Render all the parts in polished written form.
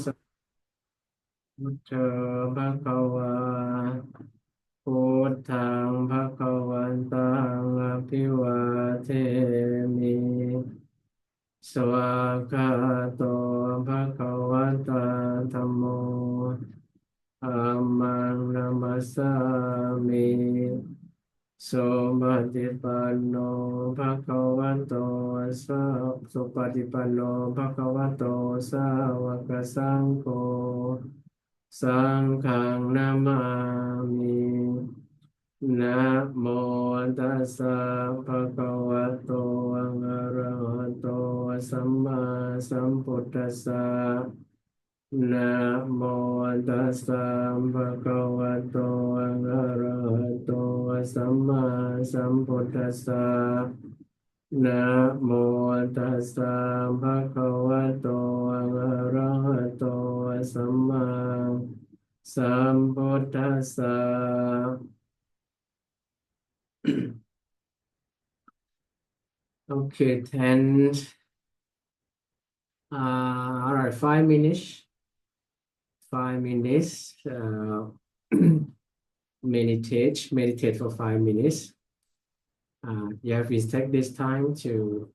สัมพุทโธภะคะวาพุทธังภะคะวันตังอภิวาเทมิสวากขาโตภะคะวะตาธัมโมธัมมังนัมมัสสามิโสปฏิปันโนภะคะวะโตสาสุปฏิปันโนภะคะวะโตสาวกสังโฆสังฆังนามามินะโมตัสสะภะคะวะโตอะระหะโตสัมมาสัมพุทธัสสะนะโมตัสสะภะคะวะโตอะระหะโตสัมมาสัมพุทธัสสะนะโมตัสสะภะคะวะโตอะระหะโตสัมมาสัมพุทธัสสะ Okay, 10, all right, 5 minutes, 5 minutes, meditate for 5 minutes. You have to take this time to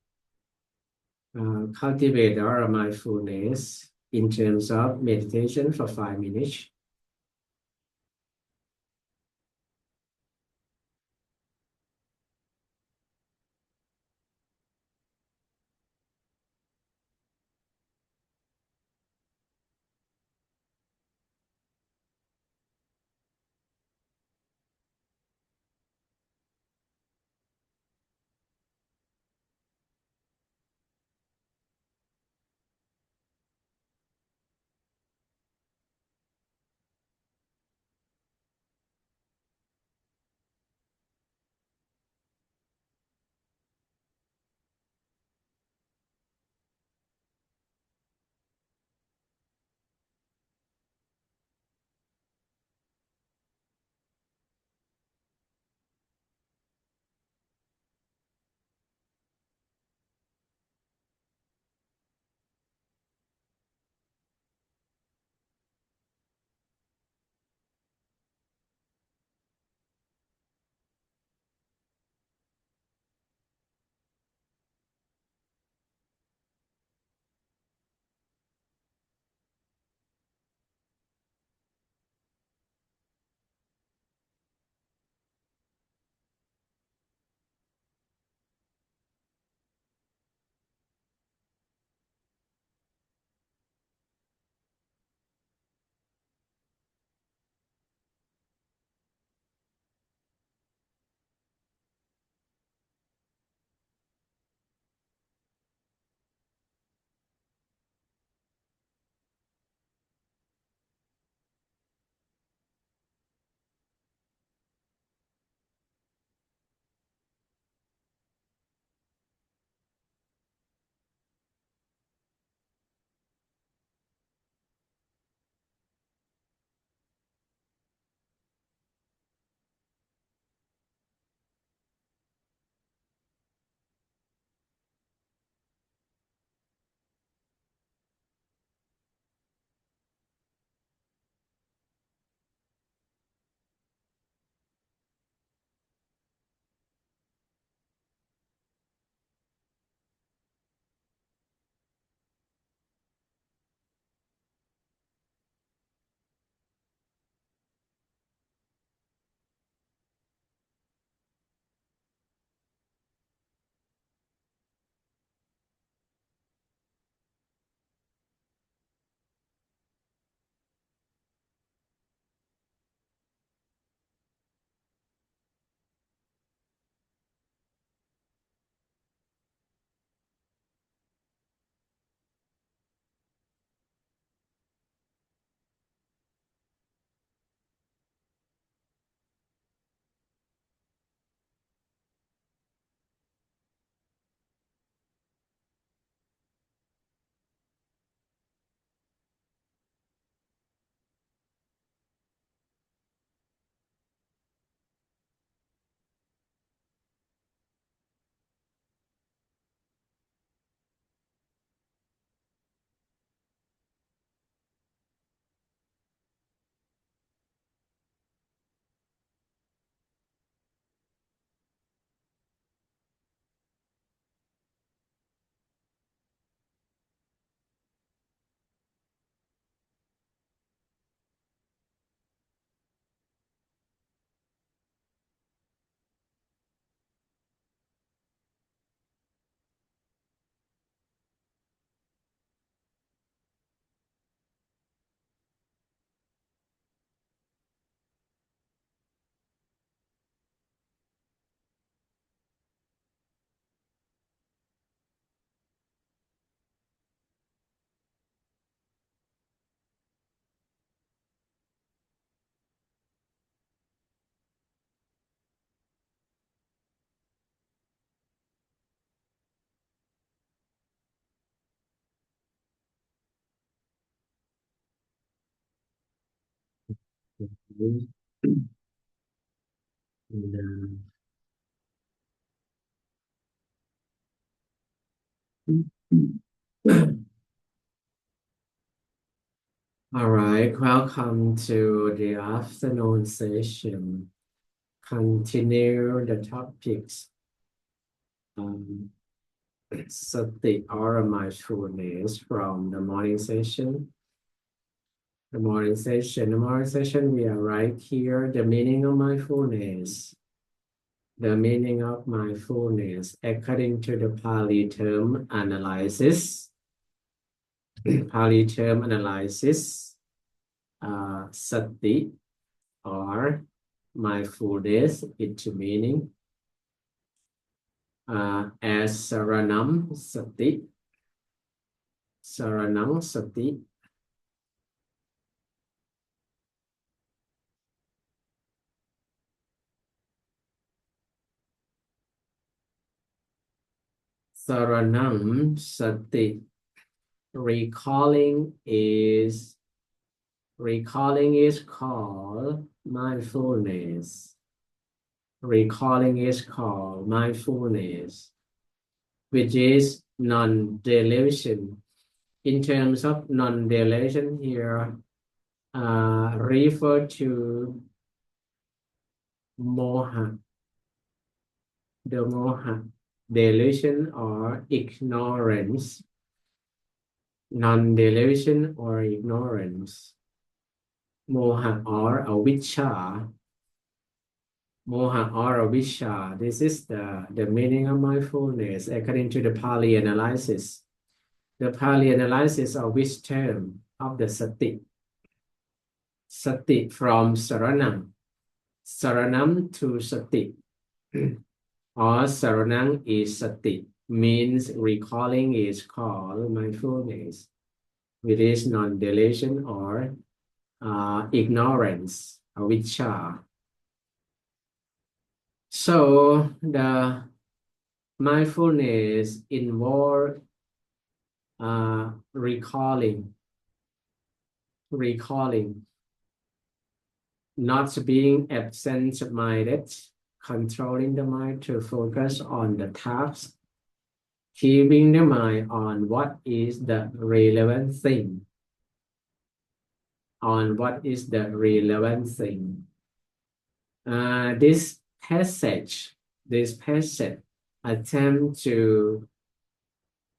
cultivate our mindfulness in terms of meditation for 5 minutes. And, all right, welcome to the afternoon session. Continue the topics. Sati or mindfulness from the morning session. The morning session, we are right here. The meaning of mindfulness. The meaning of mindfulness, according to the Pali term analysis. Pali term analysis, sati or mindfulness, its meaning as saranam sati, saranam sati. Saranam sati. Recalling is called mindfulness. Recalling is called mindfulness, which is non-delusion. In terms of non-delusion here, refer to moha, the moha, delusion or ignorance, non-delusion or ignorance, moha or avijja, moha or avijja. This is the meaning of mindfulness according to the Pali analysis. The Pali analysis of which term of the sati. Sati from saranam. Saranam to sati. Or saranam is sati. Means recalling is called mindfulness, which is non-delusion or ignorance, avijja. So the mindfulness involves recalling, not being absent-minded, controlling the mind to focus on the task, keeping the mind on what is the relevant thing, This passage attempt to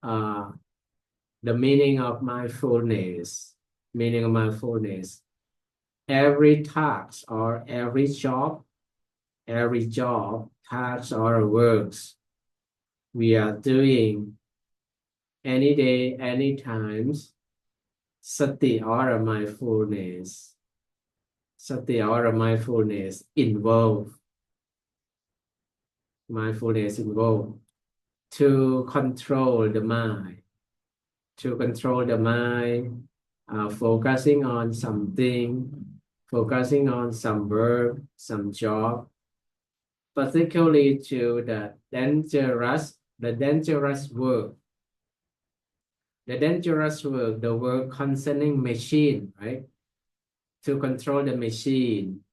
the meaning of mindfulness. Every task or every job, tasks or works we are doing any day, any times, sati or mindfulness. Sati or mindfulness involve to control the mind, focusing on something, focusing on some work, some job, particularly to the dangerous work. The work concerning machine, right? To control the machine.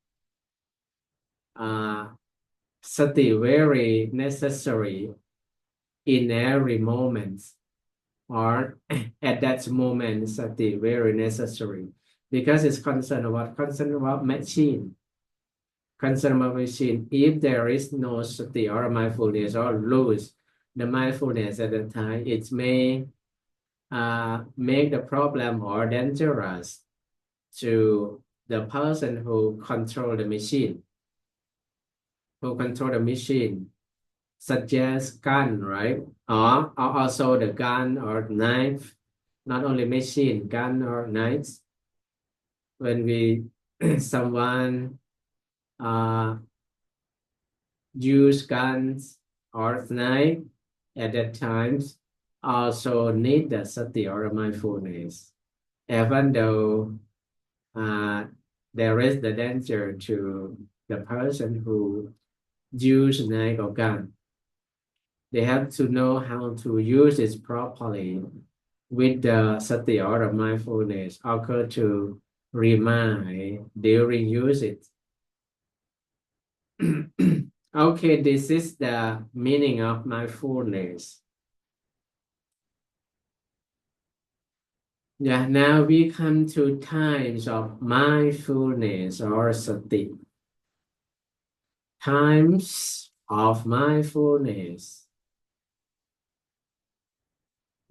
Sati very necessary in every moment, or at that moment, sati very necessary because it's concerned about machine. If there is no sati or mindfulness or lose the mindfulness at the time, it may make the problem or dangerous to the person who control the machine. Such as gun, right? Or also the gun or knife, not only machine, gun or knives. When someone use guns or knife at that times, also need the sati or mindfulness, even though there is the danger to the person who use knife or gun. They have to know how to use it properly with the sati or the mindfulness occur to remind during use it. Okay, this is the meaning of mindfulness. Yeah, now we come to times of mindfulness or sati. Times of mindfulness.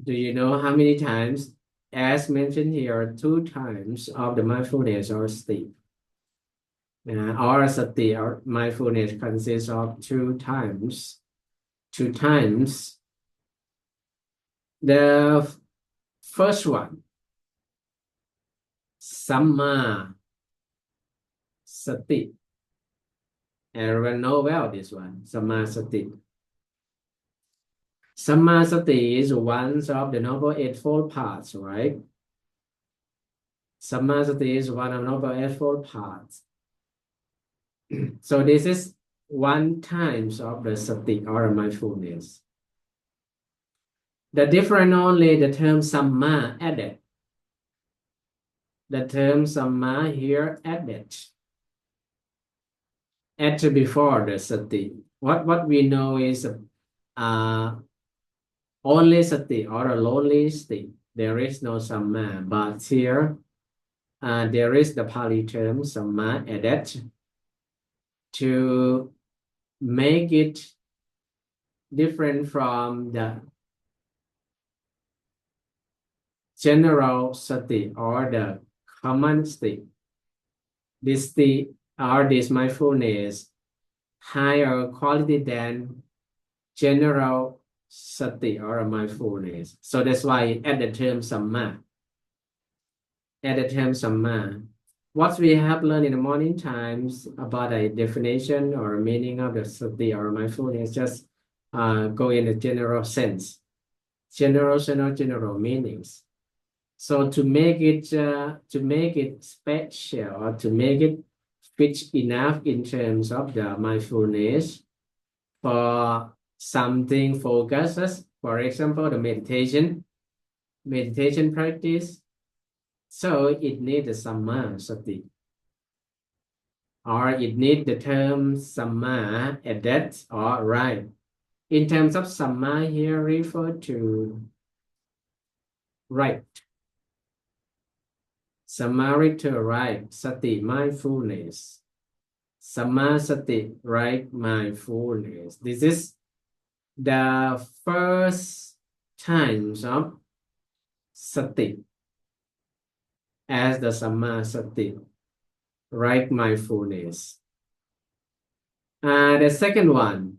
Do you know how many times? As mentioned here, 2 times of the mindfulness or state. Or sati or mindfulness consists of 2 times. 2 times. The first one, Samma Sati. Everyone know well this one, Samma Sati. Samma Sati is one of the Noble Eightfold Paths, right? Samma Sati is one of Noble Eightfold Paths. So this is 1 times of the sati or mindfulness. The difference only the term Samma added. The term Samma here added. Added before the sati. What we know is only sati or a lonely state. There is no Samma, but here there is the Pali term Samma added to make it different from the general sati or the common state. This state or this mindfulness higher quality than general sati or mindfulness. So that's why at the term samma. At the term samma. What we have learned in the morning times about a definition or meaning of the sati or mindfulness, just go in the general sense. General meanings. So to make it special or to make it fit enough in terms of the mindfulness for something focuses, for example, the meditation practice. So it needs the samma sati, or it needs the term samma added or right. In terms of samma here refer to right. Sammarita, right? Sati, mindfulness. Samasati, right? Mindfulness. This is the first times of sati as the samasati, right? Mindfulness. The second one,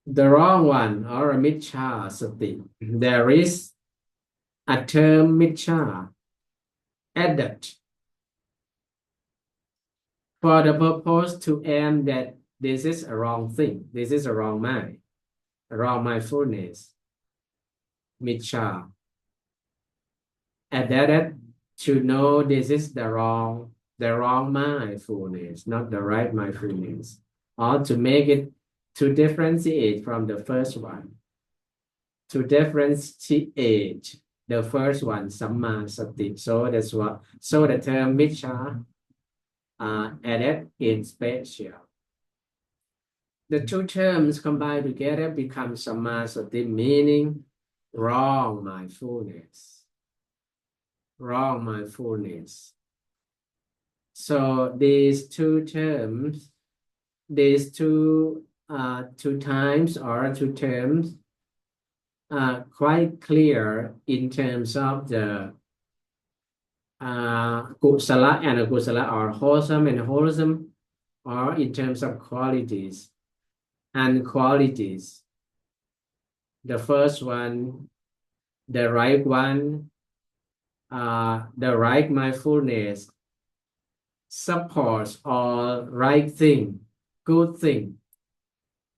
the wrong one or a miccha sati. There is a term miccha added for the purpose to aim that this is a wrong thing. This is a wrong mind, a wrong mindfulness. Miccha. Added to know this is the wrong mindfulness, not the right mindfulness, or to make it to differentiate from the first one. To differentiate the first one, samma sati. So that's what. So the term miccha added in special. The 2 terms combined together become samma sati, meaning wrong mindfulness. Wrong mindfulness. So these 2 terms, these two times or 2 terms are quite clear in terms of the kusala and akusala, or wholesome and wholesome, or in terms of qualities and qualities. The first one, the right one, the right mindfulness supports all right thing, good thing.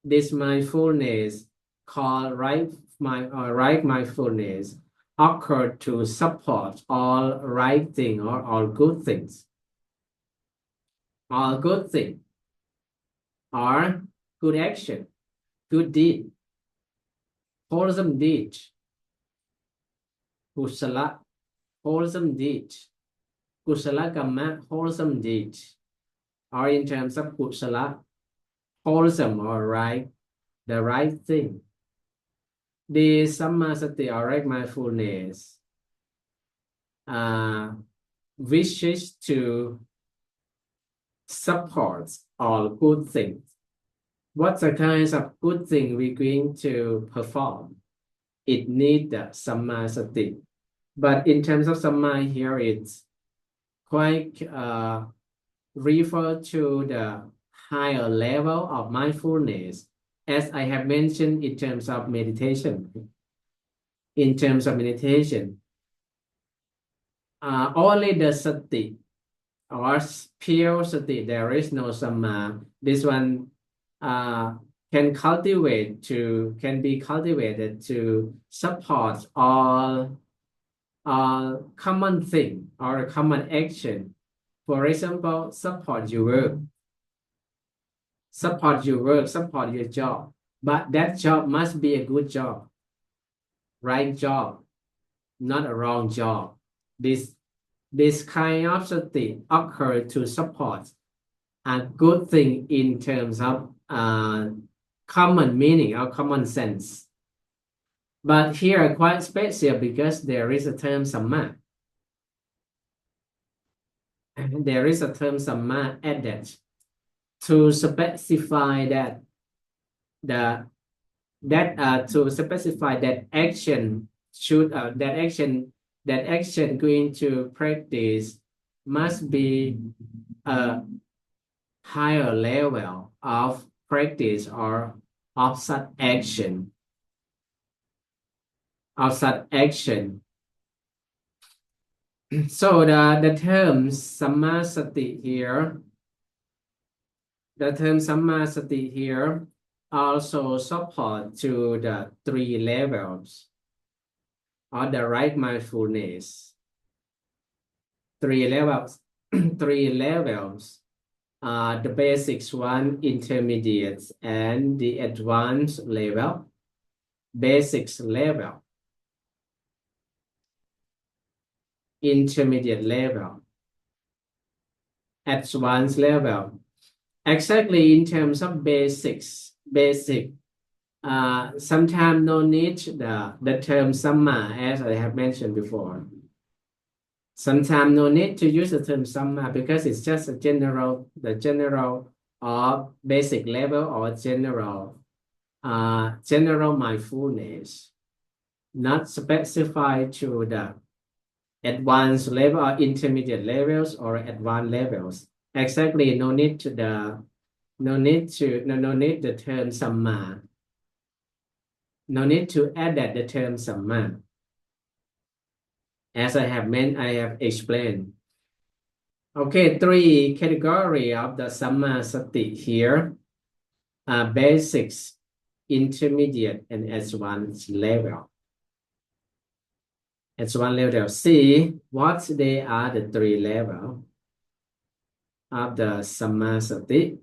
This mindfulness called right mindfulness occurred to support all right thing or all good things. All good thing or good action, good deed, wholesome deed, kusala, wholesome deed. Kusala kamma, wholesome deed. Or in terms of kusala, wholesome or right, the right thing. The sammasati or right mindfulness wishes to support all good things. What the kinds of good thing we're going to perform? It needs the sammasati. But in terms of samma here, it's quite refer to the higher level of mindfulness, as I have mentioned in terms of meditation. In terms of meditation, only the sati or pure sati, there is no samma. This one can be cultivated to support all common thing or common action. For example, support your work, support your job, but that job must be a good job, right job, not a wrong job. This kind of sati occur to support a good thing in terms of common meaning or common sense. But here quite special because there is a term samma. There is a term samma added to specify that action should that action going to practice must be a higher level of practice or of such action. So the term sammasati here, also support to the three levels of the right mindfulness. Three levels. The basics one, intermediate, and the advanced level. Basics level, intermediate level, advanced level. Exactly in terms of basic, sometimes no need the term samma, as I have mentioned before. Sometimes no need to use the term samma because it's just the general or basic level or general mindfulness, not specified to the advanced level or intermediate levels or advanced levels. Exactly, no need the term samma. No need to add that the term samma. As I have explained. Okay, three category of the samma sati here are basics, intermediate, and advanced level. Advanced level. See what they are, the three level of the samma sati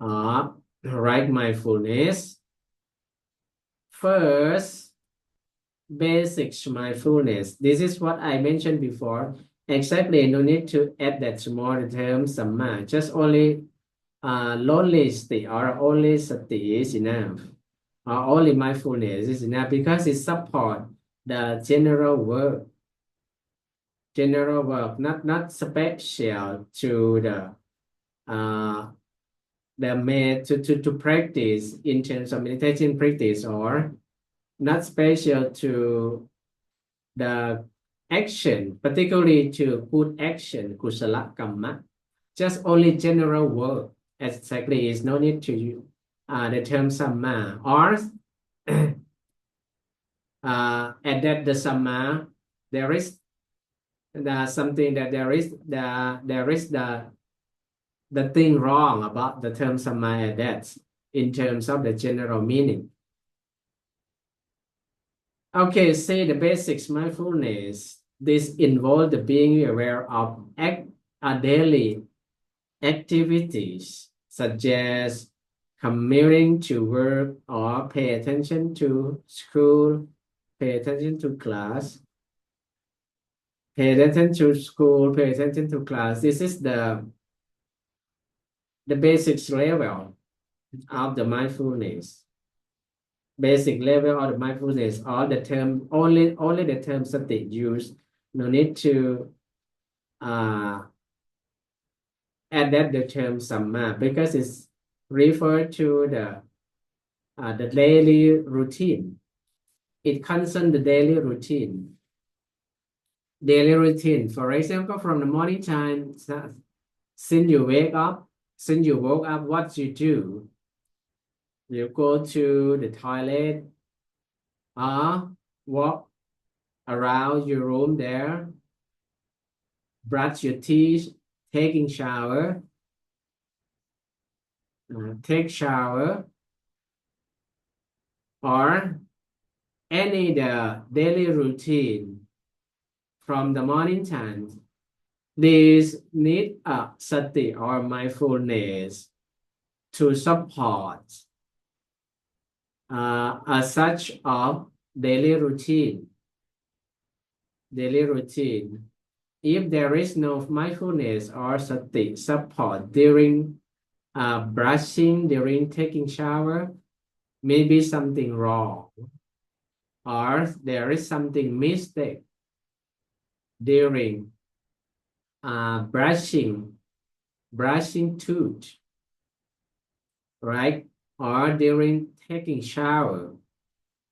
or right mindfulness. First, basics mindfulness. This is what I mentioned before. Exactly, no need to add that small term samma. Just only lonely state or only sati is enough. Or only mindfulness is enough because it support the general work. Not special to to practice in terms of meditation practice, or not special to the action, particularly to good action, kusala kamma. Just only general work. Exactly, is no need to use the term samma, or and that the samma, there is something that there is the thing wrong about the term samma, that in terms of the general meaning. Okay, say the basics mindfulness. This involves the being aware of daily activities such as commuting to work or pay attention to school pay attention to class, pay attention to school, pay attention to class. This is the basics level of the mindfulness. Basic level of the mindfulness, all the term, only the term sati used. No need to add that the term samma because it's referred to the daily routine. It concerns the daily routine. Daily routine. For example, from the morning time, since you woke up, what you do? You go to the toilet or walk around your room there, brush your teeth, taking shower, take shower, or any the daily routine from the morning time. These need a sati or mindfulness to support a such of daily routine. Daily routine. If there is no mindfulness or sati support during brushing, during taking shower, maybe something wrong, or there is something mistake during brushing tooth, right? Or during taking shower,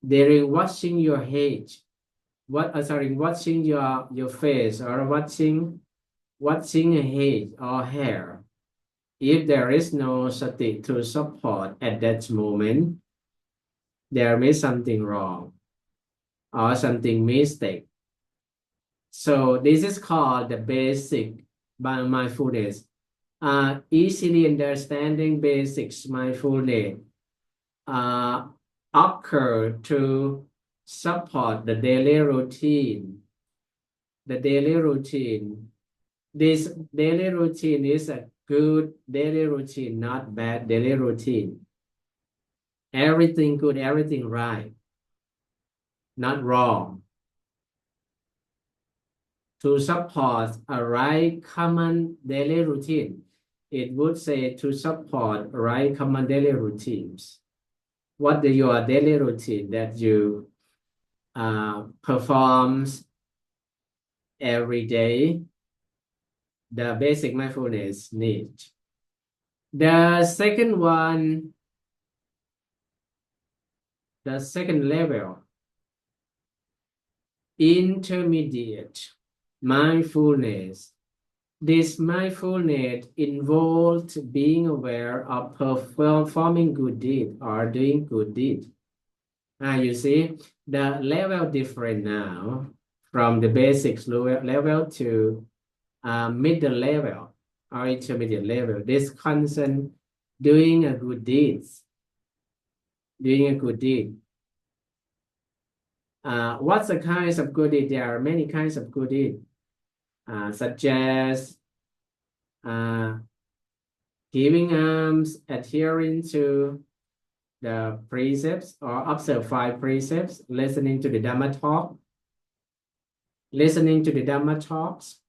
during washing your head, washing your face, or washing a head or hair. If there is no sati to support at that moment, there may be something wrong or something mistake. So this is called the basic mindfulness. Easily understanding basics mindfulness occur to support the daily routine. The daily routine. This daily routine is a good daily routine, not bad daily routine. Everything good, everything right, not wrong. To support a right common daily routine, it would say to support right common daily routines. What is your daily routine that you performs every day? The basic mindfulness need. The second one, the second level, intermediate mindfulness. This mindfulness involves being aware of performing good deed or doing good deed. You see, the level different now from the basics level to middle level or intermediate level. This concern doing a good deeds, doing a good deed. What's the kinds of good deed? There are many kinds of good deed, such as giving alms, adhering to the precepts or observe 5 precepts, listening to the Dhamma talk, listening to the Dhamma talks,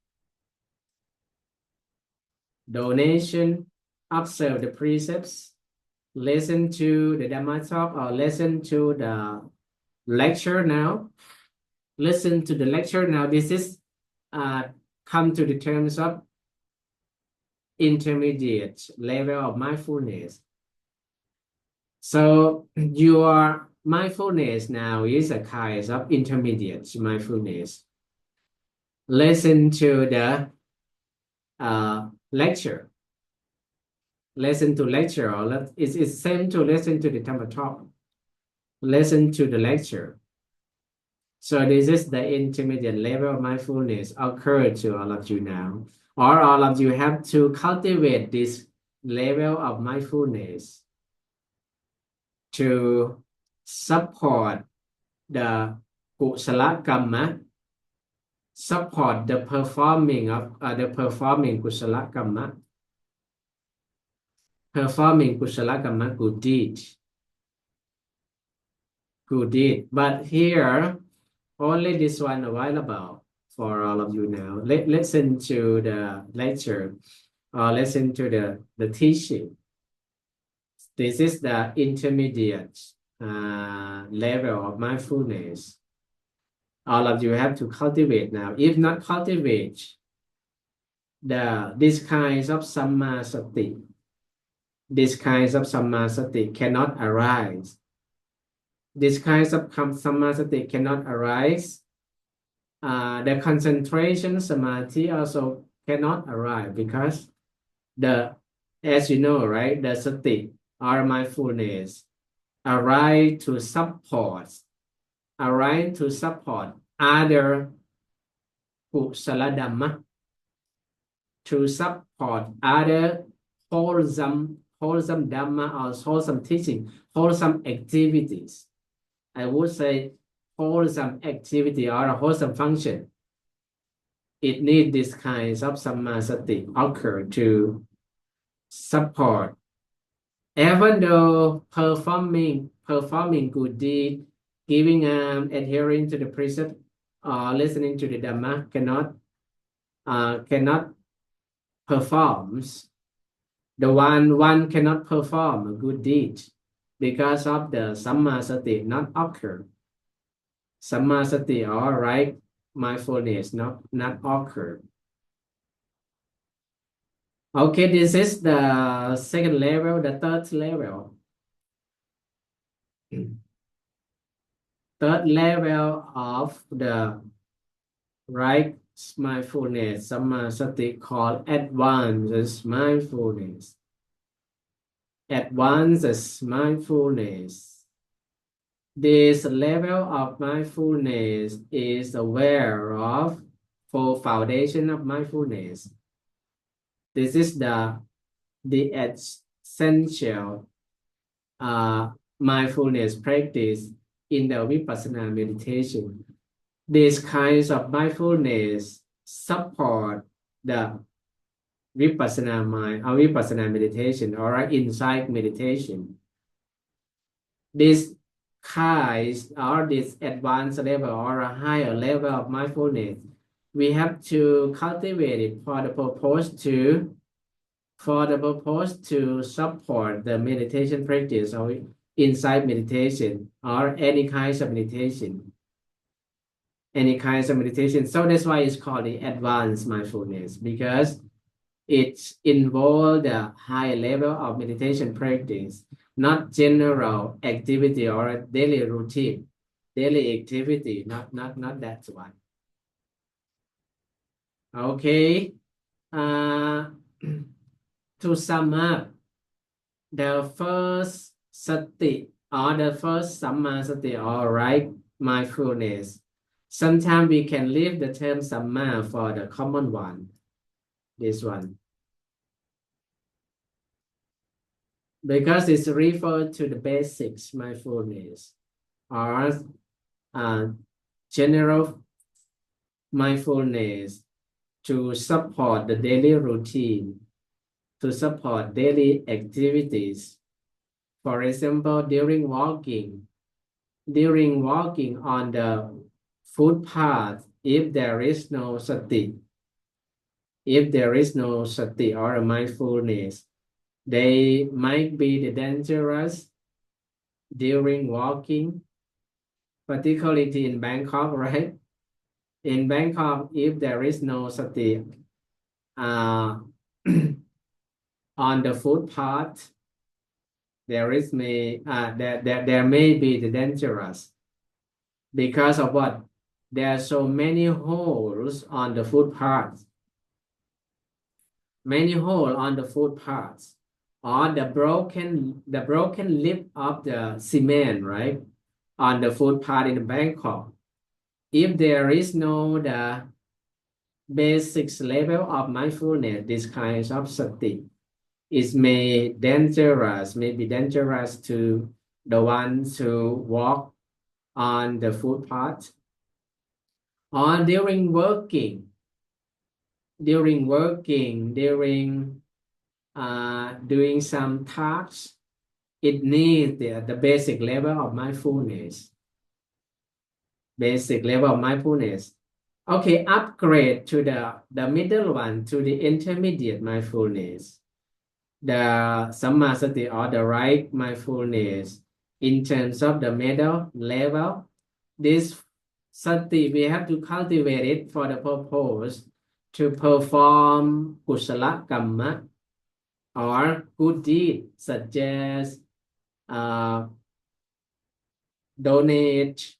donation, observe the precepts, listen to the Dhamma talk or listen to the lecture now. Listen to the lecture now. This is come to the terms of intermediate level of mindfulness. So your mindfulness now is a kind of intermediate mindfulness. Listen to the lecture. Listen to lecture, or it's same to listen to the Dhamma talk. Listen to the lecture. So this is the intermediate level of mindfulness occur to all of you now. Or all of you have to cultivate this level of mindfulness to support the kusala kamma, support the performing of kusala kamma, performing kusala kamma, good deed. But here Only this one available for all of you now. Listen to the lecture or listen to the teaching. This is the intermediate level of mindfulness. All of you have to cultivate now. If not cultivate these kinds of samma sati, these kinds of samma sati cannot arise. These kinds of samma sati cannot arise. The concentration samadhi also cannot arise because as you know, right, the sati or mindfulness arise to support other kusala dhamma, to support other wholesome dhamma or wholesome teaching, wholesome activities. I would say wholesome activity or a wholesome function. It needs this kinds of sammasati occur to support. Even though performing good deed, giving adhering to the precept, listening to the Dhamma cannot performs. The one cannot perform a good deed because of the sammasati not occur. Sammasati or right mindfulness not occur. Okay, this is the second level, the third level. Third level of the right mindfulness, sammasati, called advanced mindfulness. Advanced mindfulness. This level of mindfulness is aware of four foundation of mindfulness. This is the essential mindfulness practice in the vipassana meditation. These kinds of mindfulness support the vipassana mind or vipassana meditation or insight meditation. These kinds or this advanced level or a higher level of mindfulness, we have to cultivate it for the purpose to support the meditation practice or insight meditation or any kinds of meditation. So that's why it's called the advanced mindfulness, because it involves the high level of meditation practice, not general activity or daily routine, daily activity, not that one. Okay. To sum up, the first sati or the first samma sati or right mindfulness. Sometimes we can leave the term samma for the common one. This one. Because it's referred to the basics mindfulness or general mindfulness to support the daily routine, to support daily activities. For example, during walking on the footpath, if there is no sati or a mindfulness, they might be dangerous during walking, particularly in Bangkok, right? In Bangkok, if there is no sati on the footpath, there may be the dangerous because of what? There are so many holes on the footpath. Many holes on the footpaths, or the broken lip of the cement, right, on the footpath in Bangkok. If there is no the basics level of mindfulness, this kinds of sati, it may be dangerous to the ones who walk on the footpath, or during doing some tasks, it needs the basic level of mindfulness. basic level of mindfulness. Okay, upgrade to the middle one, to the intermediate mindfulness, the sammasati or the right mindfulness. In terms of the middle level, this sati we have to cultivate it for the purpose to perform kusala kamma or good deed, such as uh, donate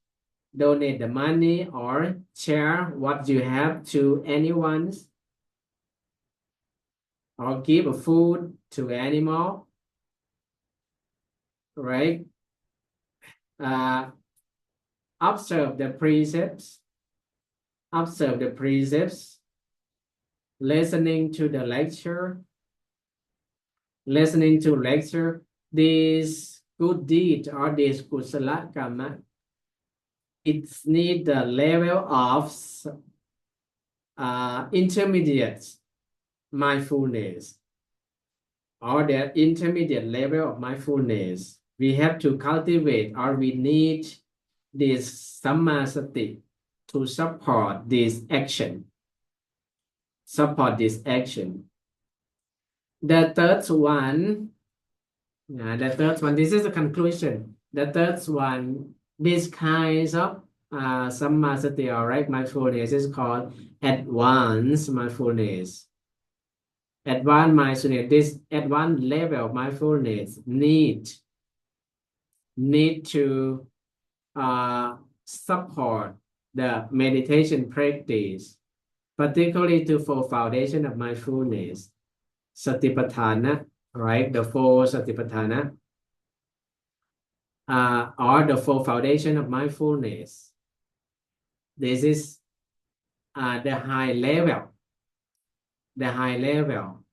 the money or share what you have to anyone, or give a food to animal, right? uh, observe the precepts, observe the precepts, listening to the lecture, listening to lecture. This good deed or this kusala karma, it's need the level of intermediate mindfulness, or the intermediate level of mindfulness. We have to cultivate, or we need this sammasati to support this action. Support this action. The third one, this is the conclusion. The third one, this kinds of sammasati or right mindfulness is called advanced mindfulness. Advanced mindfulness, this advanced level of mindfulness need to support the meditation practice, particularly to for foundation of mindfulness, satipatthana, right? The four satipatthana, or the four foundation of mindfulness. This is the high level. The high level.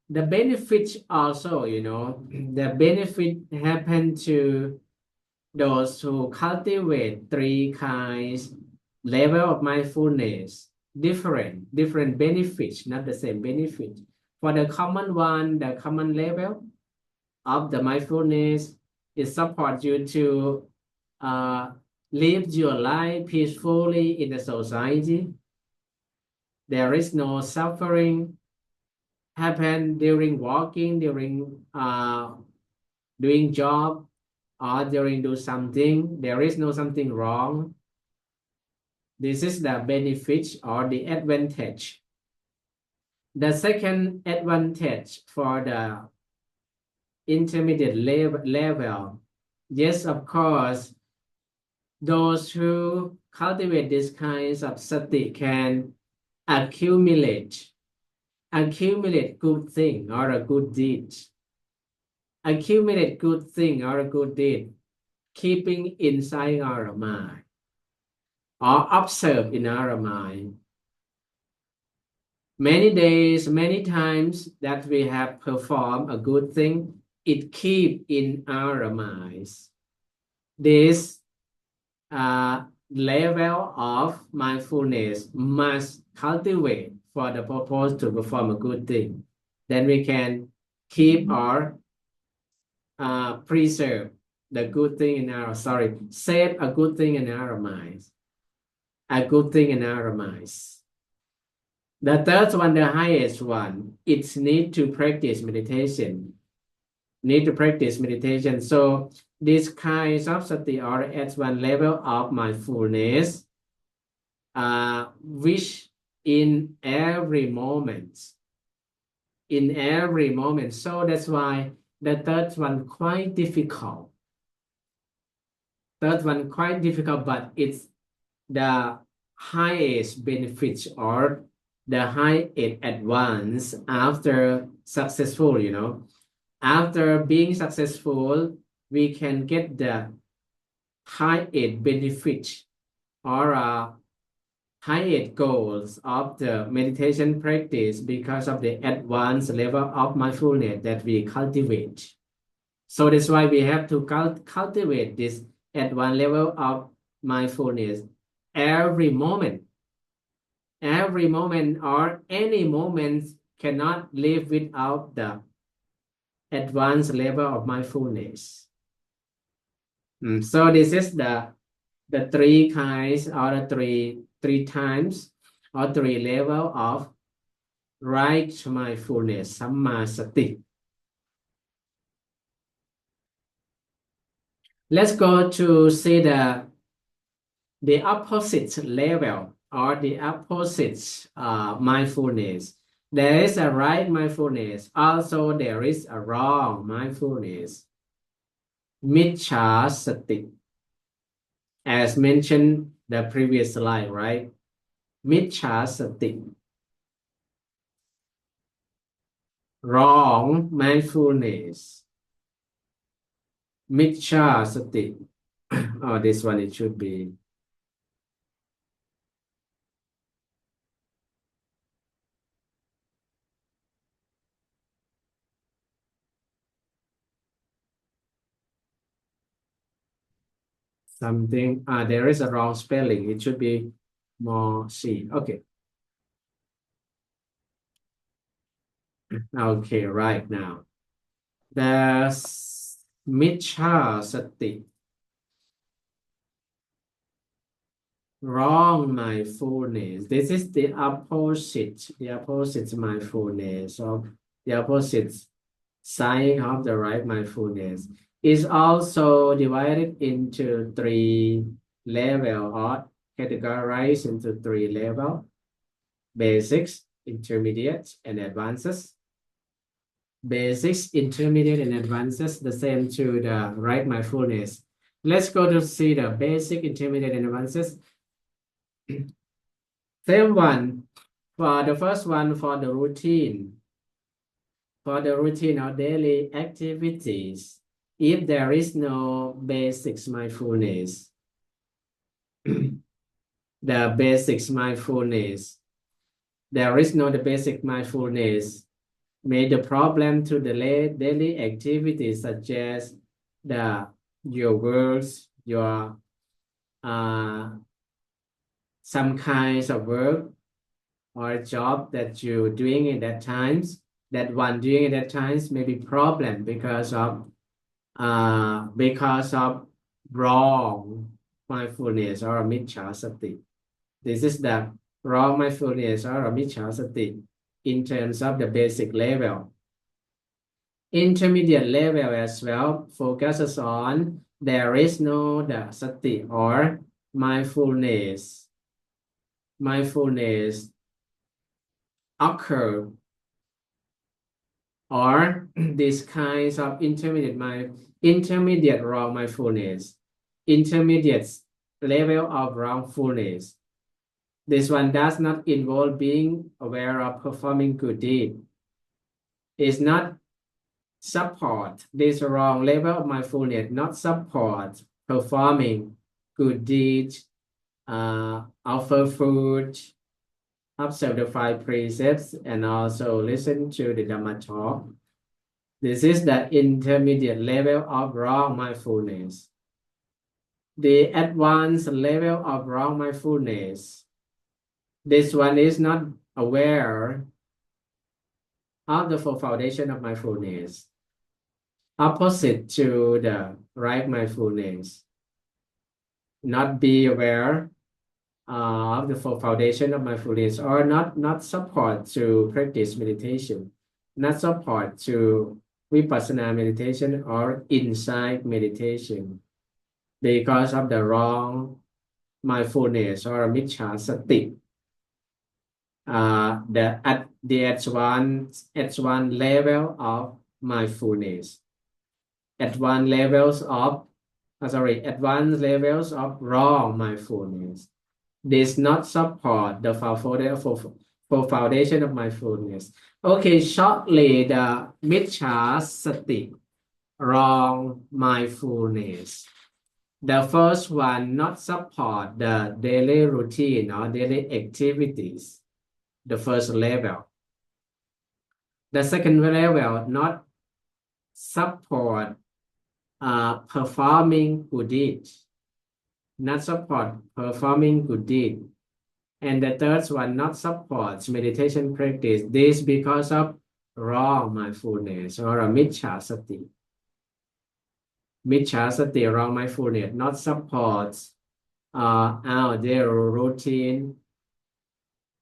The benefits also, the benefit happen to those who cultivate three kinds level of mindfulness, different benefits, not the same benefit. For the common one, the common level of the mindfulness, it supports you to live your life peacefully in the society. There is no suffering happen during walking, during doing job, or during do something. There is no something wrong. This is the benefit or the advantage. The second advantage for the intermediate level, yes, of course, those who cultivate these kinds of sati can accumulate good thing or a good deed. Accumulate good thing or a good deed, keeping inside our mind or observe in our mind. Many days, many times that we have performed a good thing, it keep in our minds. This level of mindfulness must cultivate for the purpose to perform a good thing. Then we can keep or preserve the good thing in our, save a good thing in our minds. A good thing in our minds. The third one, the highest one, it's need to practice meditation. Need to practice meditation. So these kinds of sati are at one level of mindfulness, which in every moment. In every moment. So that's why the third one quite difficult. Third one quite difficult, but it's the highest benefits or the highest advance after successful, After being successful, we can get the highest benefit or highest goals of the meditation practice because of the advanced level of mindfulness that we cultivate. So that's why we have to cultivate this advanced level of mindfulness every moment. Every moment or any moment cannot live without the advanced level of mindfulness. So this is the three kinds or the three times or three level of right mindfulness, samma sati. Let's go to see the opposite level or the opposite mindfulness. There is a right mindfulness. Also, there is a wrong mindfulness. Miccha sati. As mentioned the previous slide, right? Miccha sati. Wrong mindfulness. Miccha sati. Oh, this one it should be. Something, there is a wrong spelling. It should be more C. Okay. Okay, right now. The Miccha sati. Wrong mindfulness. This is the opposite mindfulness of the opposite side of the right mindfulness. Is also divided into three level or categorized into three level: basics, intermediate, and advances. Basics, intermediate, and advances, the same to the right mindfulness. Let's go to see the basic, intermediate, and advances. Same one. For the first one, for the routine of daily activities, if there is no basics mindfulness, the basics mindfulness, there is no the basic mindfulness, may the problem to the daily activities such as your works, your some kinds of work or job that you're doing at that times, that one doing at that times may be problem because of wrong mindfulness or miccha sati. This is the wrong mindfulness or miccha sati in terms of the basic level. Intermediate level as well focuses on there is no the sati or mindfulness occur, or these kinds of intermediate wrong mindfulness, intermediate level of wrongfulness. This one does not involve being aware of performing good deed. It's not support this wrong level of mindfulness, not support performing good deeds, offer food, observe the five precepts, and also listen to the Dhamma talk. This is the intermediate level of wrong mindfulness. The advanced level of wrong mindfulness, this one is not aware of the full foundation of mindfulness, opposite to the right mindfulness. Not be aware of the full foundation of mindfulness, or not support to practice meditation, not support to vipassana meditation or insight meditation, because of the wrong mindfulness or miccha sati. At the advanced level of mindfulness, advanced levels of wrong mindfulness. This not support the full foundation of mindfulness. Okay, shortly, the miccha sati, wrong mindfulness. The first one not support the daily routine or daily activities, the first level. The second level not support performing good deed, not support performing good deed. And the third one not supports meditation practice. This because of wrong mindfulness or a miccha sati. Micchasati, wrong mindfulness, not supports their routine.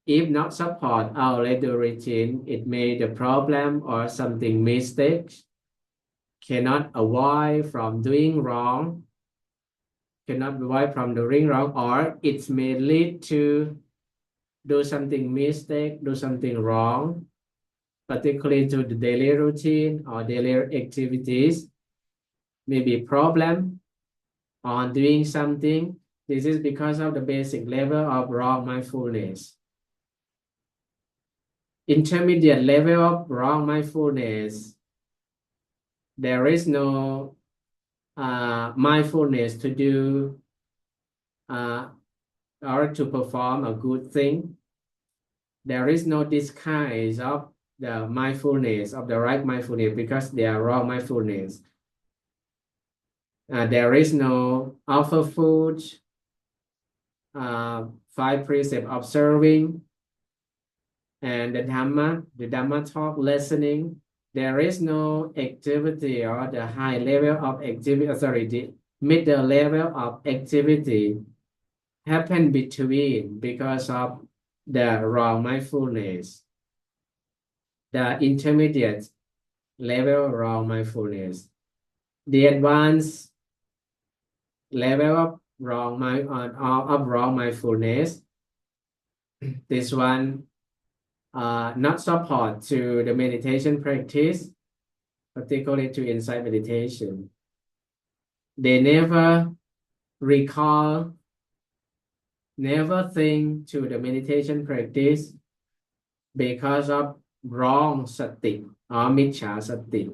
If not support our daily routine, it may the problem or something mistakes, cannot avoid from doing wrong, cannot avoid from doing wrong, or it may lead to do something mistake, do something wrong, particularly to the daily routine or daily activities, maybe problem on doing something. This is because of the basic level of wrong mindfulness. Intermediate level of wrong mindfulness, there is no mindfulness to do or to perform a good thing. There is no disguise of the mindfulness, of the right mindfulness, because they are wrong mindfulness. There is no offer food, five precepts observing, and the Dhamma talk listening. There is no activity or the high level of activity, the middle level of activity happen between because of the wrong mindfulness. The intermediate level of wrong mindfulness. The advanced level of wrong mindfulness. This one not support to the meditation practice, particularly to insight meditation. They never recall, never think to the meditation practice because of wrong sati or miccha sati.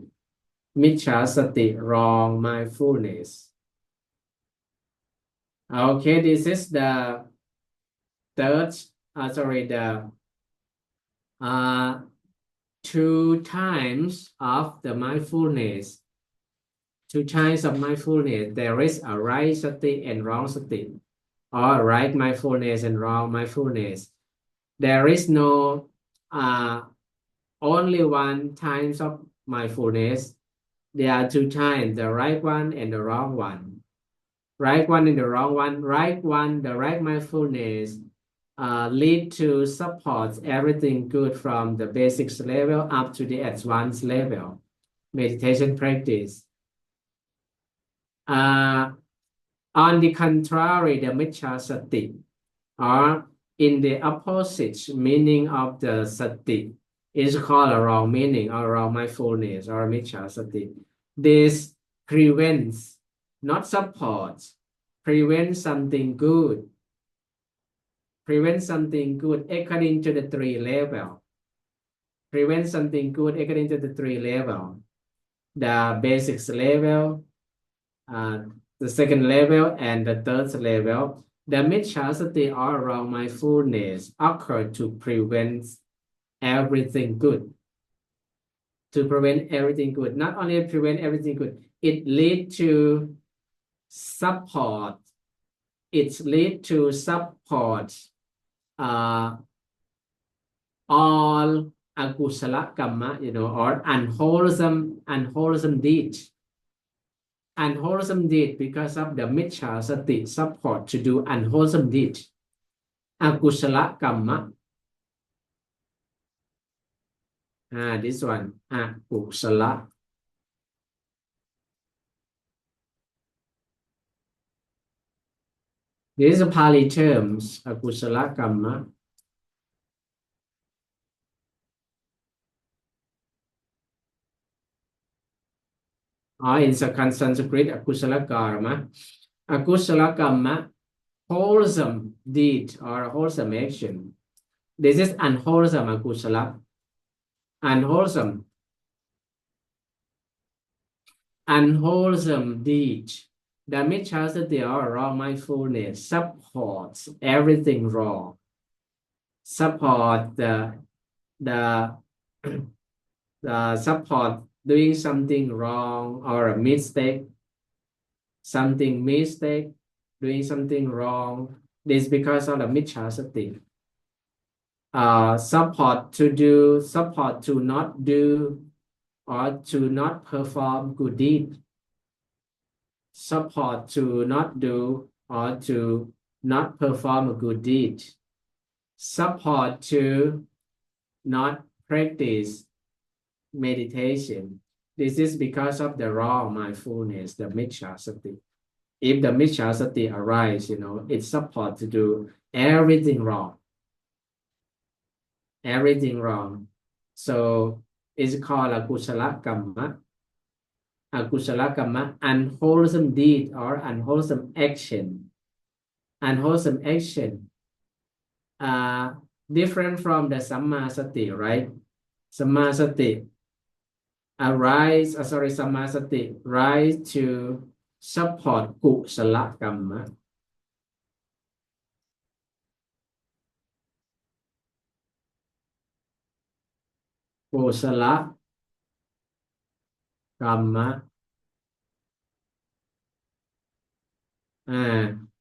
Miccha sati, wrong mindfulness. Okay, this is the third, the two times of the mindfulness. Two types of mindfulness. There is a right sati and wrong sati, or right mindfulness and wrong mindfulness. There is no only one type of mindfulness. There are two types, the right one and the wrong one. Right one and the wrong one. Right one, the right mindfulness lead to support everything good from the basics level up to the advanced level. Meditation practice. On the contrary, the miccha sati, or in the opposite meaning of the sati, is called a wrong meaning or wrong mindfulness or miccha sati. This prevents, not supports, prevents something good. Prevent something good according to the three level. Prevent something good according to the three level. The basics level, the second level, and the third level. The miccha sati or wrong mindfulness occur to prevent everything good. To prevent everything good. Not only prevent everything good, it leads to support. It leads to support all akusala kamma, or unwholesome deed. Unwholesome deed because of the miccha sati support to do unwholesome deed. Akusala kamma. This one, akusala. These are Pali terms, akusala kamma. In Sanskrit, akusala karma. Akusala karma, wholesome deed or wholesome action. This is unwholesome akusala. Unwholesome deed. The miccha sati or wrong mindfulness supports everything wrong. Support the support doing something wrong or a mistake, doing something wrong. This is because of the miccha sati. Support to do, support to not do, or to not perform good deed. support to not do or to not perform a good deed, support to not practice meditation. This is because of the wrong mindfulness, the miccha sati. If the miccha sati arises, it supports to do everything wrong. Everything wrong. So it's called a kusala kamma. A kusala kamma, unwholesome deed or unwholesome action. Unwholesome action. Different from the samma sati, right? Samma sati samma sati rise to support kusala kamma. Kusala kamma.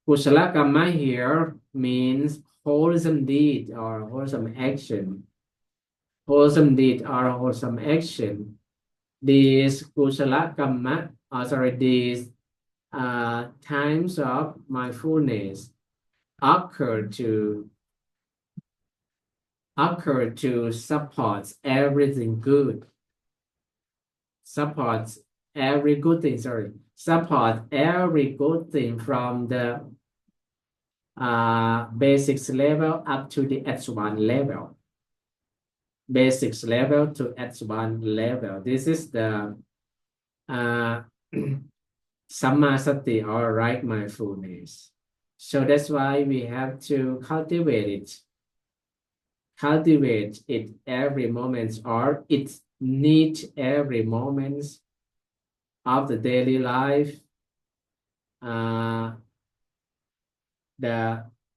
Kusala kamma here means wholesome deed or wholesome action. Wholesome deed or wholesome action. These kusala kamma, these times of mindfulness occur to support everything good. Supports every good thing, support every good thing from the basics level up to the advanced level. Basics level to advanced level. This is the samma sati or right mindfulness. So that's why we have to cultivate it every moment, or it needs every moment of the daily life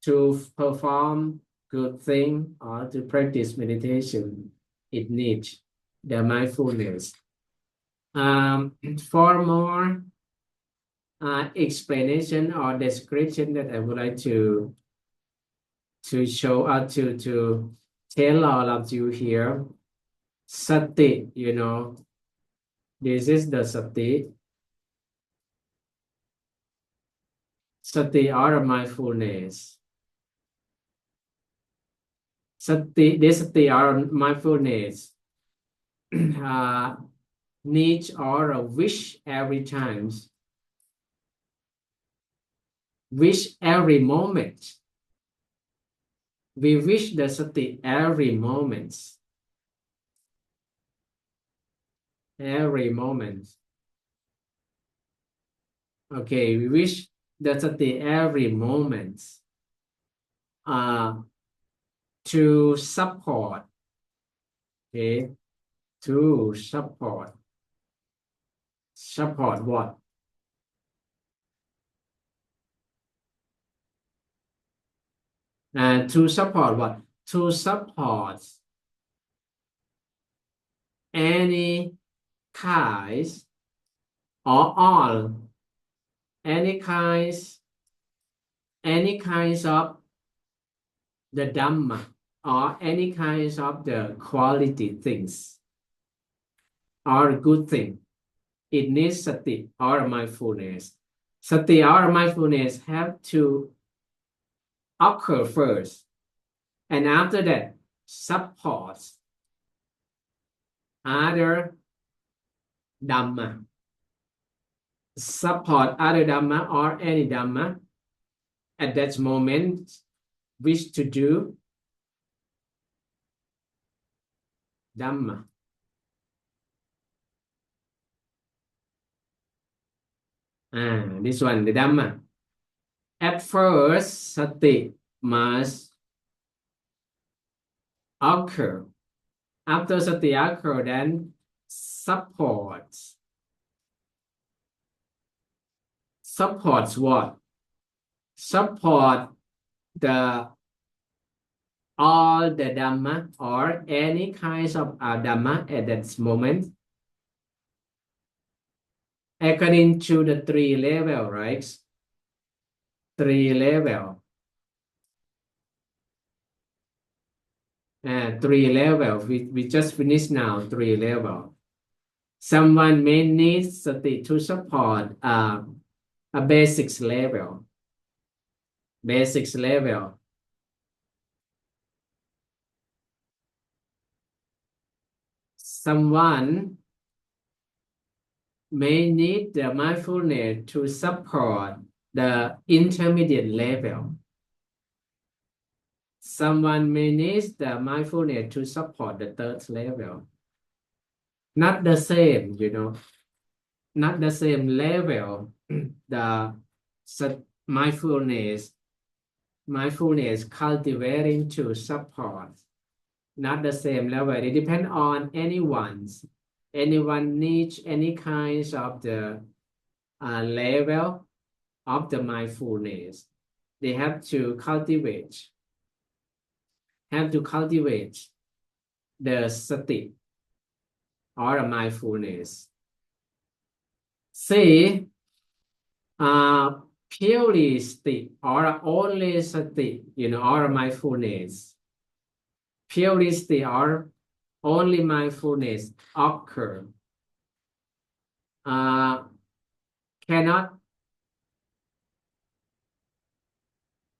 to perform good thing or to practice meditation. It needs the mindfulness. For more explanation or description that I would like to show out to tell all of you here, sati, this is the sati. Sati or mindfulness. This sati or mindfulness needs or a wish every time. Wish every moment. We wish the sati every moment. Every moment. Okay, we wish the sati every moment to support. Okay, to support. Support what? And to support what? To support any kinds or all any kinds of the Dhamma or any kinds of the quality things or good thing. It needs sati or mindfulness. Sati or mindfulness have to occur first, and after that supports other Dhamma. Support other Dhamma or any Dhamma at that moment wish to do Dhamma. This one, the Dhamma. At first, sati must occur. After sati occur, then supports. Supports what? Support all the Dhamma or any kinds of Dhamma at that moment. According to the 3 level, right? 3 level. 3 level. We just finished now 3 level. Someone may need sati to support a basics level. Basics level. Someone may need the mindfulness to support the intermediate level. Someone may need the mindfulness to support the third level. Not the same, not the same level. The mindfulness cultivating to support, not the same level. It depends on anyone's. Anyone needs any kinds of the level of the mindfulness. They have to cultivate the sati or a mindfulness. See, purely sati or only sati, or mindfulness. Purely sati or only mindfulness occur. Cannot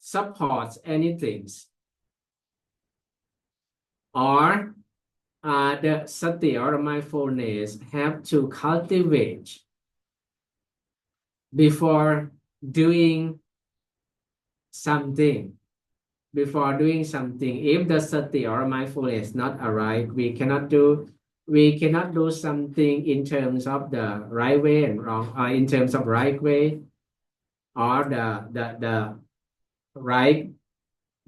support anything, or the sati or mindfulness have to cultivate before doing something. If the sati or mindfulness not arrive, we cannot do something in terms of the right way and wrong, in terms of right way or the right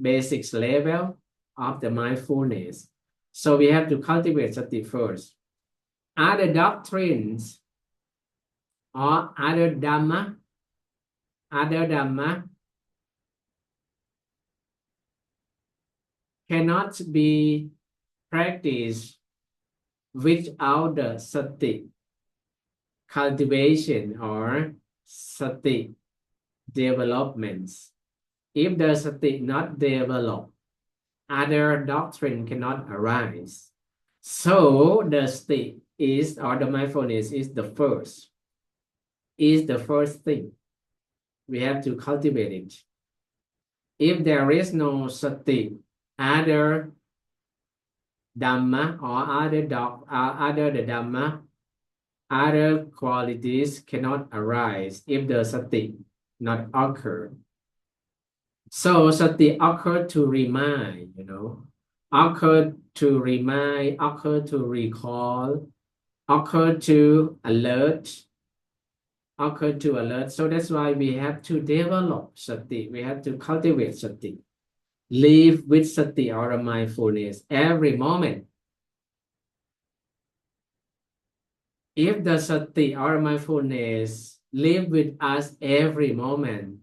basics level of the mindfulness. So we have to cultivate sati first. Other doctrines or other dhamma cannot be practiced without the sati cultivation or sati developments. If the sati not developed, other doctrine cannot arise. So the sati is, or the mindfulness is the first thing. We have to cultivate it. If there is no sati, other dhamma or other the dhamma, other qualities cannot arise if the sati not occur. So sati occur to remind, occur to remind, occur to recall, occur to alert. So that's why we have to develop sati. We have to cultivate sati. Live with sati or mindfulness every moment. If the sati or mindfulness live with us every moment,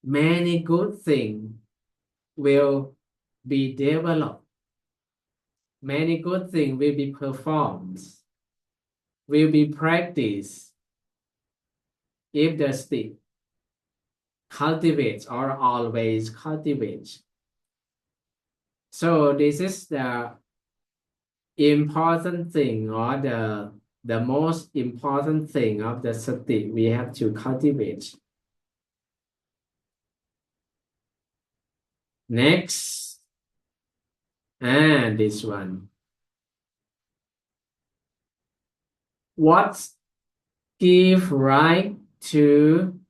many good things will be developed. Many good things will be performed, will be practiced if the sati cultivates or always cultivates. So this is the important thing, or the most important thing of the sati we have to cultivate. Next, and this one. What give right to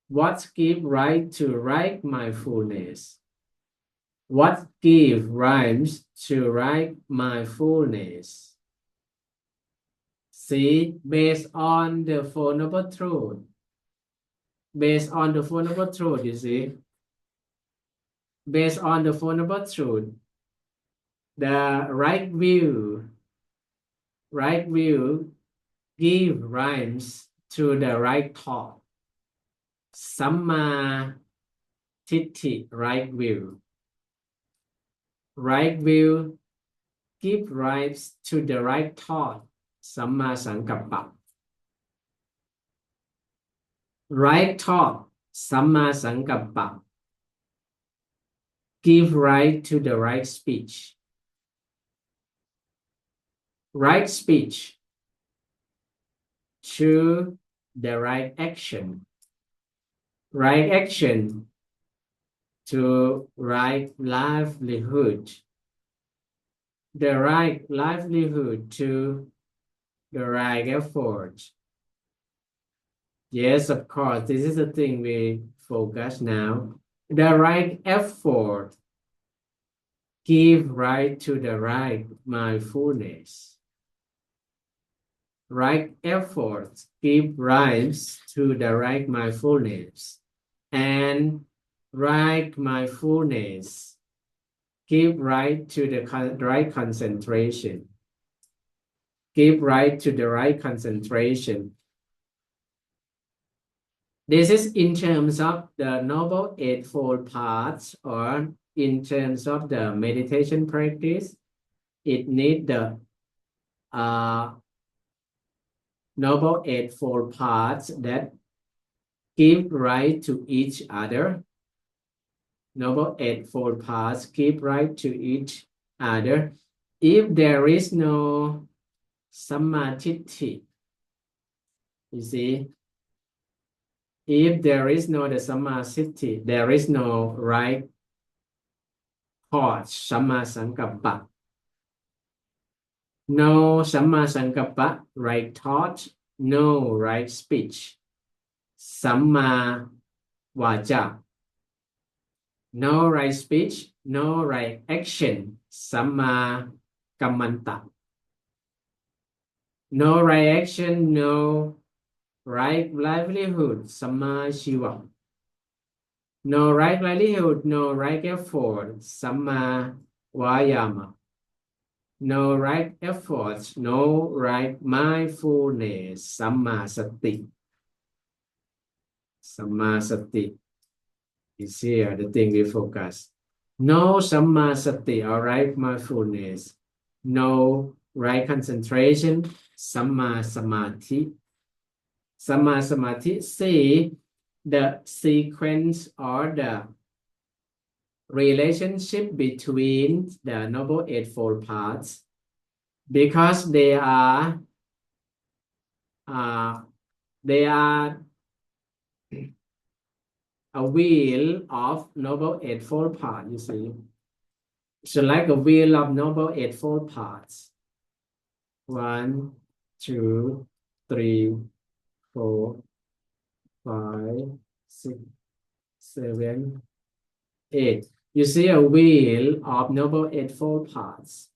right mindfulness? What give rise to right mindfulness? See, based on the Four Noble Truths. Based on the Four Noble Truths, you see. Based on the Four Noble Truths, the right view give rise to the right thought. Samma Titti, right view. Right view give rise to the right thought. Samma Sankappa. Right thought, Samma Sankappa, give right to the right speech. Right speech to the right action. Right action to right livelihood. The right livelihood to the right effort. Yes, of course, this is the thing we focus now. The right effort give right to the right mindfulness. Right effort give rise to the right mindfulness. And right mindfulness give right to the right concentration. Give right to the right concentration. This is in terms of the Noble Eightfold Paths, or in terms of the meditation practice. It needs the Noble Eightfold Paths that give right to each other. Noble Eightfold Paths give right to each other. If there is no Sammatiti, you see, if there is no the Sammasiti, there is no right thought, Samma Sankappa. No Samma Sankappa, right thought, no right speech. Samma Vaja. No right speech, no right action. Samma Kammanta. No right action, no right livelihood. Samma Shiva. No right livelihood, no right effort. Samma Vayama. No right efforts, no right mindfulness. Samma Sati. Samma Sati is here, the thing we focus. No Samma Sati, or right mindfulness. No right concentration. Samma Samadhi. Samma Samadhi, see the sequence or the relationship between the Noble Eightfold Paths, because they are a wheel of Noble Eightfold Paths, you see. So like a wheel of Noble Eightfold Paths. 1, 2, 3, 4, 5, 6, 7, 8. You see a wheel of Noble Eightfold Paths.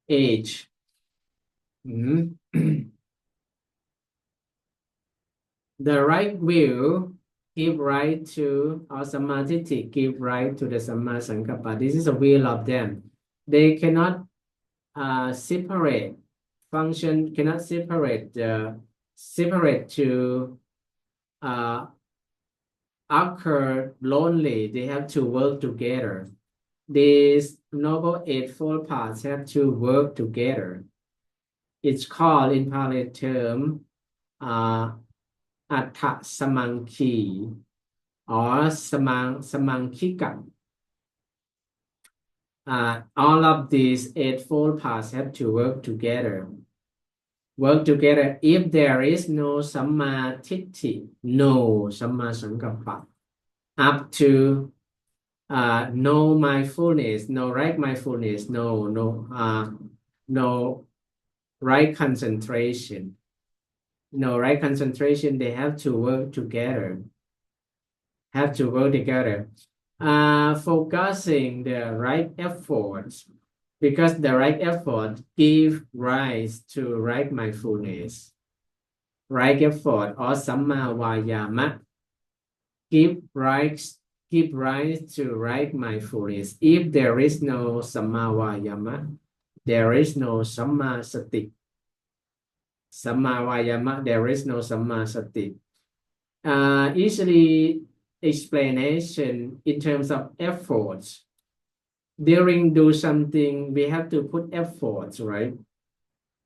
Age. The right will give right to, or Samadhi give right to the Samma Sankappa. This is a will of them. They cannot separate function, cannot separate to occur lonely. They have to work together. These Noble Eightfold Paths have to work together. It's called in Pali term Attha Samankhi or Samankika. All of these Eightfold Paths have to work together. Work together. If there is no Samma Titti, no Samma Sankappa, up to no mindfulness, no right mindfulness, no right concentration. No right concentration, they have to work together. Focusing the right efforts, because the right effort give rise to right mindfulness. Right effort or Samma Vayama give rise to right mindfulness. If there is no Samma Vayama, there is no Samma Sati. Samma Vayama, there is no Samma Sati. Easily explanation in terms of efforts. During do something, we have to put efforts, right?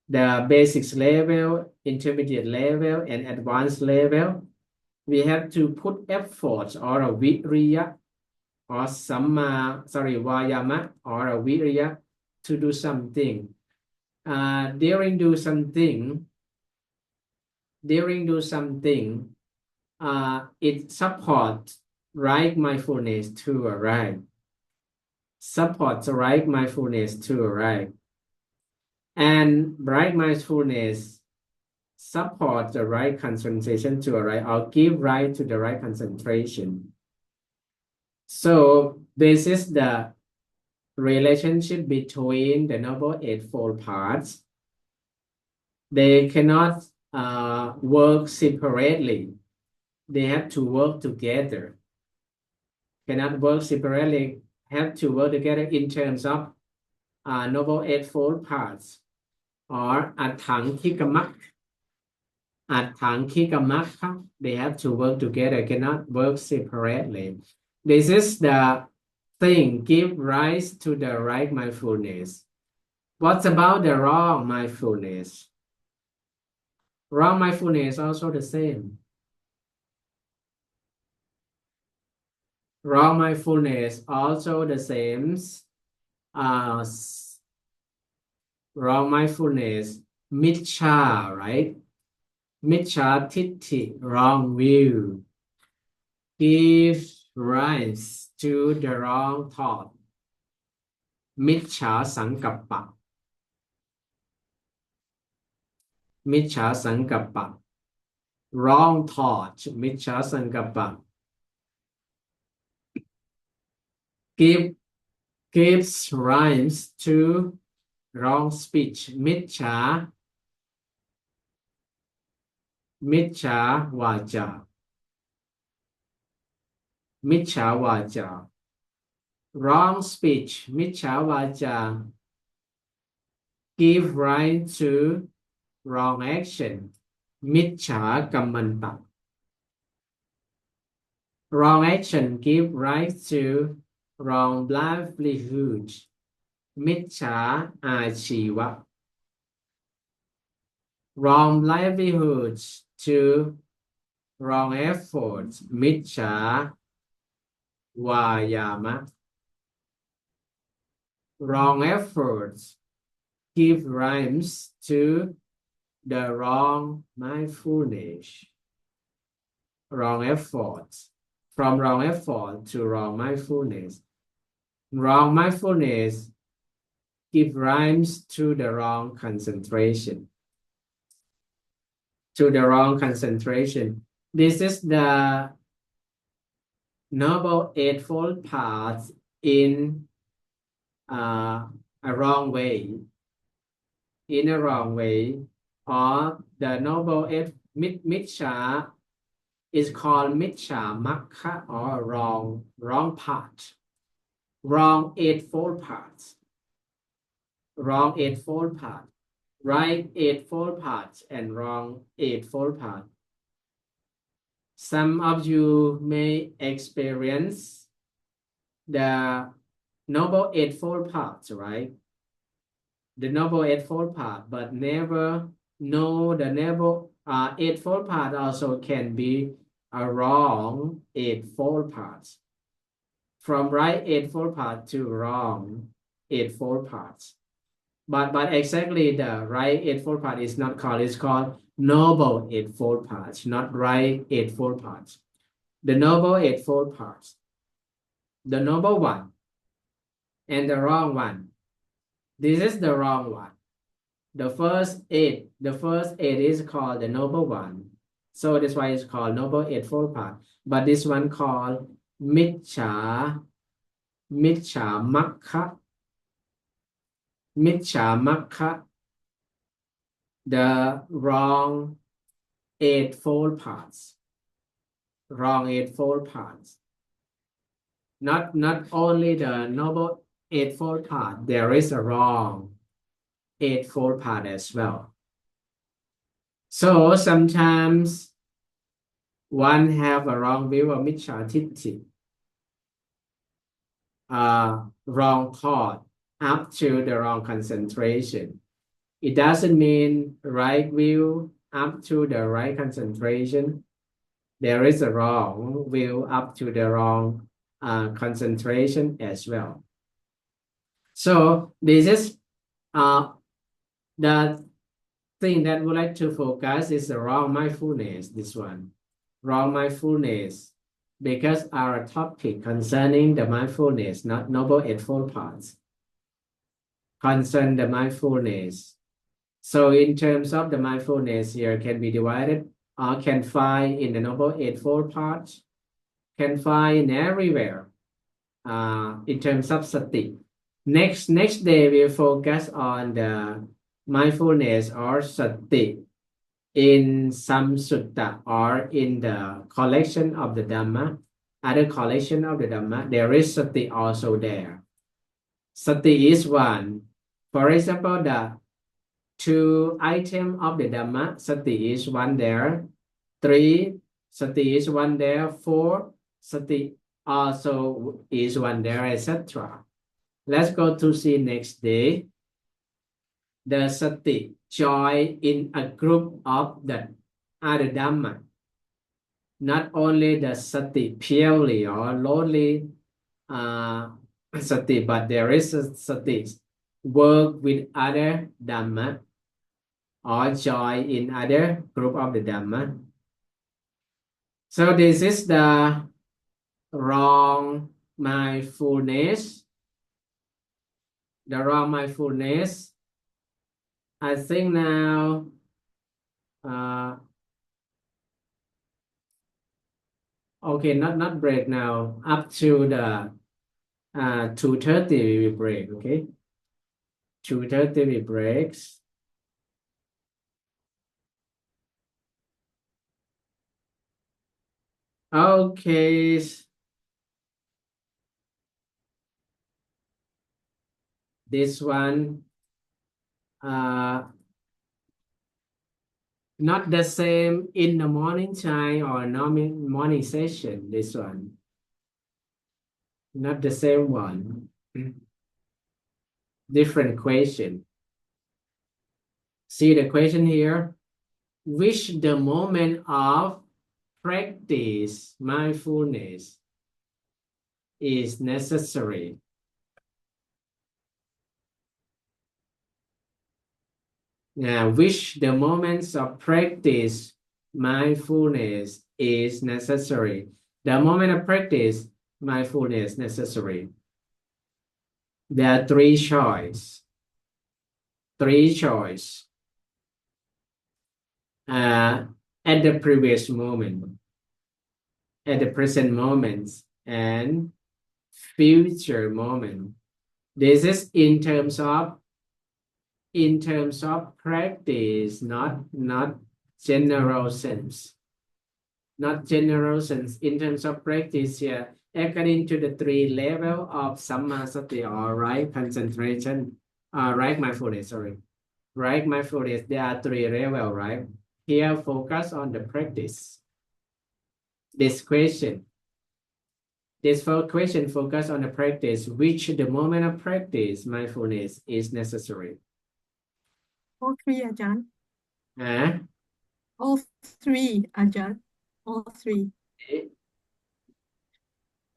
the basics level, intermediate level, and advanced level, we have to put effort or a virya or vayama or a virya to do something. During do something, it supports right mindfulness to arrive. Supports right mindfulness to arrive. And right mindfulness support the right concentration to arrive or give right to the right concentration. So this is the relationship between the Noble Eightfold Paths. They cannot work separately. They have to work together. Cannot work separately, have to work together in terms of Noble Eightfold Paths or Atthangkikamak. Atthangkikamak, they have to work together, cannot work separately. This is the thing, give rise to the right mindfulness. What about the wrong mindfulness? Wrong mindfulness also the same. Wrong mindfulness also the same as wrong mindfulness, miccha, right? Miccha titti, wrong view, gives rise to the wrong thought. Miccha sankappa. Miccha sankappa. Wrong thought, miccha sankappa. Gives rise to wrong speech. Miccha vaja. Miccha vaja. Wrong speech. Miccha vaja. Give rise to wrong action. Miccha kammanta. Wrong action give rise to wrong livelihood. Miccha achiva. Wrong livelihood to wrong efforts. Miccha vayama. Wrong efforts give rise to the wrong mindfulness. Wrong efforts. From wrong effort to wrong mindfulness. Wrong mindfulness give rise to the wrong concentration. To the wrong concentration. This is the Noble Eightfold Path in a wrong way. In a wrong way. Or the Noble Eight Miccha is called Miccha Makha or wrong path. Wrong Eightfold Path. Wrong Eightfold Path. Right Eightfold Path and wrong Eightfold Path. Some of you may experience the Noble Eightfold Path, right? The Noble Eightfold Path, but never know the Noble Eightfold Path also can be a wrong Eightfold Path. From right Eightfold Path to wrong Eightfold Path. But exactly the right Eightfold Path is not called, it's called Noble Eightfold Path, not right Eightfold Path. The Noble Eightfold Path. The noble one and the wrong one. This is the wrong one. The first eight is called the noble one. So that's why it's called Noble Eightfold Path. But this one called Miccha Makha. Miccha Makha. The wrong Eightfold Paths. Wrong Eightfold Paths. Not only the Noble Eightfold Path, there is a wrong Eightfold Path as well. So sometimes one have a wrong view of Miccha Titti, wrong thought up to the wrong concentration. It doesn't mean right view up to the right concentration. There is a wrong view up to the wrong concentration as well. So this is the thing that we like to focus is the wrong mindfulness, this one. Wrong mindfulness, because our topic concerning the mindfulness, not Noble Eightfold Paths, concern the mindfulness. So in terms of the mindfulness here can be divided or can find in the Noble Eightfold Paths, can find everywhere in terms of sati. Next day we'll focus on the mindfulness or sati in some sutta or in the collection of the Dhamma, other collection of the Dhamma, there is sati also there. Sati is one. For example, the two item of the Dhamma, sati is one there. 3, sati is one there. 4, sati also is one there, etc. Let's go to see next day. The sati join in a group of the other Dhamma. Not only the sati purely or lonely sati, but there is a sati work with other Dhamma or join in other group of the Dhamma. So this is the wrong mindfulness. The wrong mindfulness. I think now okay, not break now. Up to the 2:30 we will break, okay? 2:30 we breaks. Okay. This one not the same in the morning time or morning session, this one. Not the same one. Different question. See the question here. Which the moment of practice mindfulness is necessary? Which the moments of practice mindfulness is necessary? The moment of practice mindfulness necessary. There are three choices. At the previous moment, at the present moment, and future moment. This is in terms of practice, not general sense. Not general sense. In terms of practice here, according to the 3 level of sammasati or right concentration, right mindfulness, sorry. Right mindfulness, there are 3 levels, right? Here, focus on the practice. This question focus on the practice, which the moment of practice mindfulness is necessary. All 3, Ajahn. Huh? All 3, Ajahn. All 3.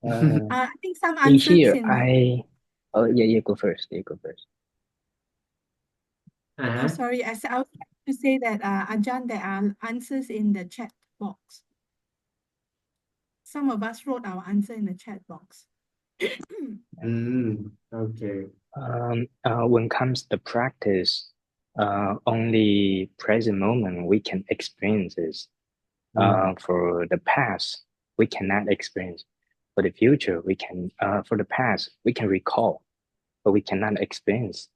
I think some answers here, in... yeah, go first. Oh, sorry. I was trying to say that, Ajahn, there are answers in the chat box. Some of us wrote our answer in the chat box. Okay. When it comes to practice, only present moment we can experience this. For the past, we cannot experience. For the future, we can. For the past, we can recall, but we cannot experience.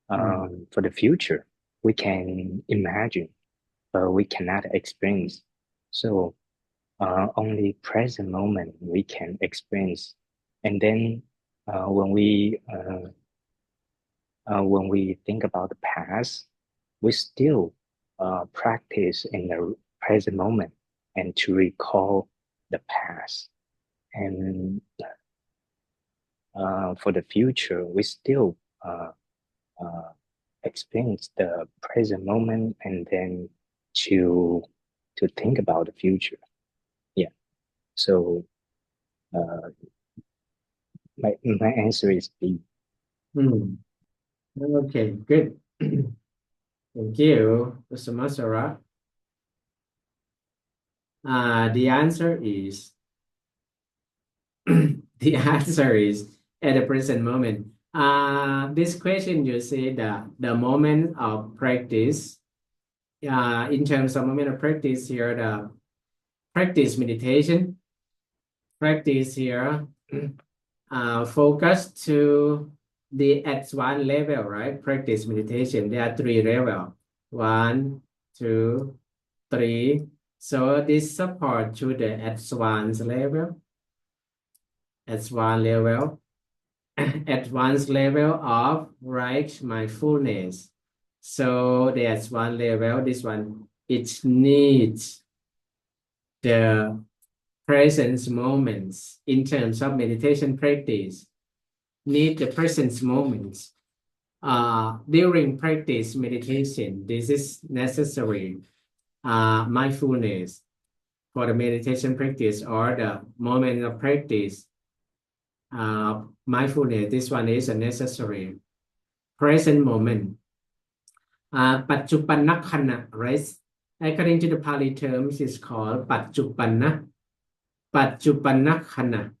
For the future, we can imagine, but we cannot experience. So, only present moment we can experience. And then, when we think about the past, we still practice in the present moment and to recall the past. And for the future, we still experience the present moment and then to think about the future. Yeah. So my answer is B. Okay, good. Thank you, Mr. Masara. The answer is the answer is at the present moment. This question you say the moment of practice. In terms of moment of practice here, the practice meditation, practice here, focus to the advanced level, right? Practice meditation. There are 3 levels. 1, 2, 3. So this support to the advanced level. Advanced level. Advanced level of right mindfulness. So the advanced level, this one, it needs the present moments in terms of meditation practice. Need the present moments. During practice meditation, this is necessary. Mindfulness for the meditation practice or the moment of practice. Mindfulness, this one is a necessary. Present moment. Pachupanna khana, right? According to the Pali terms, it's called Pachupanna. Pachupanna khana.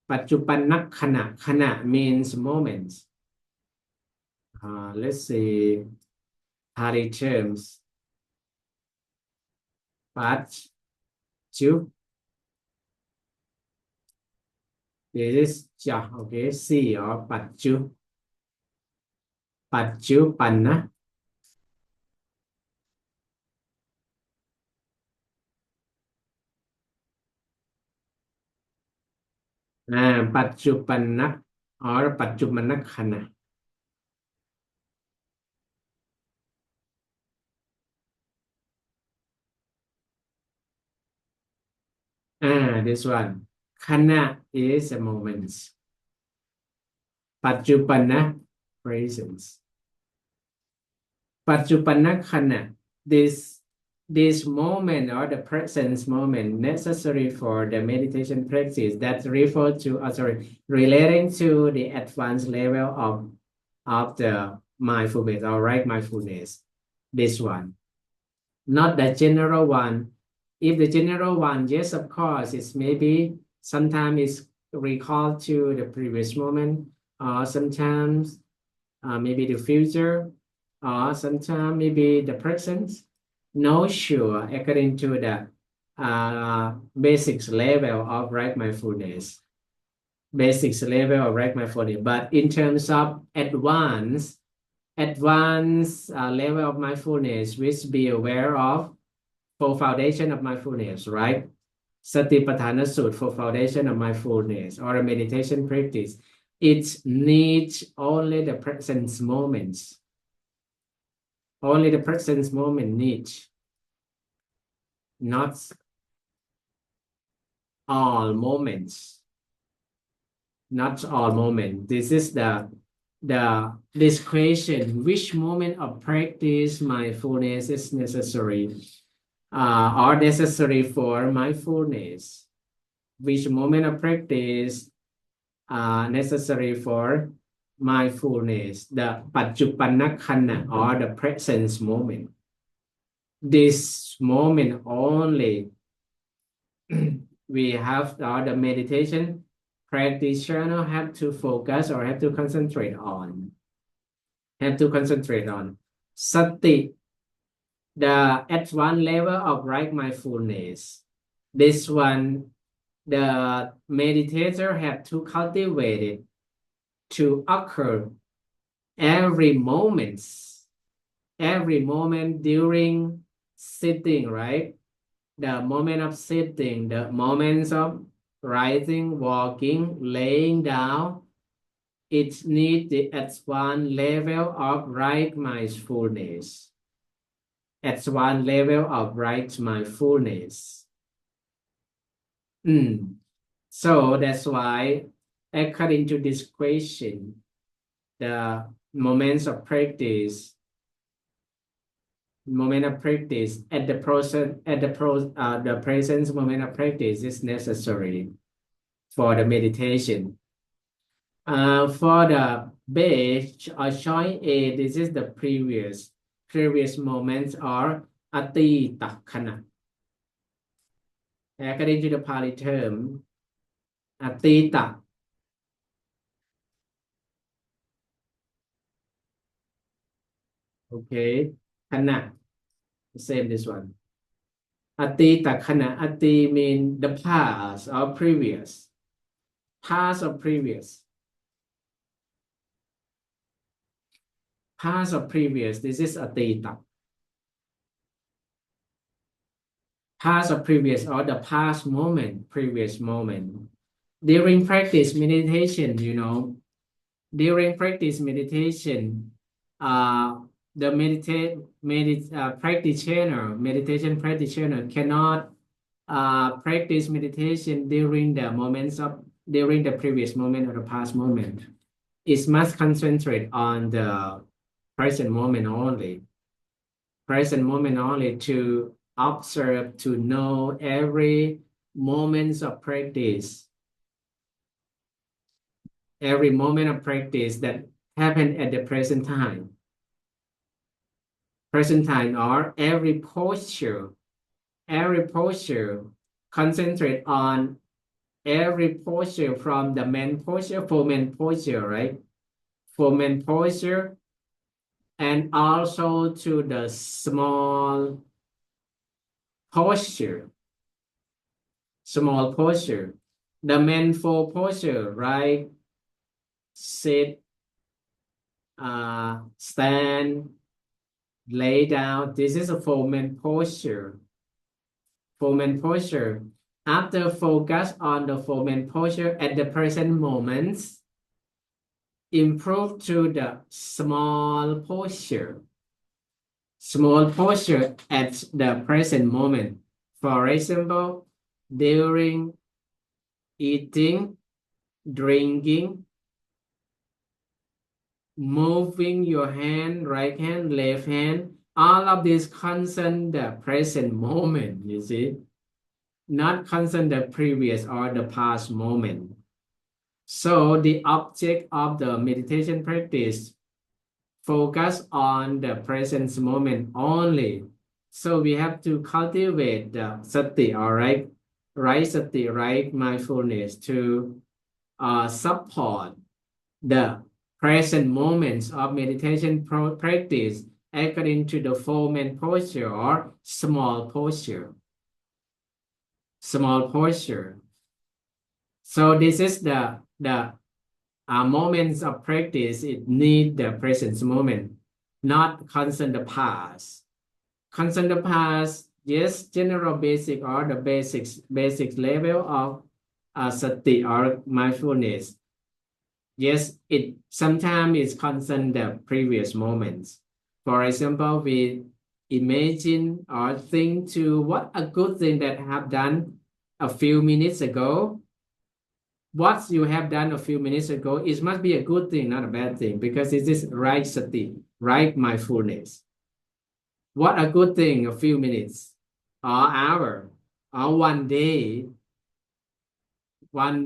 Pachupanna khana. Khana means moments. Let's see Pali terms. Pachu. This is ja, okay. C or Pachu. Pachupanna. Pachupanna or Pachupanna khana. This one. Khana is a moment. Pachupanna, presence. Pachupanna khana. This moment or the presence moment necessary for the meditation practice that refer to, relating to the advanced level of the mindfulness or right mindfulness. This one, not the general one. If the general one, yes, of course, it's maybe sometimes it's recalled to the previous moment, or sometimes maybe the future, or sometimes maybe the present. No sure according to the basics level of right mindfulness. Basics level of right mindfulness. But in terms of advanced level of mindfulness, which be aware of for foundation of mindfulness, right? Satipatthana Sutta for foundation of mindfulness or a meditation practice. It needs only the present moments. Only the present moment needs, not all moments. Not all moments. This is this question, which moment of practice mindfulness is necessary or necessary for mindfulness? Which moment of practice necessary for mindfulness? The Pachupanna khana or the present moment. This moment only we have the meditation practitioner have to focus or have to concentrate on. Sati, the advanced level of right mindfulness. This one, the meditator have to cultivate it to occur every moment during sitting, right? The moment of sitting, the moments of rising, walking, laying down, it needs the advanced level of right mindfulness. Advanced level of right mindfulness. So that's why, according to this question, the moments of practice, at the the present moment of practice is necessary for the meditation. For the beige or choice A, this is the previous moments or atita khana. According to the Pali term, atita. Okay, khana. Same this one. Atita khana. Ati mean the past or previous. Past or previous. Past or previous. This is atita. Past or previous or the past moment, previous moment. During practice meditation, during practice meditation, the meditation practitioner cannot practice meditation during the previous moment or the past moment. It must concentrate on the present moment only. Present moment only to observe, to know every moments of practice. Every moment of practice that happen at the present time. Present time or every posture, concentrate on every posture from the main posture, full main posture, right? Full main posture, and also to the small posture. Small posture. The main full posture, right? Sit, stand, lay down. This is a full main posture. Full main posture. After focus on the full main posture at the present moments, improve to the small posture. Small posture at the present moment. For example, during eating, drinking, moving your hand, right hand, left hand, all of this concern the present moment, you see, not concern the previous or the past moment. So the object of the meditation practice focus on the present moment only. So we have to cultivate the sati, all right? Right sati, right mindfulness to support the present moments of meditation practice according to the full main posture or small posture. Small posture. So this is the moments of practice. It need the present moment, not concern the past. Concern the past, yes, general basic or the basic level of sati or mindfulness. Yes, it sometimes is concern the previous moments. For example, we imagine or think to what a good thing that I have done a few minutes ago. What you have done a few minutes ago, it must be a good thing, not a bad thing, because it is right sati, right mindfulness. What a good thing, a few minutes, or hour, or 1 day, 1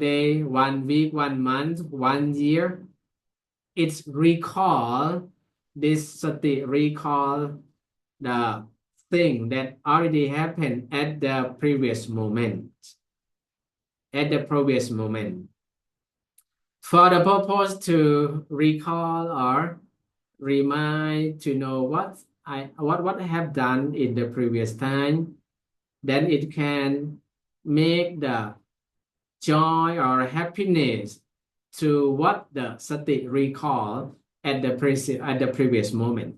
week, 1 month, 1 year. It's recall this sati, recall the thing that already happened at the previous moment. At the previous moment. For the purpose to recall or remind to know what I have done in the previous time, then it can make the joy or happiness to what the sati recall at the previous moment.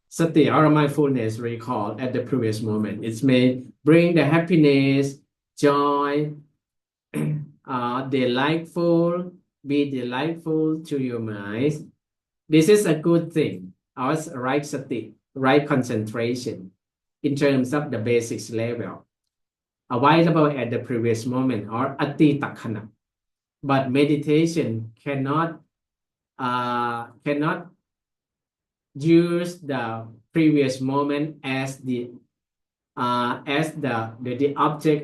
Sati or mindfulness recall at the previous moment. It may bring the happiness, joy, be delightful to your mind. This is a good thing. Our right sati, right concentration in terms of the basics level, available at the previous moment or atita khana. But meditation cannot use the previous moment as the object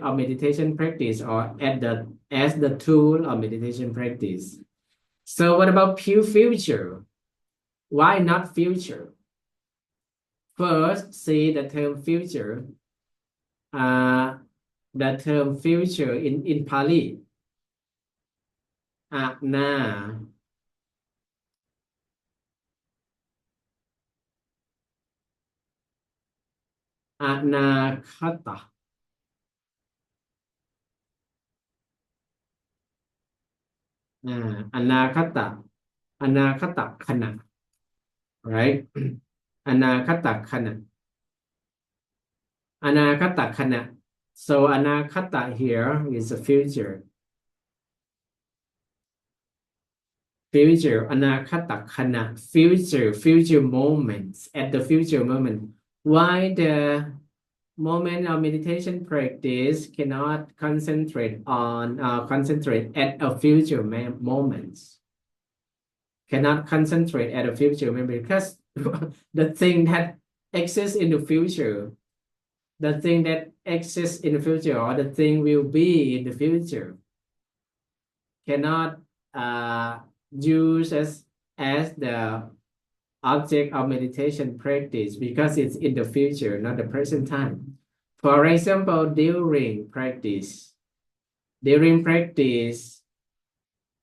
of meditation practice or as the tool of meditation practice. So what about pure future? Why not future? First, see the term future. The term future in Pali, na anakata. Anakata. Anakata khana. Right? Anakata khana. Anakata khana. So anakata here is the future. Future, anakata khana. Future moments. At the future moment. Why the moment of meditation practice cannot concentrate at a future moments? Cannot concentrate at a future moment because the thing that exists in the future, the thing that exists in the future, or the thing will be in the future, cannot use as the object of meditation practice because it's in the future, not the present time. For example, during practice,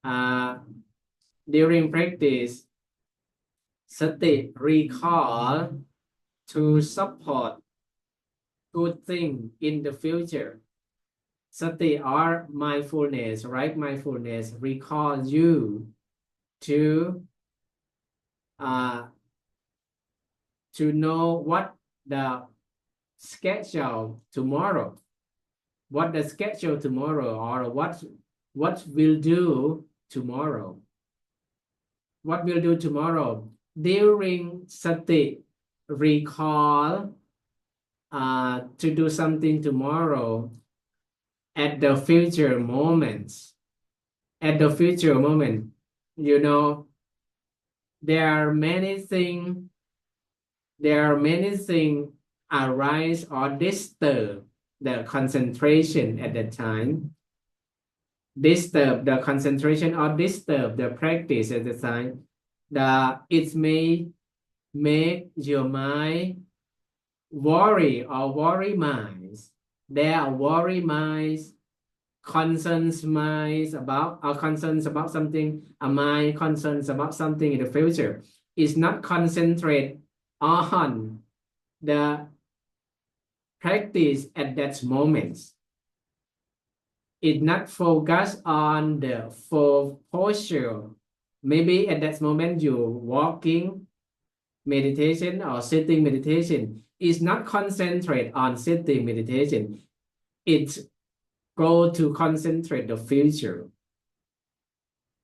uh, sati recall to support good thing in the future. Sati or mindfulness, right? Mindfulness recall you to know what the schedule tomorrow, or what will do tomorrow. What will do tomorrow? During sati, recall to do something tomorrow at the future moments. At the future moment, you know, there are many things arise or disturb the concentration at the time. Disturb the concentration or disturb the practice at the time. It may make your mind worry or worry minds. There are worry minds, concerns about something. A mind concerns about something in the future. It's not concentrate on the practice at that moment. It not focus on the full posture. Maybe at that moment you're walking meditation or sitting meditation. It's not concentrate on sitting meditation. It's go to concentrate the future.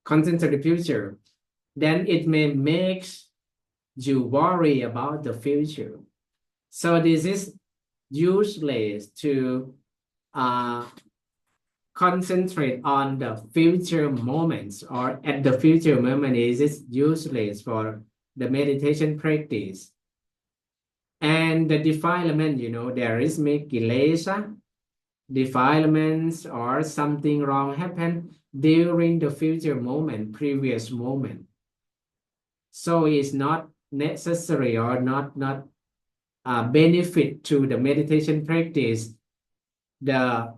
Concentrate the future. Then it may make you worry about the future. So this is useless to concentrate on the future moments, or at the future moment is useless for the meditation practice. And the defilement, there is kilesa, defilements or something wrong happen during the future moment, previous moment. So it's not necessary or not benefit to the meditation practice. The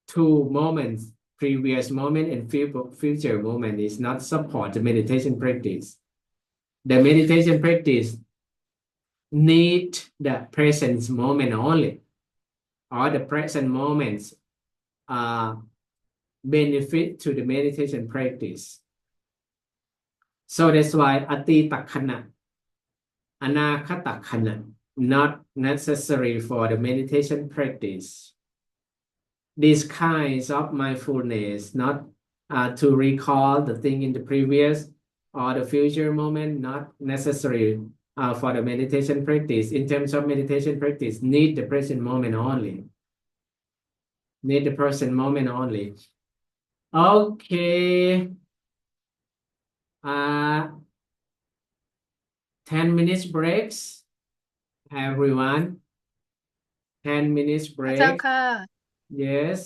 two moments, previous moment and future moment, is not support the meditation practice. The meditation practice need the present moment only, or the present moments benefit to the meditation practice. So that's why atita khana, anakata khana, not necessary for the meditation practice. These kinds of mindfulness, not to recall the thing in the previous or the future moment, not necessary for the meditation practice. In terms of meditation practice, need the present moment only. Need the present moment only. Okay. 10 minutes breaks, everyone. 10 minutes อาจารย์ break. ค่ะ Yes.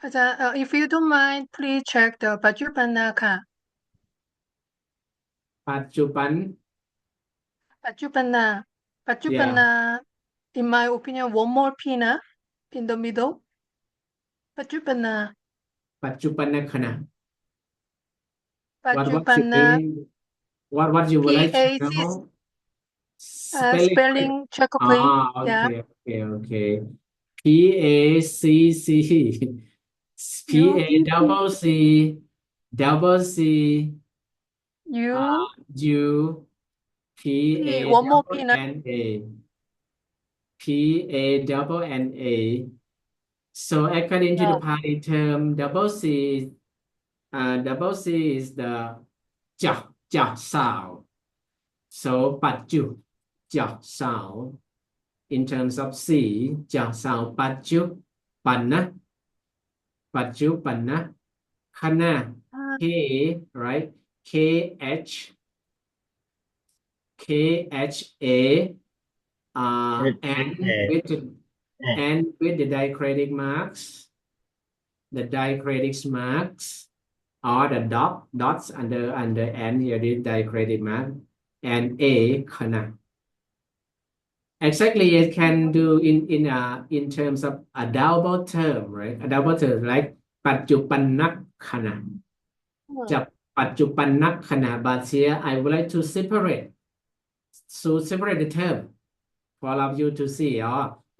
อาจารย์ if you don't mind please check the ปัจจุบันนะค่ะ ปัจจุบัน ปัจจุบันนะปัจจุบัน Yeah. นะ in my opinion one more p นะ in the middle ปัจจุบันนะ ปัจจุบันขณะ ปัจ What จุ what บัน you นะ mean? What you would like to PAC know? Spelling. spelling check please Ah, yeah okay. PACC. U double C double C U U P PA one more double P นะ N A PA double N A. So according to the yeah Pali term, double C is the ja sound. So ปัจจุ ja sound. In terms of C, ja sound ปัจจุปันนะปัจจุปันนะขณะ K, right? K H A and with the diacritic marks, the diacritic marks or the dots under N here the diacritic mark and A connect. Exactly, it can do in terms of a double term, right? A double term like ปัจจุบันนักขณะ จะปัจจุบันนักขณะ but here I would like to separate the term for all of you to see.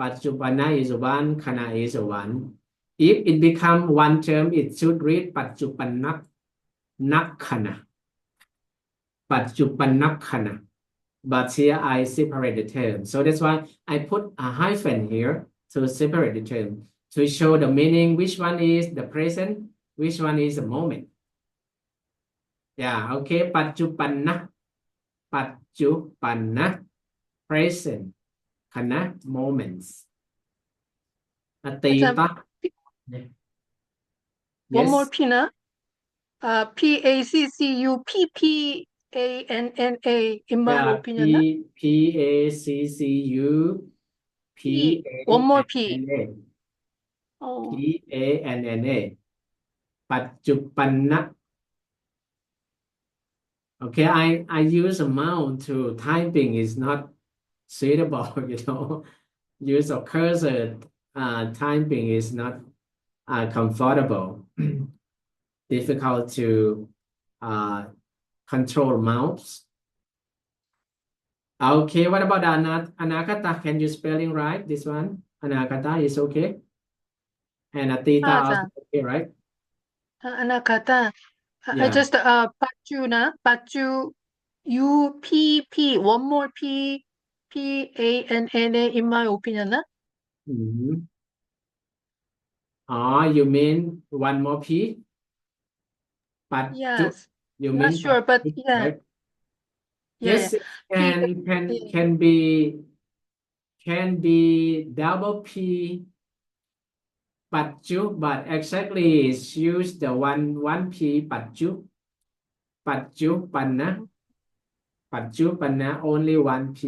ปัจจุบันนะ is one ขณะ is one. If it become one term, it should read ปัจจุบันนักขณะ ปัจจุบันนักขณะ but here I separate the term. So that's why I put a hyphen here to separate the term to show the meaning, which one is the present, which one is the moment. Yeah, okay. ปัจจุบันนะปัจจุบันนะ present ขณะ moments อตี อาจารย์ ตะ one more Yes. P นะPACCU PPANNA in my Yeah, opinion นะ PACCU one more P PANNA oh PANNA ปัจจุบันนะ Okay, I use a mouse to typing is not suitable, Use of cursor typing is not comfortable. Difficult to control mouse. Okay, what about anakata? Can you spelling right? This one? Anakata is okay? And atita อาจาร also ย์ okay, right? อนาคต I Yeah. just ปัจจุนะปัจจุ U P P one more P PANNA in my opinion นะ Mm-hmm. You mean one more P? But yes you not mean sure but but, yeah right? yeah Yes, it P can be double P ปัจจุ but exactly is use the one P ปัจจุปัจจุปันนะ ปัจจุบันนะ only one P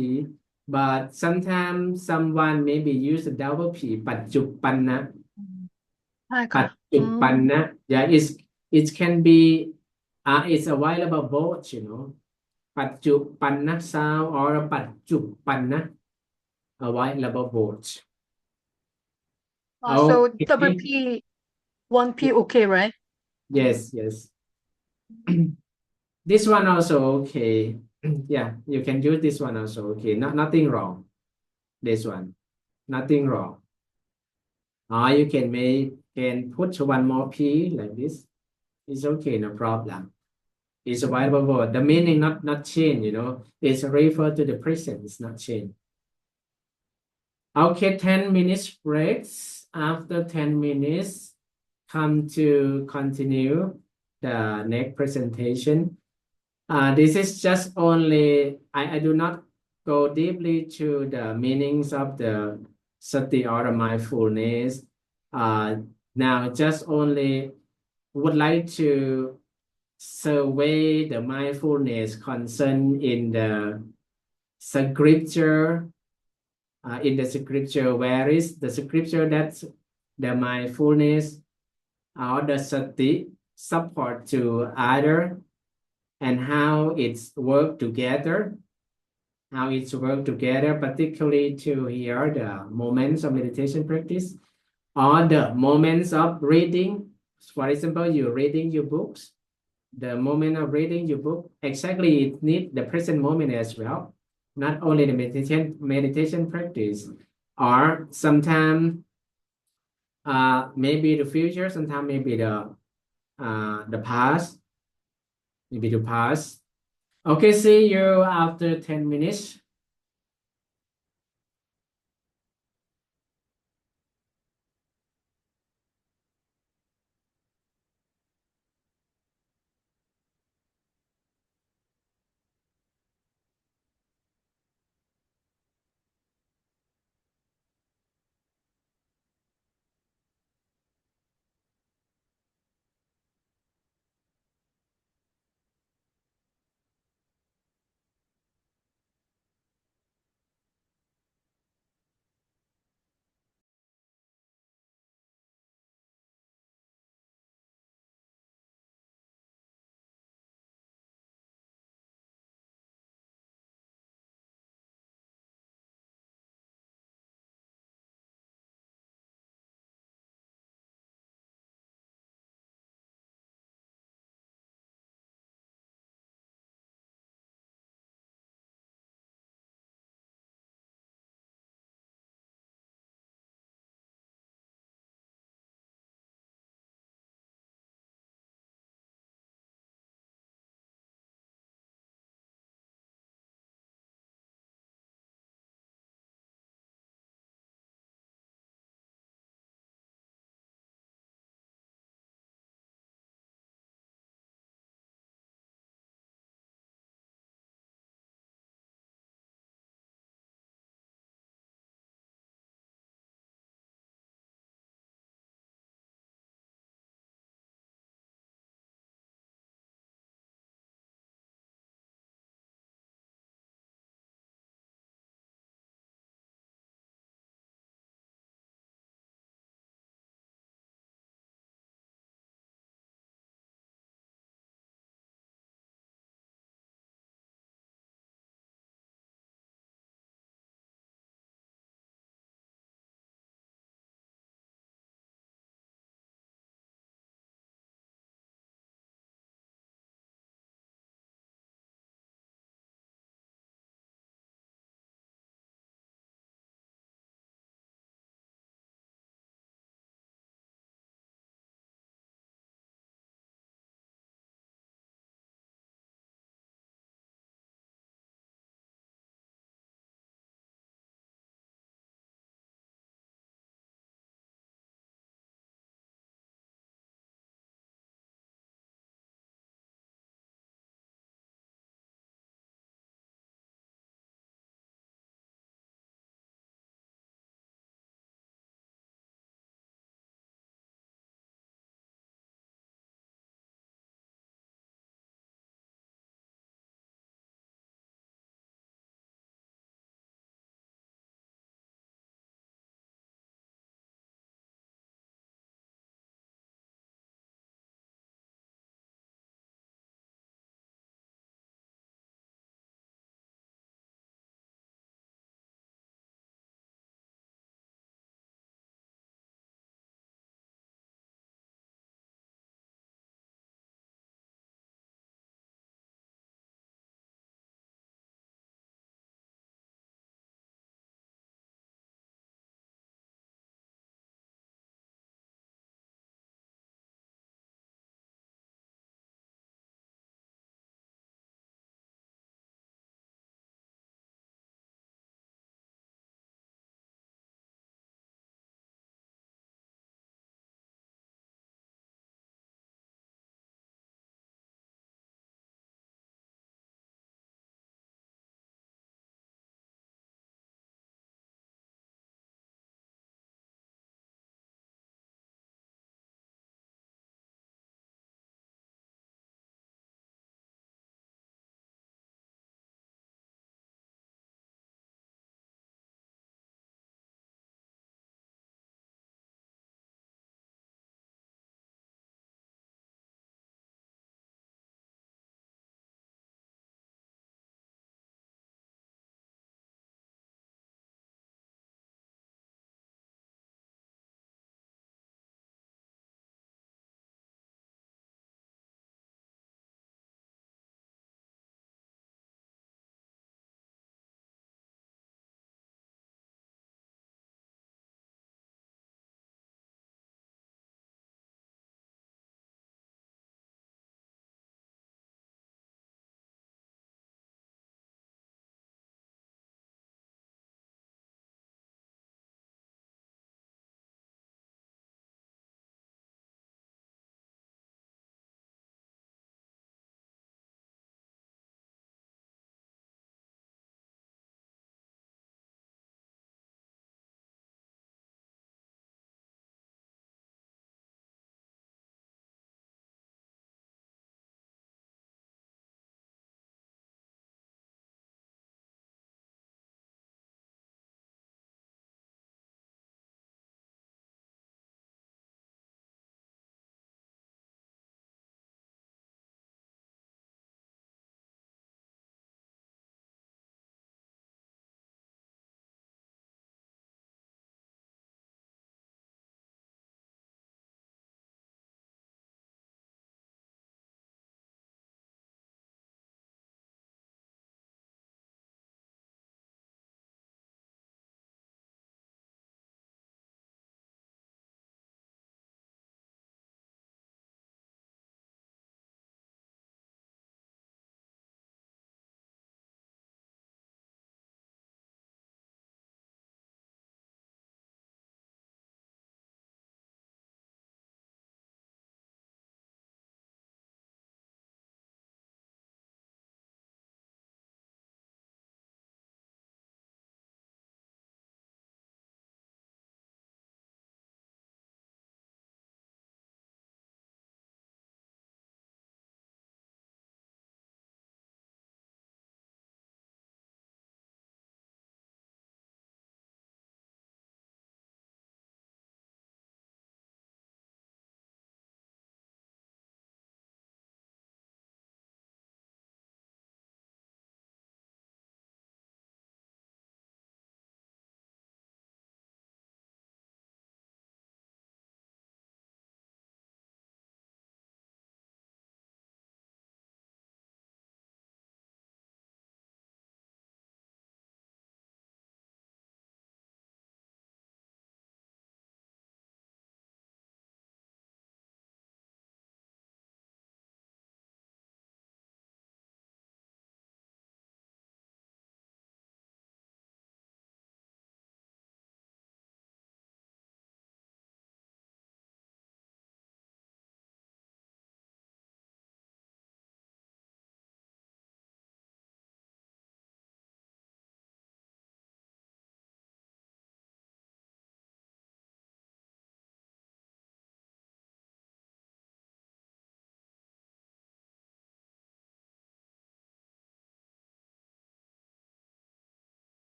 but sometimes someone maybe use a double P ปัจจุบันนะ ใช่ ปั ค่ะ จจุบันนะ yeah it can be it's available both ปัจจุบันนะ sound or ปัจจุบันนะ available both so double okay P one P okay right yes this one also okay yeah you can use this one also okay nothing wrong this one nothing wrong you can put one more P like this it's okay no problem it's available word the meaning not change it's refer to the present it's not change okay 10 minutes breaks after 10 minutes come to continue the next presentation. This is just only, I do not go deeply to the meanings of the sati or the mindfulness. Now, just only would like to survey the mindfulness concern in the scripture. In the scripture, where is the scripture that the mindfulness or the sati support to other, and how it's work together, particularly to hear the moments of meditation practice or the moments of reading. For example, you're reading your books, the moment of reading your book, exactly it needs the present moment as well, not only the meditation practice, or sometimes maybe the future, sometimes maybe the past, maybe the past. Okay, see you after 10 minutes.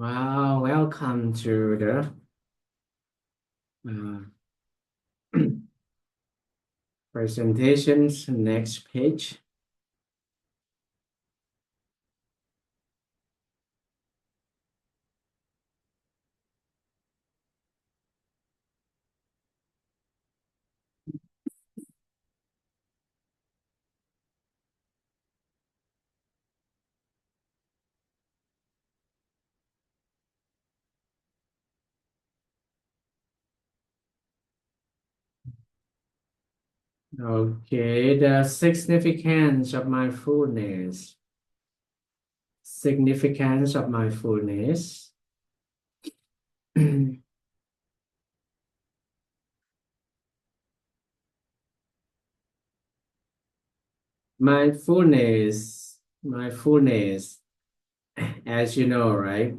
Well, welcome to the presentations. Next page. Okay, the significance of mindfulness. Significance of mindfulness. Mindfulness, as you know, right,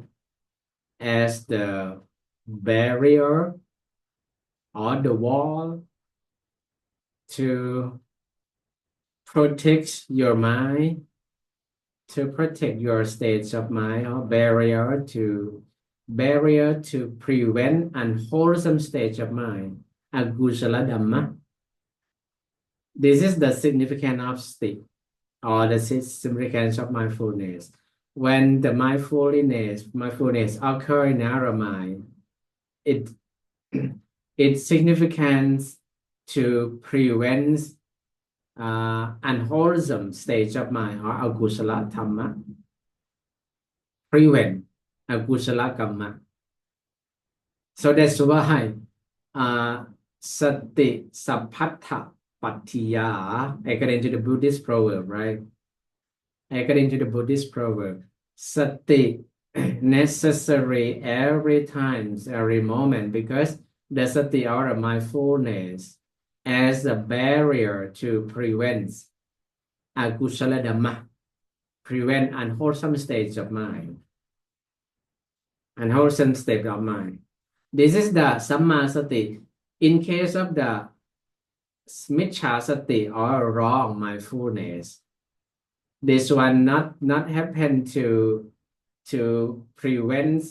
as the barrier or the wall to protect your mind, to protect your states of mind, or barrier to prevent unwholesome stage of mind, agusala dhamma. This is the significance of state or the significance of mindfulness. When the mindfulness occur in our mind, it its significance to prevent unwholesome stage of mind or agusala dhamma, prevent agusala kamma. So that's why sati sappatha pattiya, according to the Buddhist proverb, right? According to the Buddhist proverb, sati necessary every time, every moment, because the sati or mindfulness as a barrier to prevent agusala dhamma, prevent unwholesome states of mind. Unwholesome state of mind. This is the samma sati. In case of the miccha sati or wrong mindfulness, this one not happen to prevent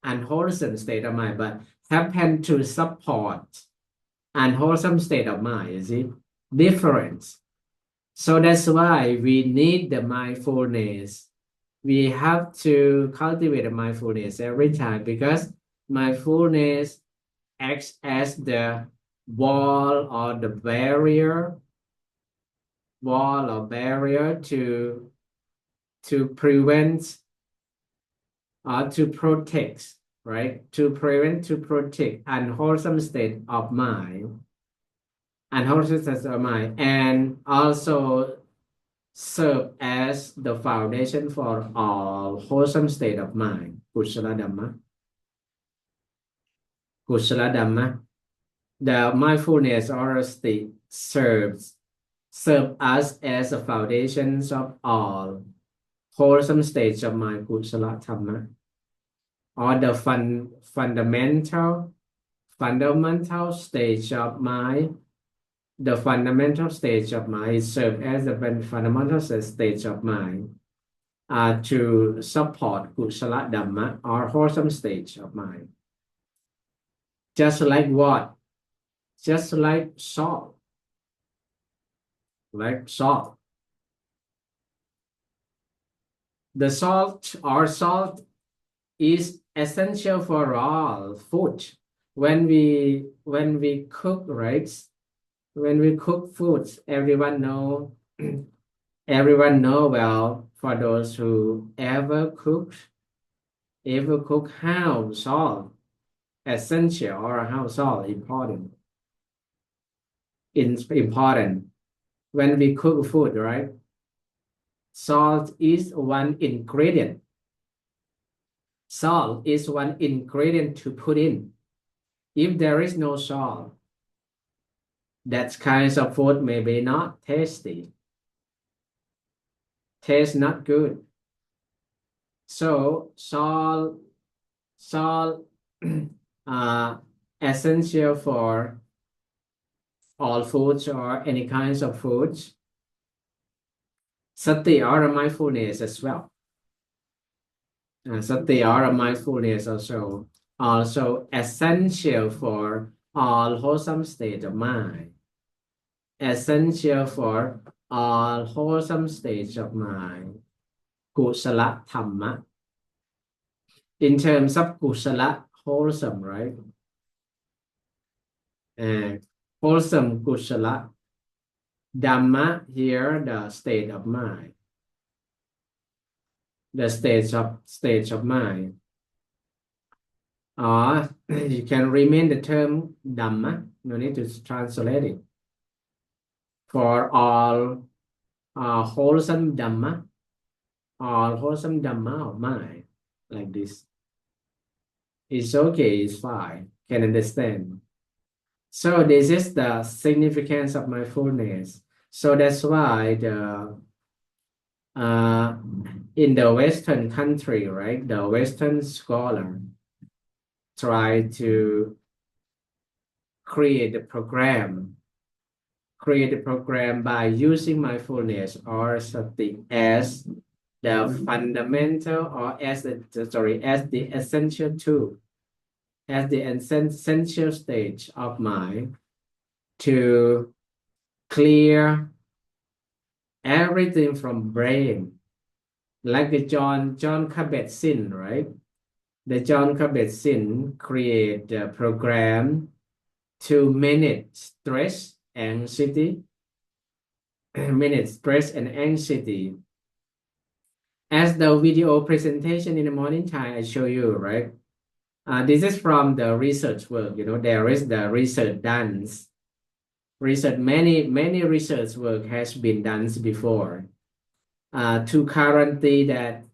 unwholesome state of mind, but happen to support unwholesome state of mind. You see, difference. So that's why we need the mindfulness. We have to cultivate the mindfulness every time, because mindfulness acts as the wall or the barrier to prevent or to protect, right? To protect unwholesome state of mind, and also serve as the foundation for all wholesome state of mind, kusala dhamma. Kusala dhamma. The mindfulness or state serve us as the foundations of all wholesome states of mind, kusala dhamma, or the fundamental stage of mind. The fundamental stage of mind serve as the fundamental stage of mind to support kusala dhamma or wholesome stage of mind. Just like what? Just like salt. Like salt. The salt is essential for all food. When we cook, right? When we cook foods, everyone know well, for those who ever cooked, how salt essential or how salt important. It's important when we cook food, right? Salt is one ingredient. Salt is one ingredient to put in. If there is no salt, that kind of food may be not tasty. Taste not good. So salt essential for all foods or any kinds of foods. Sati or mindfulness as well. Sati or mindfulness also essential for all wholesome state of mind. Essential for all wholesome states of mind. Kusala Dhamma. In terms of kusala, wholesome, right? Wholesome kusala. Dhamma here, the state of mind. The states of mind. Or you can remain the term Dhamma. No need to translate it. For all wholesome Dhamma, all wholesome Dhamma of mind, like this. It's okay, it's fine, can understand. So this is the significance of mindfulness. So that's why in the Western country, right, the Western scholar try to create a program by using mindfulness or sati as the fundamental or as the essential tool, as the essential stage of mind to clear everything from brain, like the John Kabat-Zinn, right? The John Kabat-Zinn create a program to manage stress, anxiety, As the video presentation in the morning time I show you, right? This is from the research work. There is the research done. Many research work has been done before to guarantee that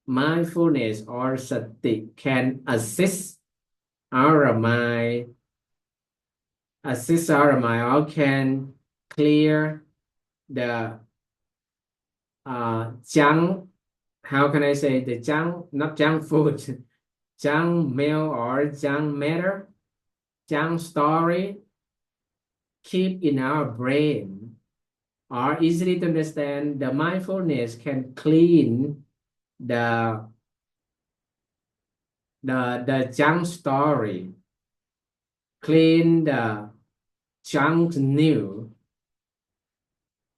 mindfulness or sati can assist our mind or can clear the junk, how can I say, the junk, not junk food, junk mail or junk matter, junk story keep in our brain are easily to understand. The mindfulness can clean the junk story, clean the junk new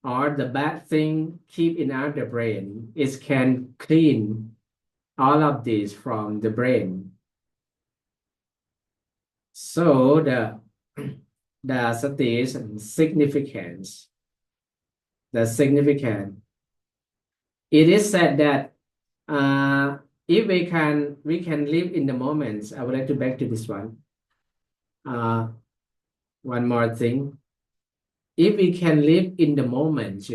or the bad thing keep in our brain. It can clean all of this from the brain. So the sati's significance. The significance. It is said that if we can live in the moments. I would like to back to this one. One more thing. If we can live in the moment,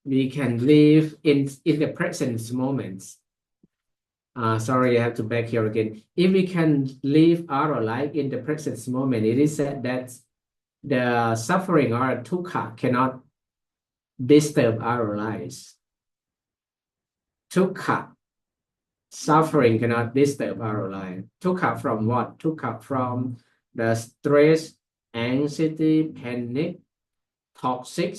we can live in the present moments. Sorry, I have to back here again. If we can live our life in the present moment, it is said that the suffering or dukkha cannot disturb our lives. Dukkha, suffering cannot disturb our life. Dukkha from what? Dukkha from the stress, anxiety, panic, toxic.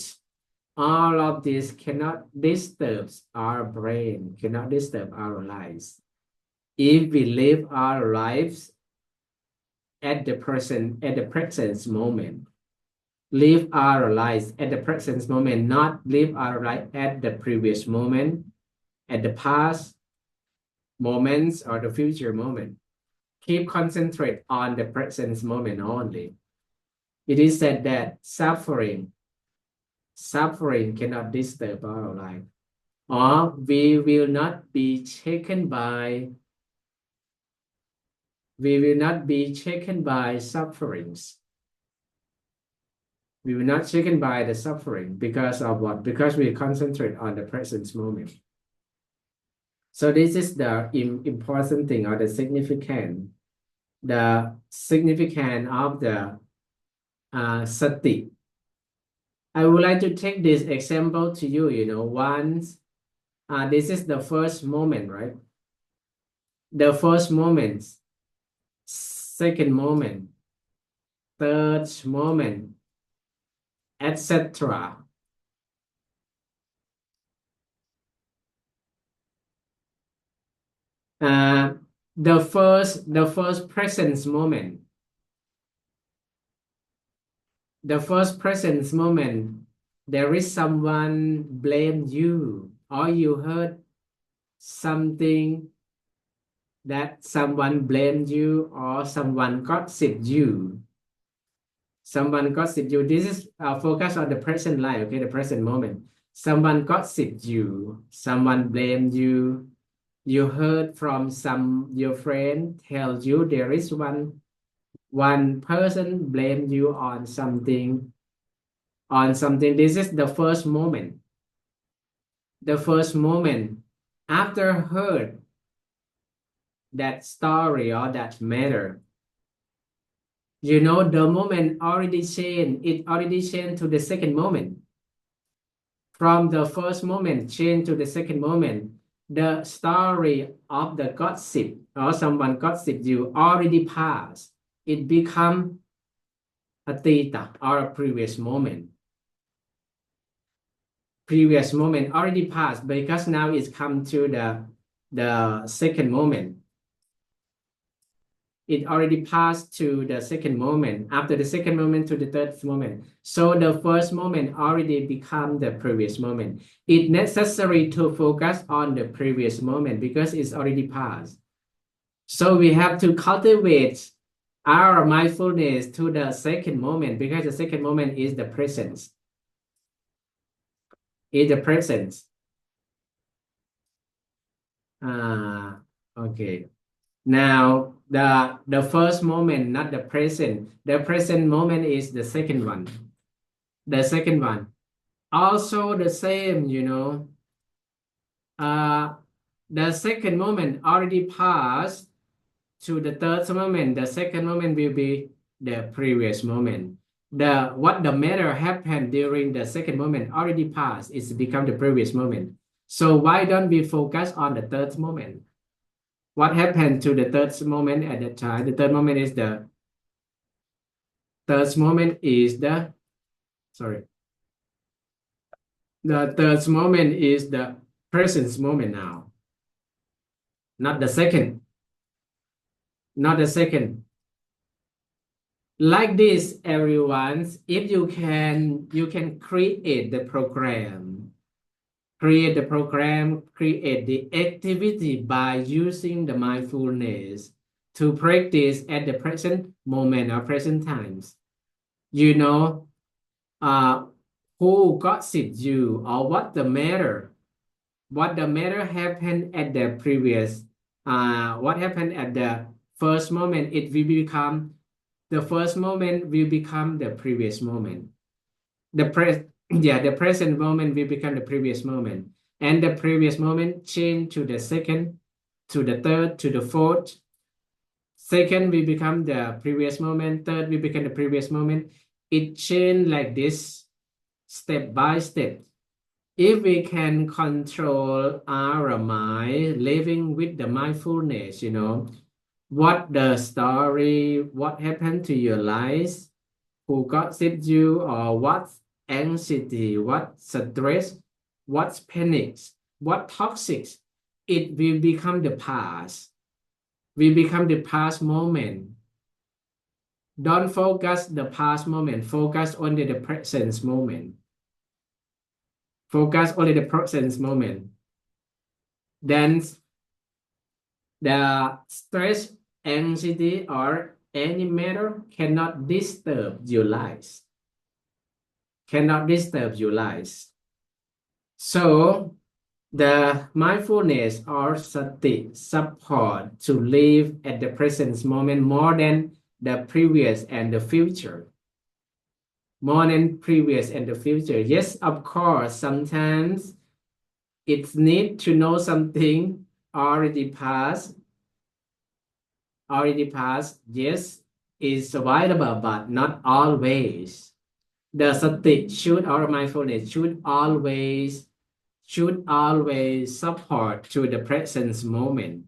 All of this cannot disturb our brain, cannot disturb our lives. If we live our lives at the present moment, live our lives at the present moment, not live our life at the previous moment, at the past moments or the future moment. Keep concentrate on the present moment only. It is said that suffering cannot disturb our life, or we will not be taken by sufferings. We will not taken by the suffering because of what? Because we concentrate on the present moment. So this is the important thing or the significance of the sati. I would like to take this example to you. Once this is the first moment, right? The first moment, second moment, third moment, etc. Uh, the first presence moment, there is someone blamed you, or you heard something that someone blamed you, or someone gossiped you. This is focus on the present life, okay, the present moment. Someone gossiped you, someone blamed you. You heard from your friend tell you there is one person blamed you on something. This is the first moment. After heard that story or that matter, the moment already changed. It already changed to the second moment. From the first moment change to the second moment, the story of the gossip or someone gossip you already passed. It become a theta or a previous moment. Already passed, because now it's come to the second moment. It already passed to the second moment. After the second moment to the third moment. So the first moment already become the previous moment. It's necessary to focus on the previous moment because it's already passed. So we have to cultivate our mindfulness to the second moment, because the second moment is the presence. Okay. Now the first moment, not the present. The present moment is the second one. Also the same, the second moment already passed to the third moment. The second moment will be the previous moment. What the matter happened during the second moment already passed. It's become the previous moment. So why don't we focus on the third moment? What happened to the third moment at that time? The third moment is the third moment is the present moment now, not the second. Like this, everyone, if you can create the program, create the activity by using the mindfulness to practice at the present moment or present times. Who gossiped you, or what the matter happened at the previous, what happened at the first moment, the first moment will become the previous moment. The present moment will become the previous moment, and the previous moment change to the second, to the third, to the fourth. Second will become the previous moment, third will become the previous moment. It change like this, step by step. If we can control our mind, living with the mindfulness, what the story, what happened to your life, who gossiped you, or what anxiety, what stress, what panic, what toxic, it will become the past. We become the past moment. Don't focus the past moment. Focus only the present moment. Then the stress, anxiety, or any matter cannot disturb your life. So the mindfulness or sati support to live at the present moment more than the previous and the future. Yes, of course, sometimes it's need to know something already passed. Yes, is available, but not always. The sati or mindfulness should always support to the present moment.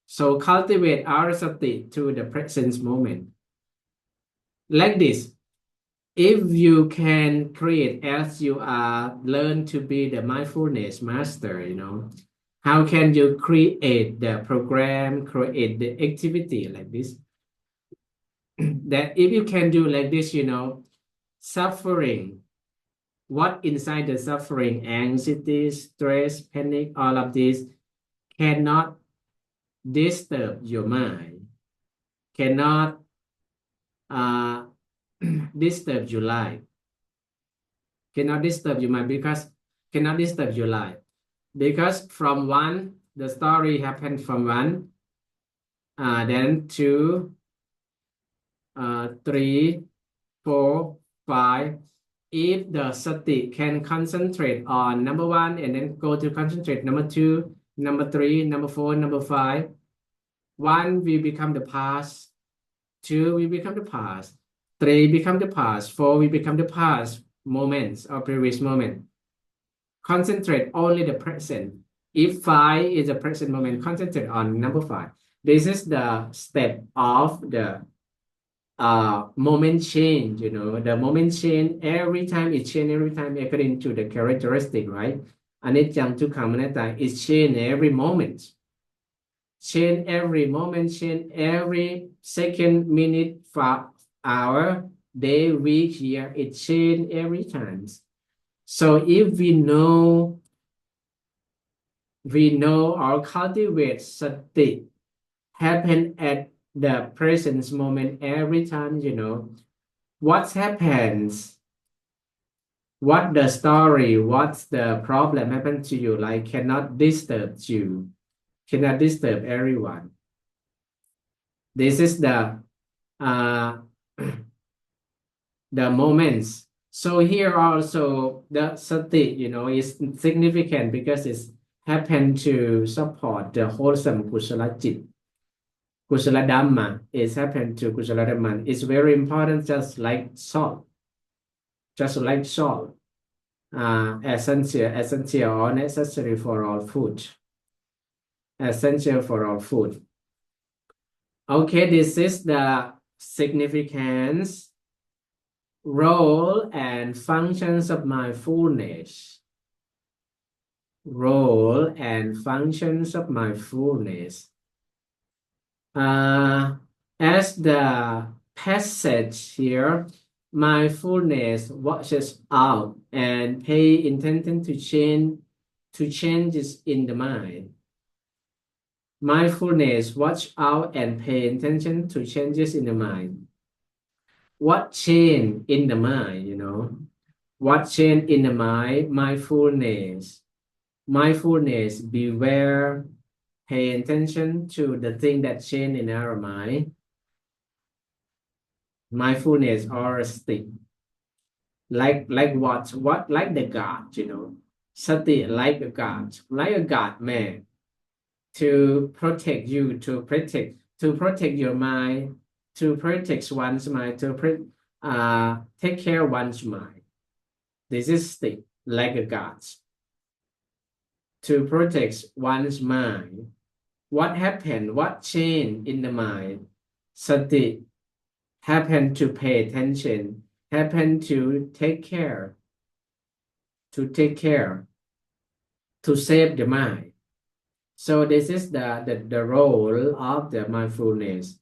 So cultivate our sati to the present moment. Like this, if you can create as you are, learn to be the mindfulness master, How can you create the program, create the activity like this? That if you can do like this, suffering, what inside the suffering, anxiety, stress, panic, all of this cannot disturb your mind, cannot disturb your life, cannot disturb your mind because from one, the story happened from one, then two, 3, 4, 5. If the sati can concentrate on number one and then go to concentrate number two, number three, number four, number five, one will become the past, two will become the past, three become the past, four will become the past moments or previous moment. Concentrate only the present. If five is a present moment, concentrate on number five. This is the step of the moment change, the moment change every time it change every time according to the characteristic, right? Anicca dukkha anatta is change every moment. Change every moment, change every second, minute, hour, day, week, year, it change every time. So if we know or cultivate sati happen at the present moment every time, what happens, what the story, what's the problem happened to you, like cannot disturb you, cannot disturb everyone. This is the the moments. So here also the sati, is significant because it's happened to support the wholesome kusala jit. Kusala Dhamma is happened to Kusala Dhamma. It's very important, just like salt. Essential or necessary for all food. Essential for all food. Okay, this is the significance, role, and functions of mindfulness. Role and functions of mindfulness. As the passage here, mindfulness watches out and pay attention to changes in the mind. Mindfulness watch out and pay attention to changes in the mind. What change in the mind, What change in the mind? Mindfulness. Mindfulness, beware, pay attention to the thing that change in our mind. Mindfulness or a stick. Like what? Like the God, Sati, like a God man. To protect you, to protect your mind, to protect one's mind, to take care of one's mind. This is stick, like a God. To protect one's mind. What happened? What changed in the mind? Sati happen to pay attention, happen to take care, to save the mind. So this is the role of the mindfulness.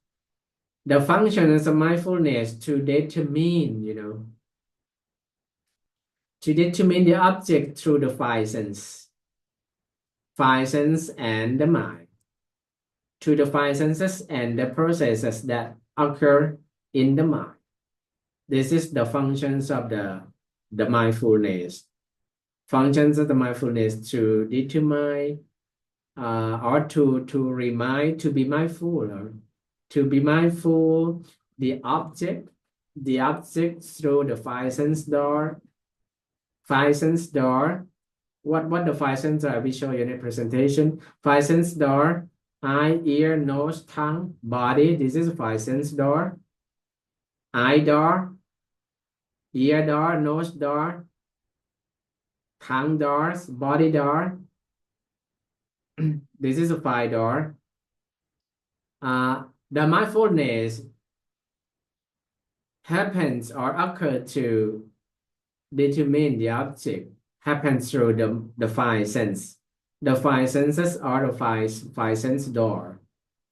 The functions of mindfulness to determine, to determine the object through the five senses and the mind. To the five senses and the processes that occur in the mind. This is the functions of the mindfulness. Functions of the mindfulness to determine or to remind, to be mindful, or to be mindful the object through the five sense door. What the five senses are, we show you in the presentation. Five sense door, eye, ear, nose, tongue, body. This is five sense door. Eye door, ear door, nose door, tongue doors, body door. This is a five door. The mindfulness happens or occur to determine the object, happens through the five senses. The five senses are the five sense door,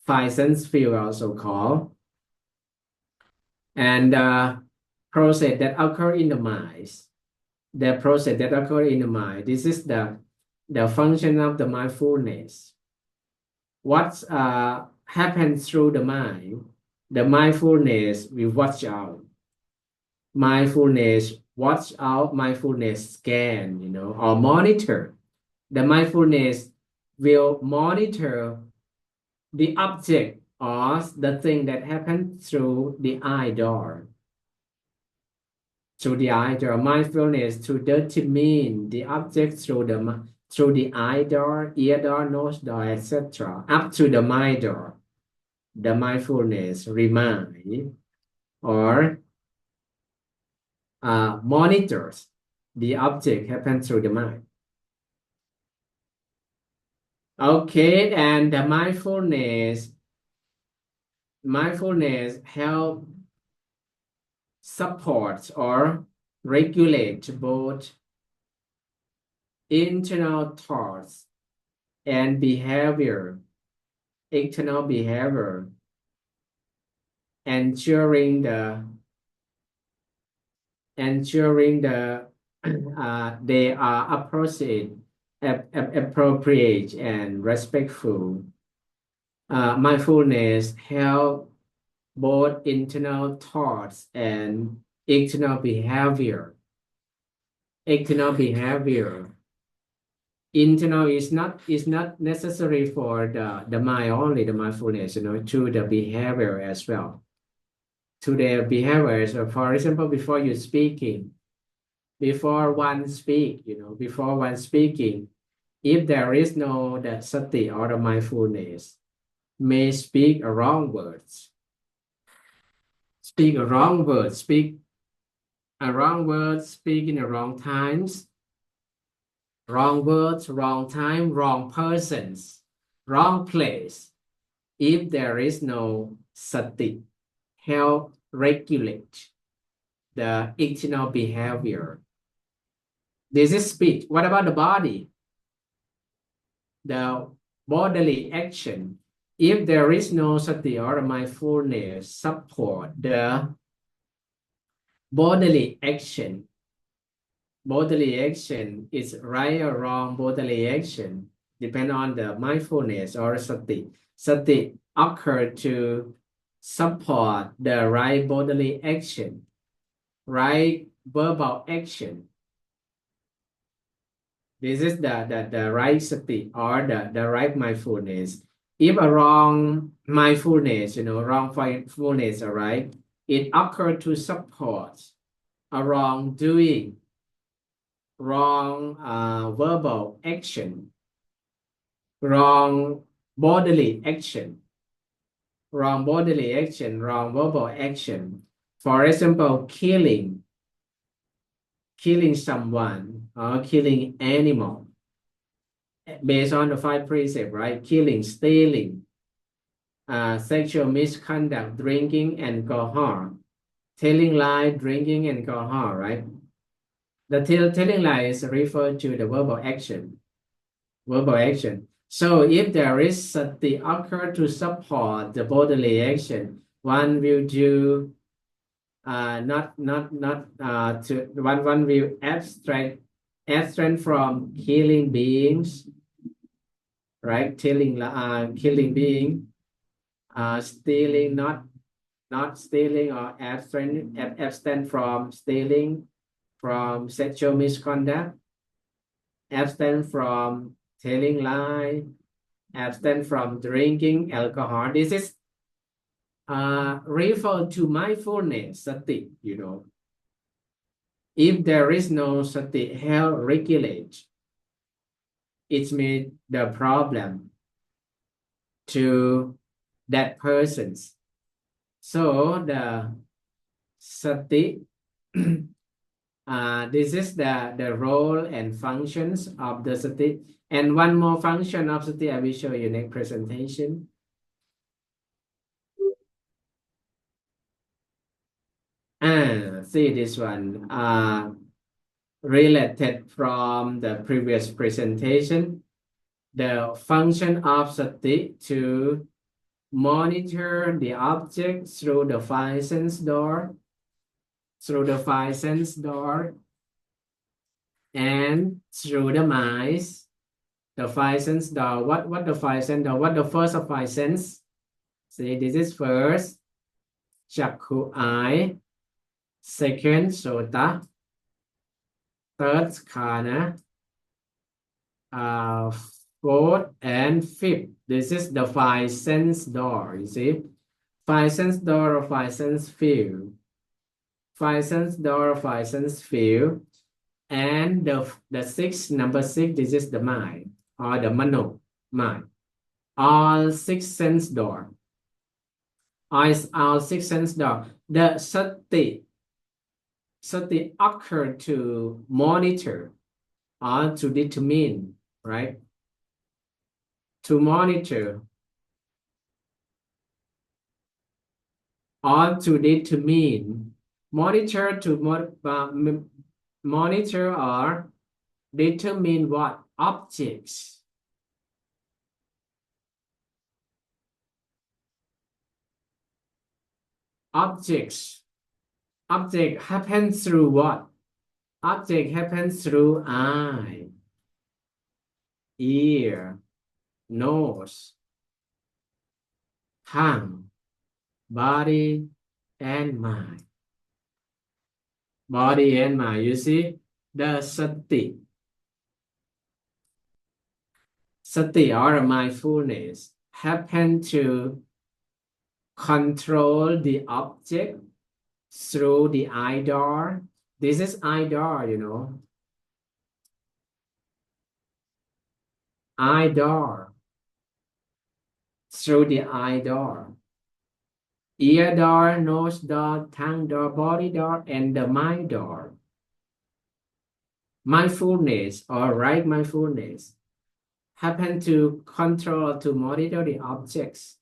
five sense field also called, and the process that occur in the mind. The process that occur in the mind. This is the function of the mindfulness. What happens through the mind? The mindfulness will watch out. Mindfulness watch out. Mindfulness scan, or monitor. The mindfulness will monitor the object or the thing that happened through the eye door. Through the eye door, mindfulness to determine the object through the eye door, ear door, nose door, etc. up to the mind door. The mindfulness remind or monitors the object happen through the mind. Okay, and the mindfulness help support or regulate both internal thoughts and behavior, external behavior, ensuring the they are appropriate and respectful. Mindfulness help both internal thoughts and external behavior. Internal is not necessary for the mind only, the mindfulness, to the behavior as well. To their behaviors, for example, before one speaking, before one speaking, if there is no the sati or the mindfulness, may speak a wrong words, speak in the wrong times, wrong words, wrong time, wrong persons, wrong place. If there is no sati, help regulate the external behavior. This is speech. What about the body? The bodily action. If there is no sati or mindfulness support the bodily action. Bodily action is right or wrong bodily action depend on the mindfulness or sati. Sati occur to support the right bodily action, right verbal action. This is the right sati or the right mindfulness. If a wrong mindfulness, wrong mindfulness, all right, it occur to support a wrongdoing, wrong verbal action, wrong bodily action, wrong verbal action. For example, killing someone or killing animal based on the five precepts, right? Killing, stealing, sexual misconduct, drinking alcohol, telling lie, drinking alcohol, right? The telling lies refer to the verbal action. So if there is sati occur to support the bodily action, one will do one will abstract from killing beings, right? Killing being, stealing, not stealing, or abstain from stealing, from sexual misconduct, abstain from telling lie, abstain from drinking alcohol. This is refer to mindfulness, sati, If there is no sati, help regulate. It's made the problem to that person's. So the sati, this is the role and functions of the sati. And one more function of sati I will show you next presentation. See this one related from the previous presentation. the function of sati to monitor the object through the five sense door, and through the minds. The five sense door. What the five sense door? What the first of five sense? See, this is first. Chakku, eye. Second, sota. Third, khana. Fourth and fifth. This is the five sense door. You see, five sense door or five sense field. Five sense door or five sense field. And the sixth, number six, this is the mind or the mano, mind. All six sense door. All six sense door. The sati occur to monitor or to determine, right? To monitor or to determine. Monitor or determine what? Objects. Object happens through what? Object happens through eye, ear, nose, tongue, body, and mind. Body and mind. You see, the sati or mindfulness happen to control the object through the eye door. This is eye door, you know. Eye door. Through the eye door. Ear door, nose door, tongue door, body door, and the mind door. Mindfulness or right mindfulness happen to control, to monitor the objects.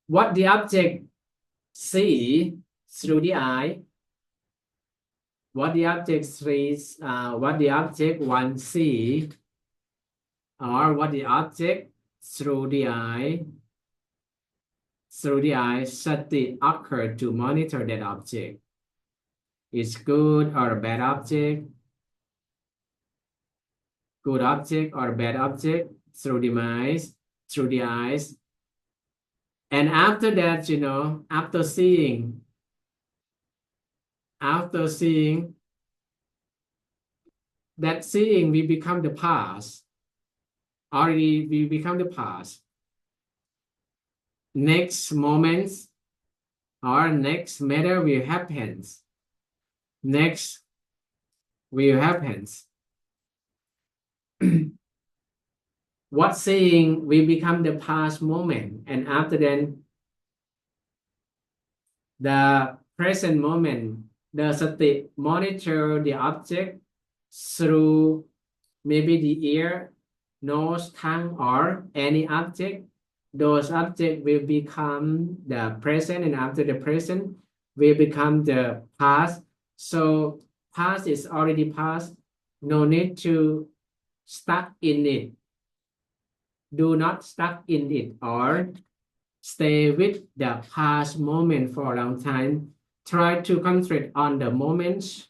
What the object see through the eye, what the object sees, what the object one see, or what the object through the eye, sati occur to monitor that object. It's good or a bad object, good object or bad object through the minds, through the eyes. And after that, you know, after seeing that seeing, we become the past. Already we become the past. Next moments or next matter will happen. Next will happen. What seeing will become the past moment, and after then the present moment, the sati monitor the object through maybe the ear, nose, tongue, or any object. Those objects will become the present, and after the present will become the past. So past is already past. No need to stuck in it. Do not stuck in it or stay with the past moment for a long time. Try to concentrate on the moments.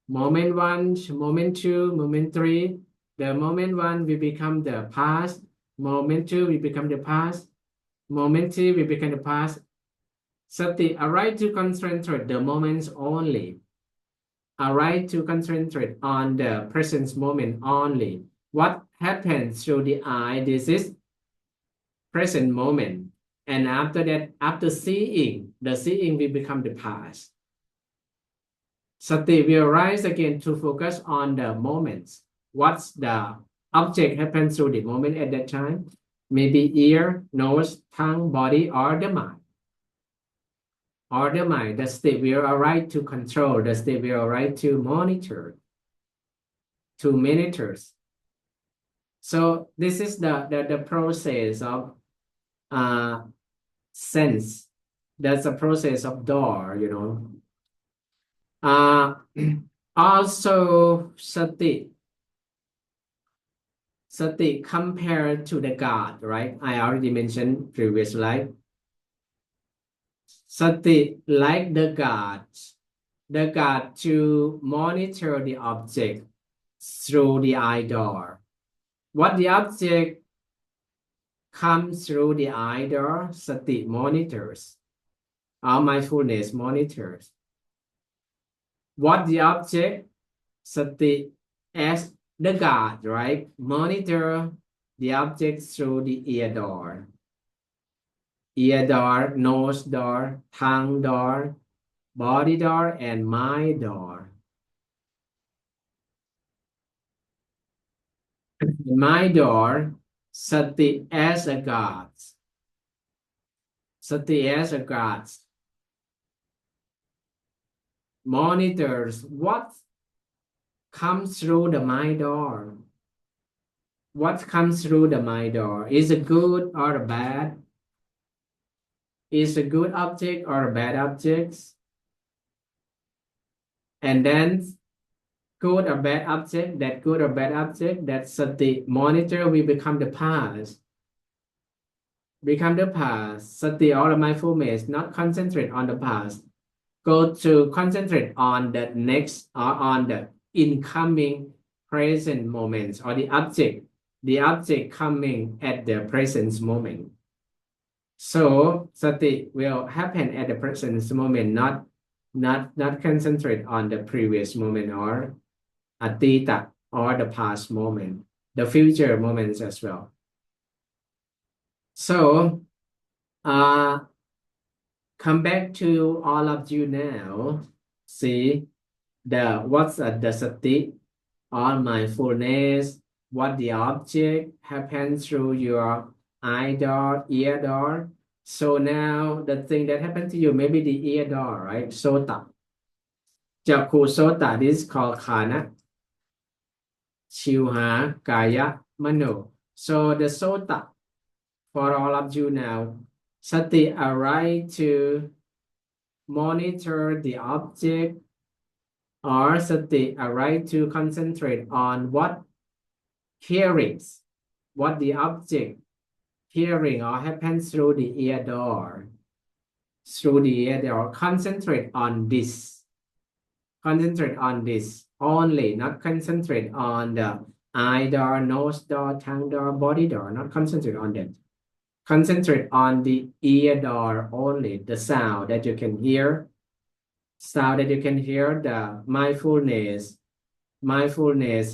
Moment one, moment two, moment three. The moment one will become the past. Moment two will become the past. Moment three will become the past. Sati, arrive to concentrate the moments only. Arrive to concentrate on the present moment only. What happens through the eye? This is present moment. And after that, after seeing, the seeing will become the past. Sati will rise again to focus on the moments. What's the object happens through the moment at that time? Maybe ear, nose, tongue, body, or the mind. Or the mind. The state will arrive to control. The state will arrive to monitor. To monitors. So this is the process of sense. That's a process of door, you know. Also, sati compared to the God, right? I already mentioned previous slide. Sati like the God to monitor the object through the eye door. What the object comes through the eye door, sati monitors. Our mindfulness monitors. What the object, sati as the God, right? Monitor the object through the ear door. Ear door, nose door, tongue door, body door, and mind door. Mind door, sati as a God. Sati as a God monitors what comes through the mind door. What comes through the mind door? Is it good or bad? Is a good object or a bad object? And then good or bad object, that good or bad object, that sati monitor will become the past. Become the past. Sati or mindfulness, not concentrate on the past. Go to concentrate on the next or on the incoming present moments or the object coming at the present moment. So sati will happen at the present moment, not concentrate on the previous moment or atita or the past moment, the future moments as well. So come back to all of you now. See what's the sati or mindfulness, what the object happens through your eye door, ear door. So now the thing that happened to you, maybe the ear door, right? Sota. Jakku sota, this is called khana. Shivha, kaya, mano. So the sota, for all of you now, sati arise to monitor the object, or sati arise to concentrate on what hearings, what the object hearing or happens through the ear door. Through the ear door, concentrate on this. Concentrate on this only, not concentrate on the eye door, nose door, tongue door, body door, not concentrate on that. Concentrate on the ear door only, the sound that you can hear. Sound that you can hear, the mindfulness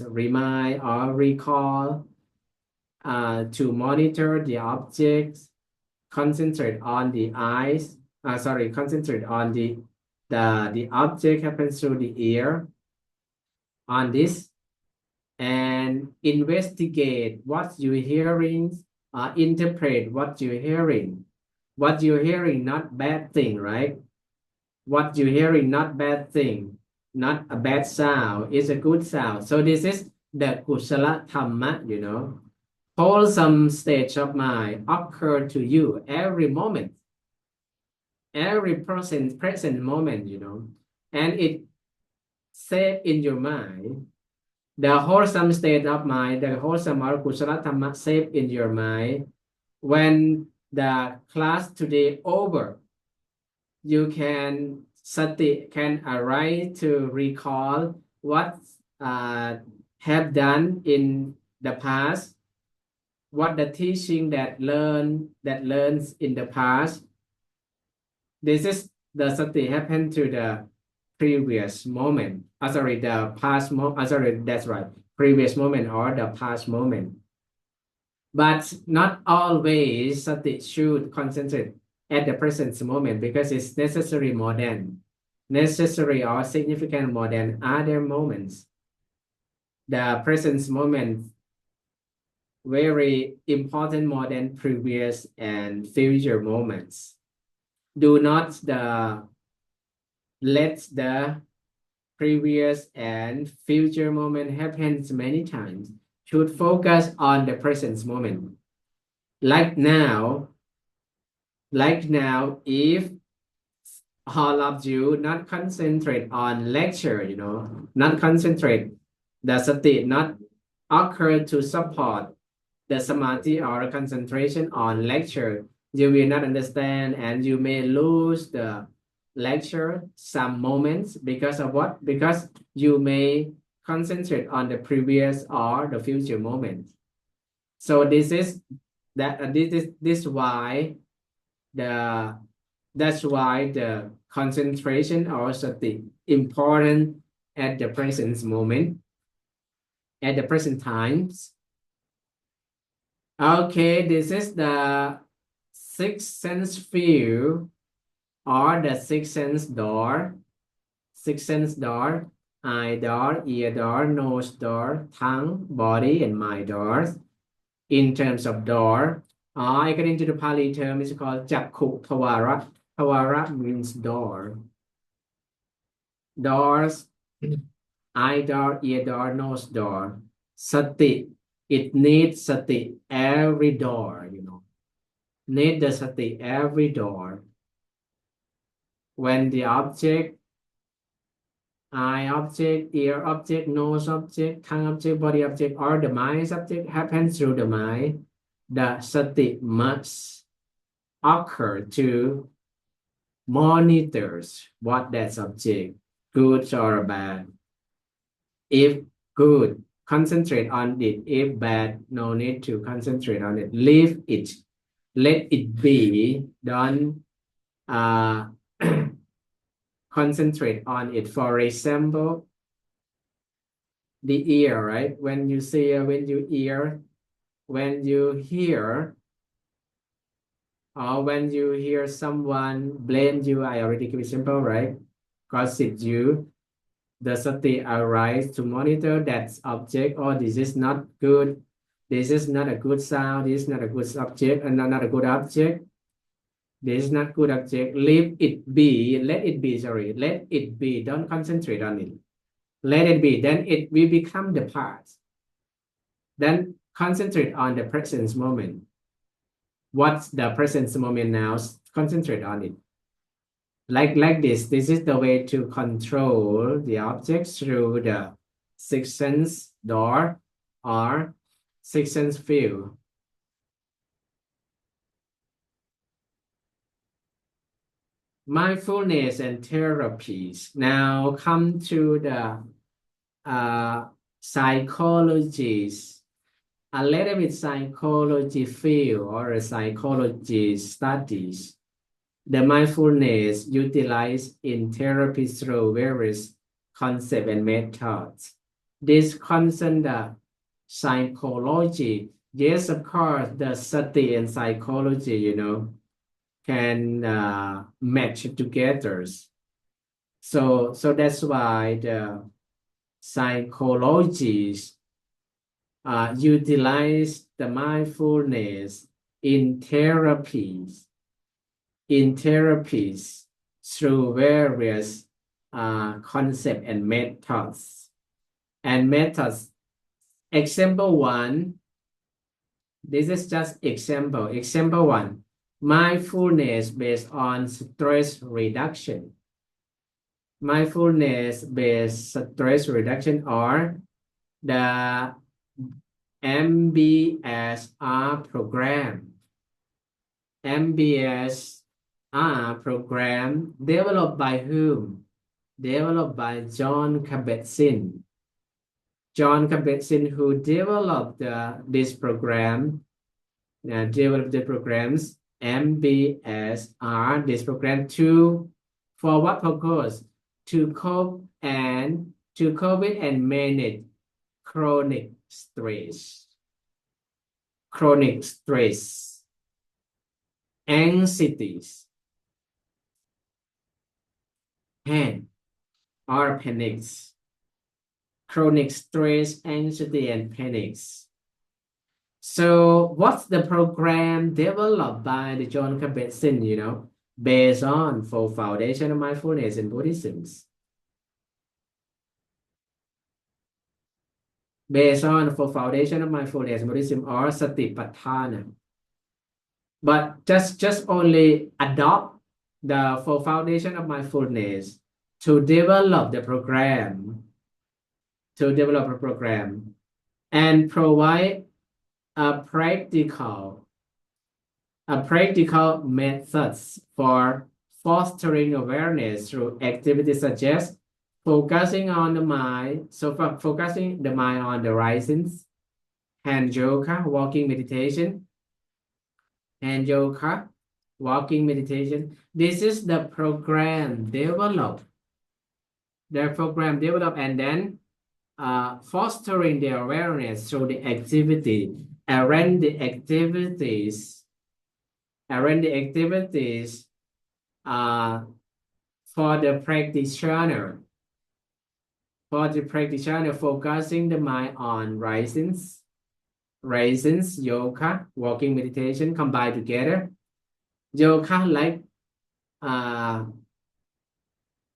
remind or recall to monitor the objects, concentrate on the eyes, concentrate on the object happens through the ear, on this, and investigate what you're hearing, interpret what you're hearing. What you're hearing, not bad thing, right? What you're hearing, not bad thing, not a bad sound, it's a good sound. So this is the kusala dhamma, wholesome state of mind occur to you every moment, every present moment, and it set in your mind. The wholesome state of mind, the wholesome or kusala dhamma saved in your mind. When the class today over, you can sati can arise to recall what have done in the past, what the teaching that learns in the past. This is the sati happen to the previous moment. The past moment. That's right. Previous moment or the past moment. But not always sati should concentrate at the present moment because it's necessary or significant more than other moments. The present moment very important more than previous and future moments. Do not let the previous and future moment happens many times. Should focus on the present moment. Like now, if all of you not concentrate on lecture, not concentrate the sati, not occur to support the samadhi or concentration on lecture. You will not understand and you may lose the lecture some moments because of what? Because you may concentrate on the previous or the future moment. So this is why that's why the concentration or sati important at the present moment, at the present times. Okay, this is the sixth sense view or the sixth sense door. Sixth sense door, eye door, ear door, nose door, tongue, body, and mind doors. In terms of door, according to the Pali term, it's called Jakku Tawara. Tawara means door. Doors, eye door, ear door, nose door. Sati, it needs sati every door, Need the sati every door. When the object, eye object, ear object, nose object, tongue object, body object, or the mind object happens through the mind, the sati must occur to monitors what that subject, good or bad. If good, concentrate on it. If bad, no need to concentrate on it. Leave it. Let it be. Don't concentrate on it. For example, the ear, right? When you see, when you hear, or when you hear someone blame you, I already give example, right? Gossip you, the sati arise to monitor that object. Oh, this is not good. This is not a good sound. This is not a good object, and not a good object. This is not good object. Leave it be. Let it be. Sorry, let it be. Don't concentrate on it. Let it be. Then it will become the part. Then concentrate on the present moment. What's the present moment now? Concentrate on it. Like this. This is the way to control the object through the sixth sense door or sixth sense field. Mindfulness and therapies. Now come to the psychologies. A little bit psychology field or a psychology studies. The mindfulness utilized in therapy through various concepts and methods. This concern the psychology. Yes, of course, the sati and psychology, can match together. So that's why the psychologists utilize the mindfulness in therapies through various concepts and methods. Example one, this is just example. Example one, mindfulness based on stress reduction. Mindfulness based stress reduction or the MBSR program. MBSR program developed by whom? Developed by John Kabat-Zinn. John Kabat-Zinn, who developed this program, developed the programs MBSR, this program for what purpose? To cope with and manage chronic stress, anxieties, or panics, chronic stress, anxiety, and panics. So what's the program developed by the John Kabat-Zinn, based on for foundation of mindfulness in Buddhism? Based on for foundation of mindfulness in Buddhism or Satipatthana. But just only adopt the full foundation of mindfulness to develop the program, and provide a practical methods for fostering awareness through activities such as focusing on the mind. So focusing the mind on the risings, hand yoga, walking meditation, hand yoga, walking meditation. This is the program developed. And then fostering the awareness through the activity, arrange the activities for the practitioner. Focusing the mind on risings, yoga, walking meditation combined together. Yoga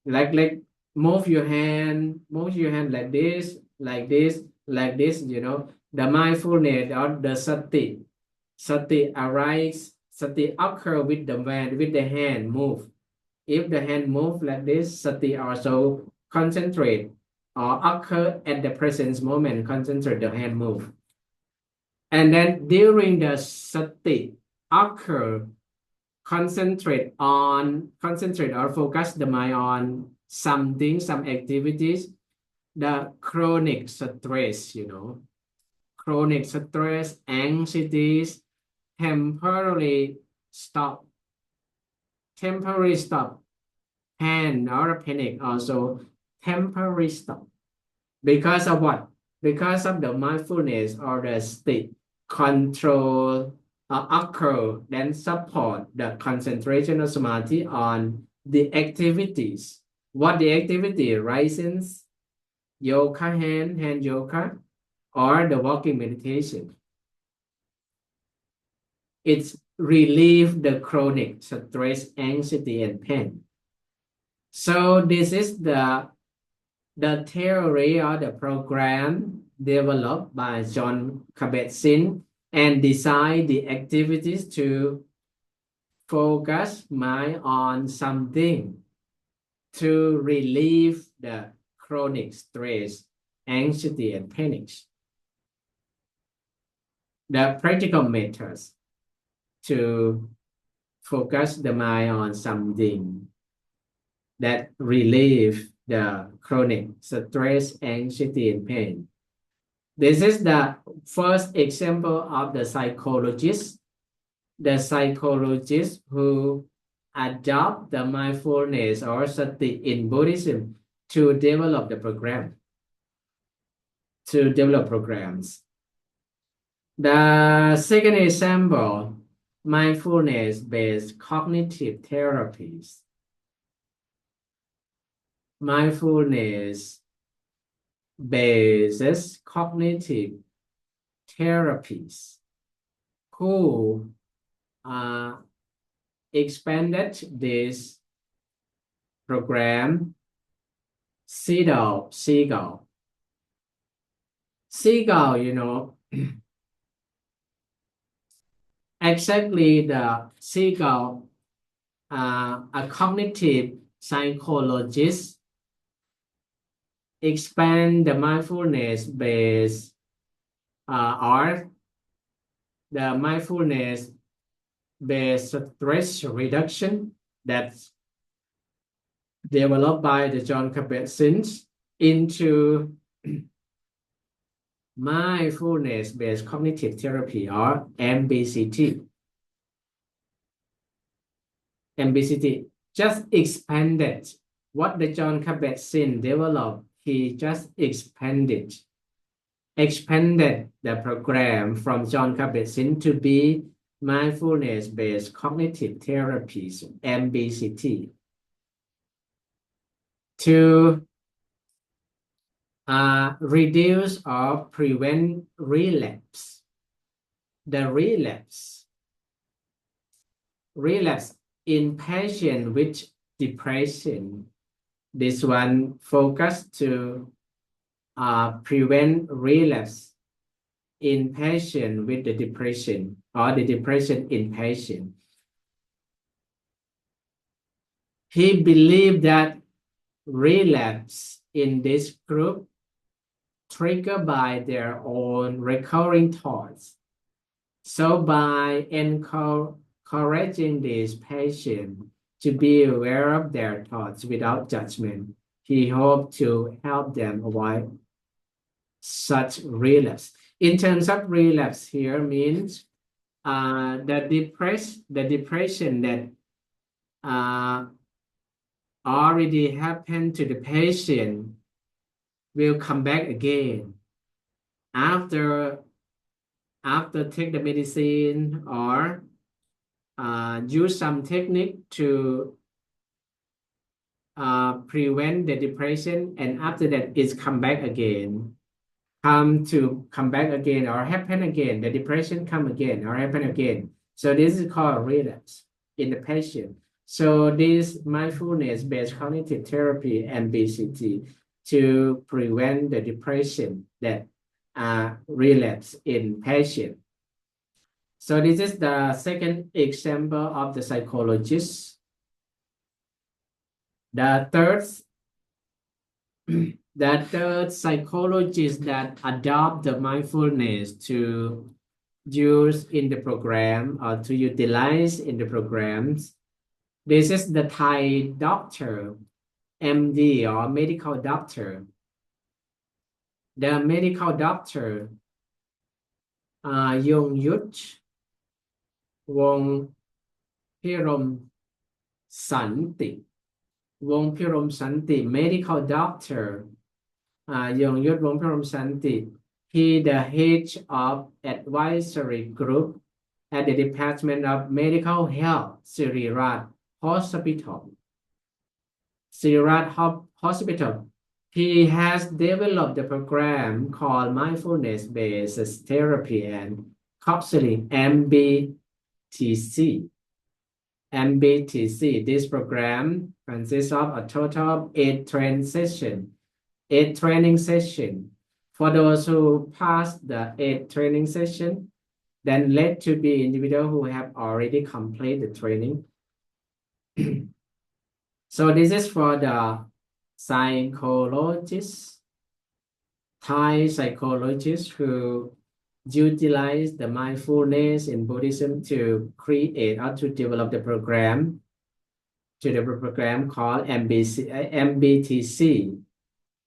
like move your hand like this, the mindfulness or the sati arise, sati occur with the hand move. If the hand move like this, sati also concentrate or occur at the present moment, concentrate the hand move. And then during the sati occur, concentrate or focus the mind on something, some activities, the chronic stress, anxieties, temporary stop, pain or panic also temporary stop. Because of what? Because of the mindfulness or the state control occur, then support the concentration of samadhi on the activities. What the activity? Risings, yoga, hand yoga, or the walking meditation. It's relieve the chronic stress, anxiety, and pain. So this is the theory or the program developed by Jon Kabat-Zinn and design the activities to focus mind on something to relieve the chronic stress, anxiety, and panic. The practical methods to focus the mind on something that relieve the chronic stress, anxiety, and pain. This is the first example of the psychologist who adopt the mindfulness or sati in Buddhism to develop the program, programs. The second example, mindfulness-based cognitive therapies. Mindfulness-based cognitive therapies who expanded this program. Seagull, exactly the seagull, a cognitive psychologist expand the mindfulness based or the mindfulness based stress reduction that's developed by the Jon Kabat-Zinn into mindfulness based cognitive therapy or MBCT. Just expanded what the Jon Kabat-Zinn developed. He just expanded the program from Jon Kabat-Zinn to be mindfulness-based cognitive therapies, MBCT, to reduce or prevent relapse. The relapse in patient with depression. This one focused to prevent relapse in patient with the depression or the depression in patient. He believed that relapse in this group triggered by their own recurring thoughts. So by encouraging this patient to be aware of their thoughts without judgment, he hoped to help them avoid such relapse. In terms of relapse here means the depression that already happened to the patient will come back again after take the medicine or use some technique to prevent the depression, and after that it's come back again, come back again or happen again, the depression come again or happen again. So this is called relapse in the patient. So this mindfulness based cognitive therapy and BCT to prevent the depression that relapse in patient. So this is the second example of the psychologist. The third psychologist that adopt the mindfulness to use in the program or to utilize in the programs. This is the Thai doctor, MD or medical doctor. The medical doctor, Yong Yut Wong Pirom Santi. Wong Pirom Santi, medical doctor, Yong Yut Wong Pirom Santi. He the head of advisory group at the Department of Medical Health, Sirirat Hospital. Sirirat Hospital. He has developed the program called Mindfulness-Based Therapy and Counseling, MBTC. MBTC. This program consists of a total of 8 training sessions. For those who pass the 8 training sessions, then led to be individuals who have already completed the training. So this is for the psychologists, Thai psychologists who utilize the mindfulness in Buddhism to create or to develop the program, called MBTC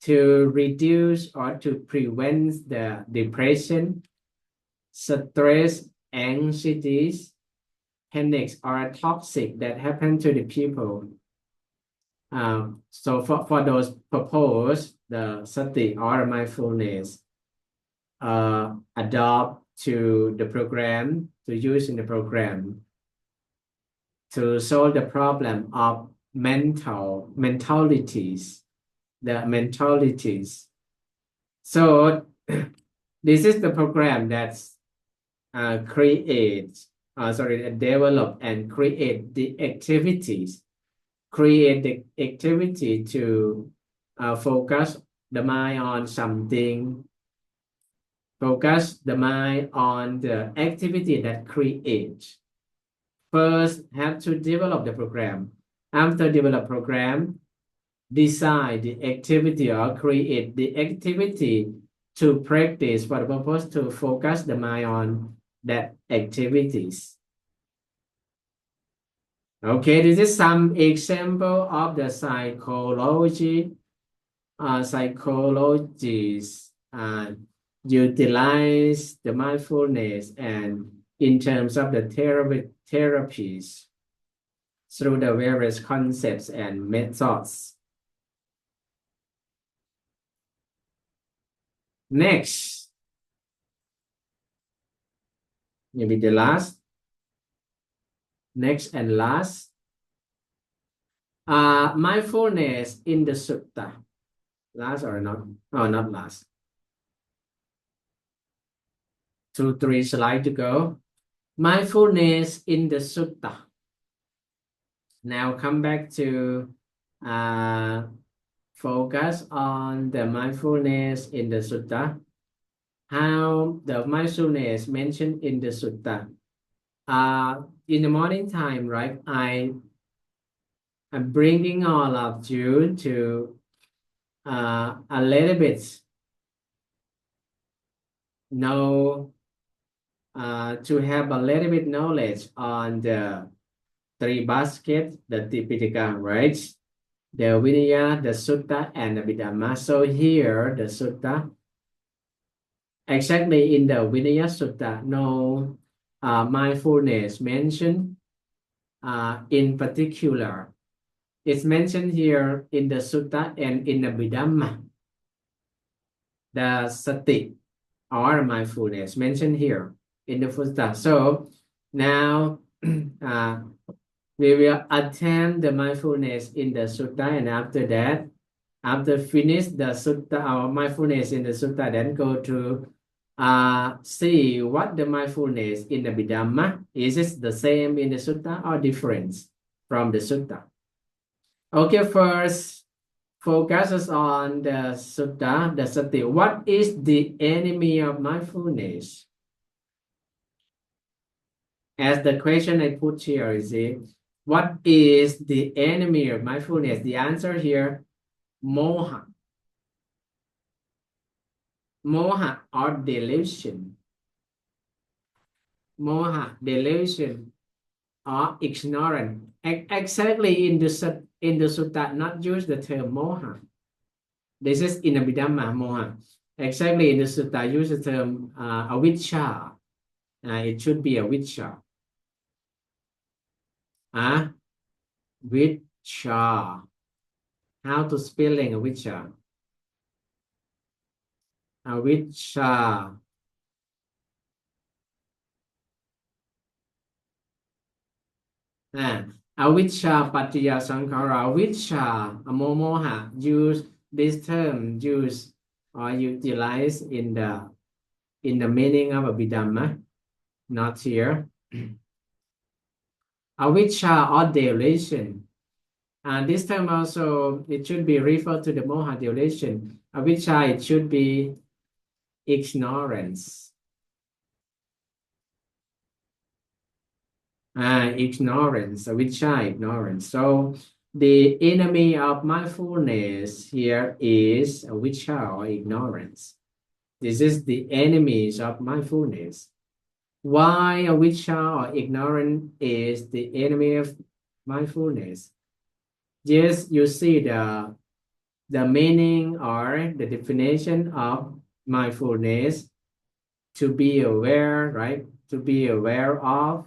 to reduce or to prevent the depression, stress, anxieties, panics, or toxic that happen to the people. So for those proposed, the sati or mindfulness adopt to the program, to use in the program to solve the problem of mentalities. So this is the program that's develop and create the activities. Create the activity to focus the mind on something. Focus the mind on the activity that creates. First, have to develop the program. After develop program, decide the activity or create the activity to practice for the purpose to focus the mind on that activities. Okay, this is some example of the psychologists utilize the mindfulness and in terms of the therapies through the various concepts and methods. Next, maybe the last. Next and last, mindfulness in the sutta. Last or not? Oh, not last. 2-3 slides to go. Mindfulness in the sutta. Now come back to focus on the mindfulness in the sutta. How the mindfulness mentioned in the sutta. In the morning time, right? I I'm bringing all of you to a little bit know to have a little bit knowledge on the three baskets, the Tipitaka, right? The Vinaya, the Sutta, and the Abhidhamma. So here, the Sutta, exactly in the Vinaya Sutta, no mindfulness mentioned in particular. It's mentioned here in the Sutta and in the Abhidhamma. The Sati or mindfulness mentioned here in the Sutta. So now we will attempt the mindfulness in the Sutta, and after that, after finish the Sutta, our mindfulness in the Sutta, then go to see what the mindfulness in the Abhidhamma is. It the same in the Sutta or different from the Sutta? Okay, first focuses on the Sutta, the Sati. What is the enemy of mindfulness? As the question I put here is it, what is the enemy of mindfulness? The answer here, moha. Moha or delusion. Moha, delusion or ignorance. Exactly in the Sutta, not use the term moha. This is in Abhidhamma, moha. Exactly in the Sutta, use the term avijja. It should be avijja. Avijja. How to spelling avijja? Avijja. Avijja pattaya sankhara. Avijja, moha. Use this term, use or utilize in the meaning of Abhidhamma, not here. Avijja or delusion. And this time also, it should be referred to the moha delusion. Avijja, it should be ignorance. Ignorance, avijja, ignorance. So the enemy of mindfulness here is avijja or ignorance. This is the enemies of mindfulness. Why avijja or ignorance is the enemy of mindfulness? Yes, you see the meaning or the definition of mindfulness: to be aware, right? To be aware of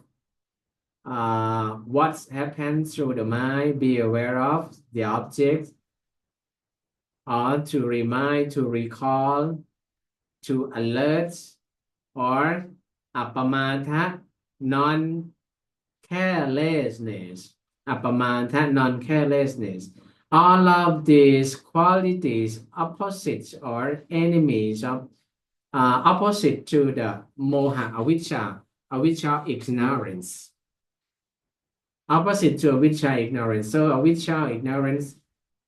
what's happened through the mind, be aware of the object, or to remind, to recall, to alert, or apamata, non-carelessness. Apamata, non-carelessness. All of these qualities, opposites or enemies of opposite to the moha, avijja, ignorance. Opposite to avijja, ignorance. So avijja, ignorance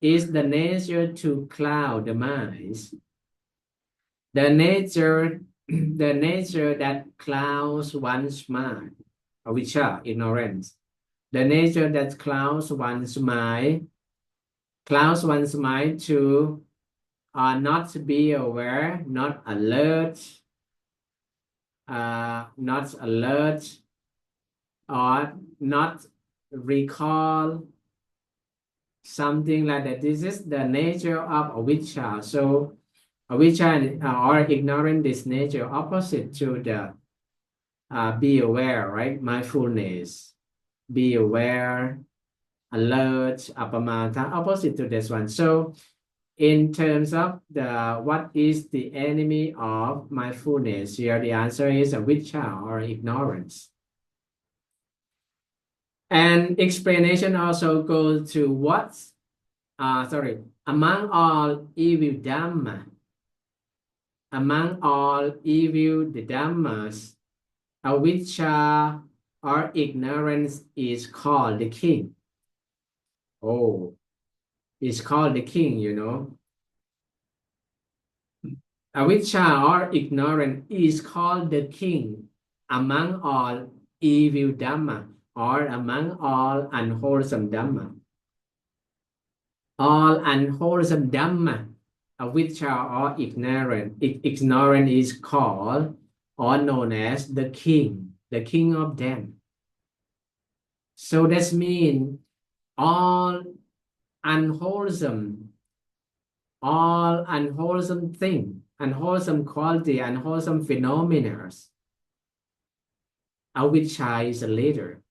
is the nature to cloud the minds. The nature that clouds one's mind. Avijja, ignorance. The nature that clouds one's mind to not be aware, not alert, or not recall, something like that. This is the nature of avijja. So avijja or ignorance is nature opposite to the be aware, right? Mindfulness, be aware, alert, apamata, opposite to this one. So in terms of the what is the enemy of mindfulness, here the answer is avijja or ignorance. And explanation also goes to what's among all evil dhamma, the dhammas, avijja or ignorance is called the king. Oh, it's called the king, you know. Avijja or ignorance is called the king among all evil dhamma or among all unwholesome dhamma. all unwholesome Dhamma, which are all ignorant is called or known as the king of them. So that means all unwholesome thing, unwholesome quality, unwholesome phenomena, avijja is a leader.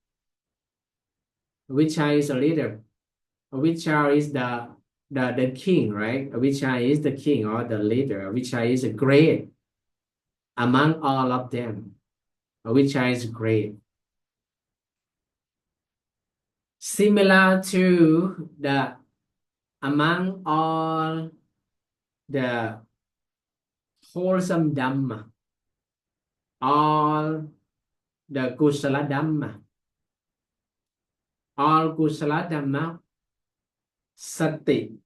Avijja is a leader. Avijja is the king, right? Avijja is the king or the leader. Avijja is great among all of them. Avijja is great. Similar to the among all the wholesome Dhamma, all the Kusala Dhamma, all Kusala Dhamma, Sati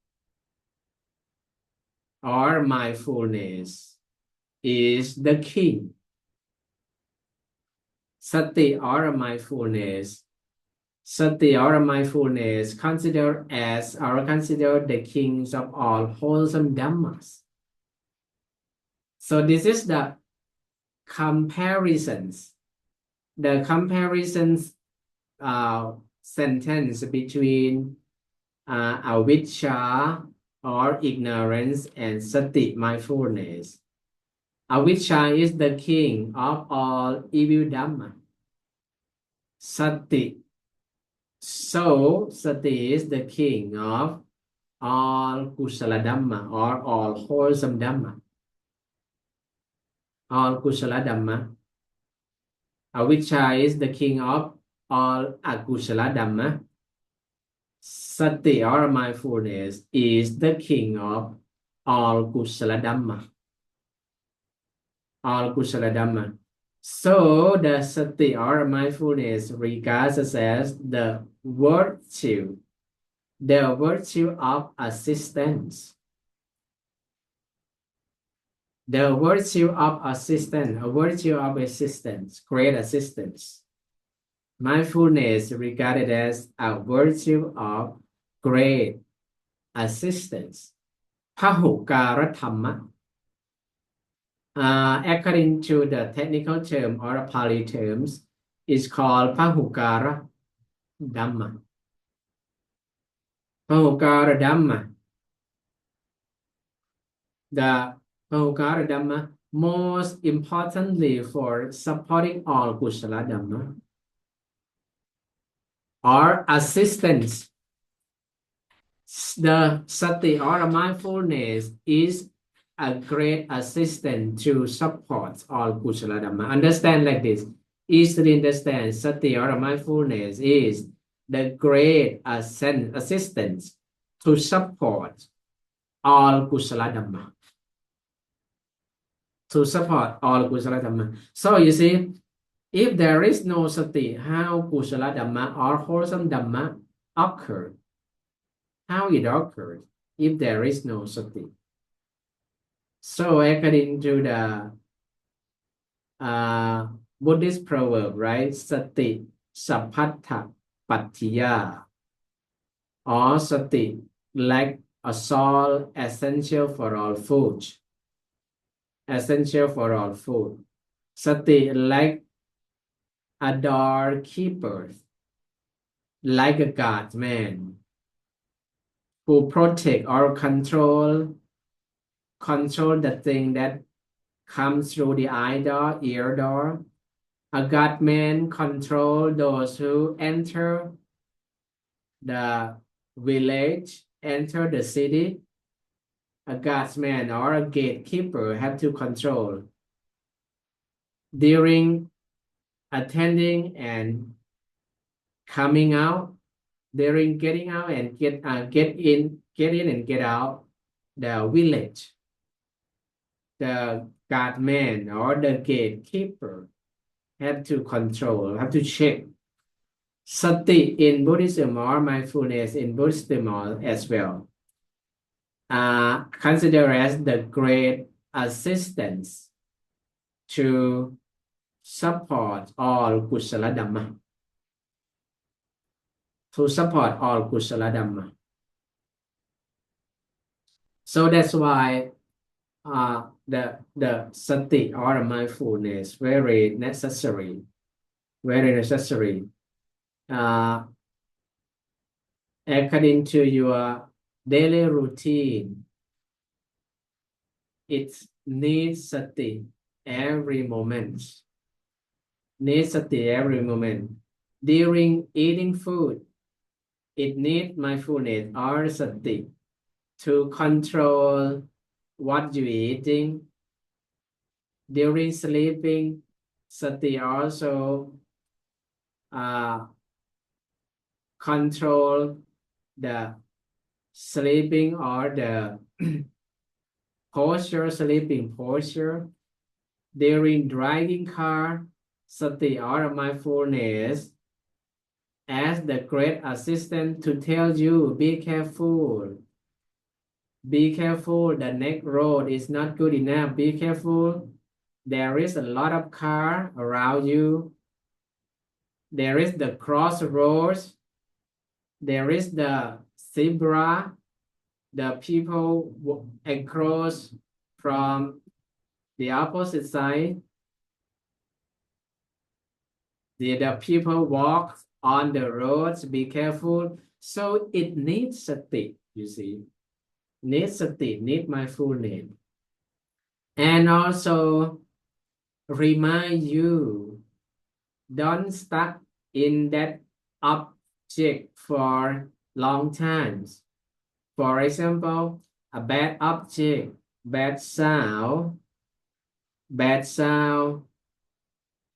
or mindfulness is the king. Sati or mindfulness considered the kings of all wholesome Dhammas. So this is the comparisons. The comparisons sentence between avijja or ignorance and sati mindfulness. Avijja is the king of all evil Dhamma. Sati. So sati is the king of all kusala Dhamma or all wholesome Dhamma. All kusala Dhamma. Avijja is the king of all akusala Dhamma. Sati or mindfulness is the king of all kusala Dhamma. All kusala Dhamma. So the sati or mindfulness regards us as the virtue of assistance. The virtue of assistance, great assistance. Mindfulness regarded as a virtue of great assistance. Pahukara Dhamma. According to the technical term or Pali terms, is called Pahukara Dhamma. Pahukara Dhamma. The Pahukara Dhamma, most importantly for supporting all Kusala Dhamma, or assistance. The sati or mindfulness is a great assistant to support all kusala Dhamma. Understand like this. Easily understand sati or mindfulness is the great assistance to support all kusala Dhamma. To support all kusala Dhamma. So you see, if there is no sati, how kusala Dhamma or wholesome Dhamma occur? How it occurs if there is no sati? So according to the Buddhist proverb, right? Sati sappatha pattiya, or sati like a salt essential for all food. Essential for all food. Sati like a doorkeeper, like a guardsman who protect or control the thing that comes through the eye door, ear door. A guardman control those who enter the village, enter the city. A guardsman or a gatekeeper have to control during attending and coming out, during getting out and get in and get out the village. The guardman or the gatekeeper have to control, have to check. Sati in Buddhism or mindfulness in Buddhism as well. Considered as the great assistance to support all kusala Dhamma. To support all kusala Dhamma. So that's why the sati or mindfulness very necessary, very necessary. According to your daily routine, it needs sati every moment. Needs sati every moment. During eating food, it needs mindfulness or sati to control what you're eating. During sleeping, sati also control the sleeping or the posture, sleeping posture. During driving car, sati or mindfulness as the great assistant to tell you, be careful. Be careful, the next road is not good enough. Be careful. There is a lot of car around you. There is the crossroads. There is the zebra. The people across from the opposite side. The people walk on the roads. Be careful. So it needs sati, you see. Needs sati, need mindfulness. And also remind you, don't stuck in that object for long times. For example, a bad object, bad sound,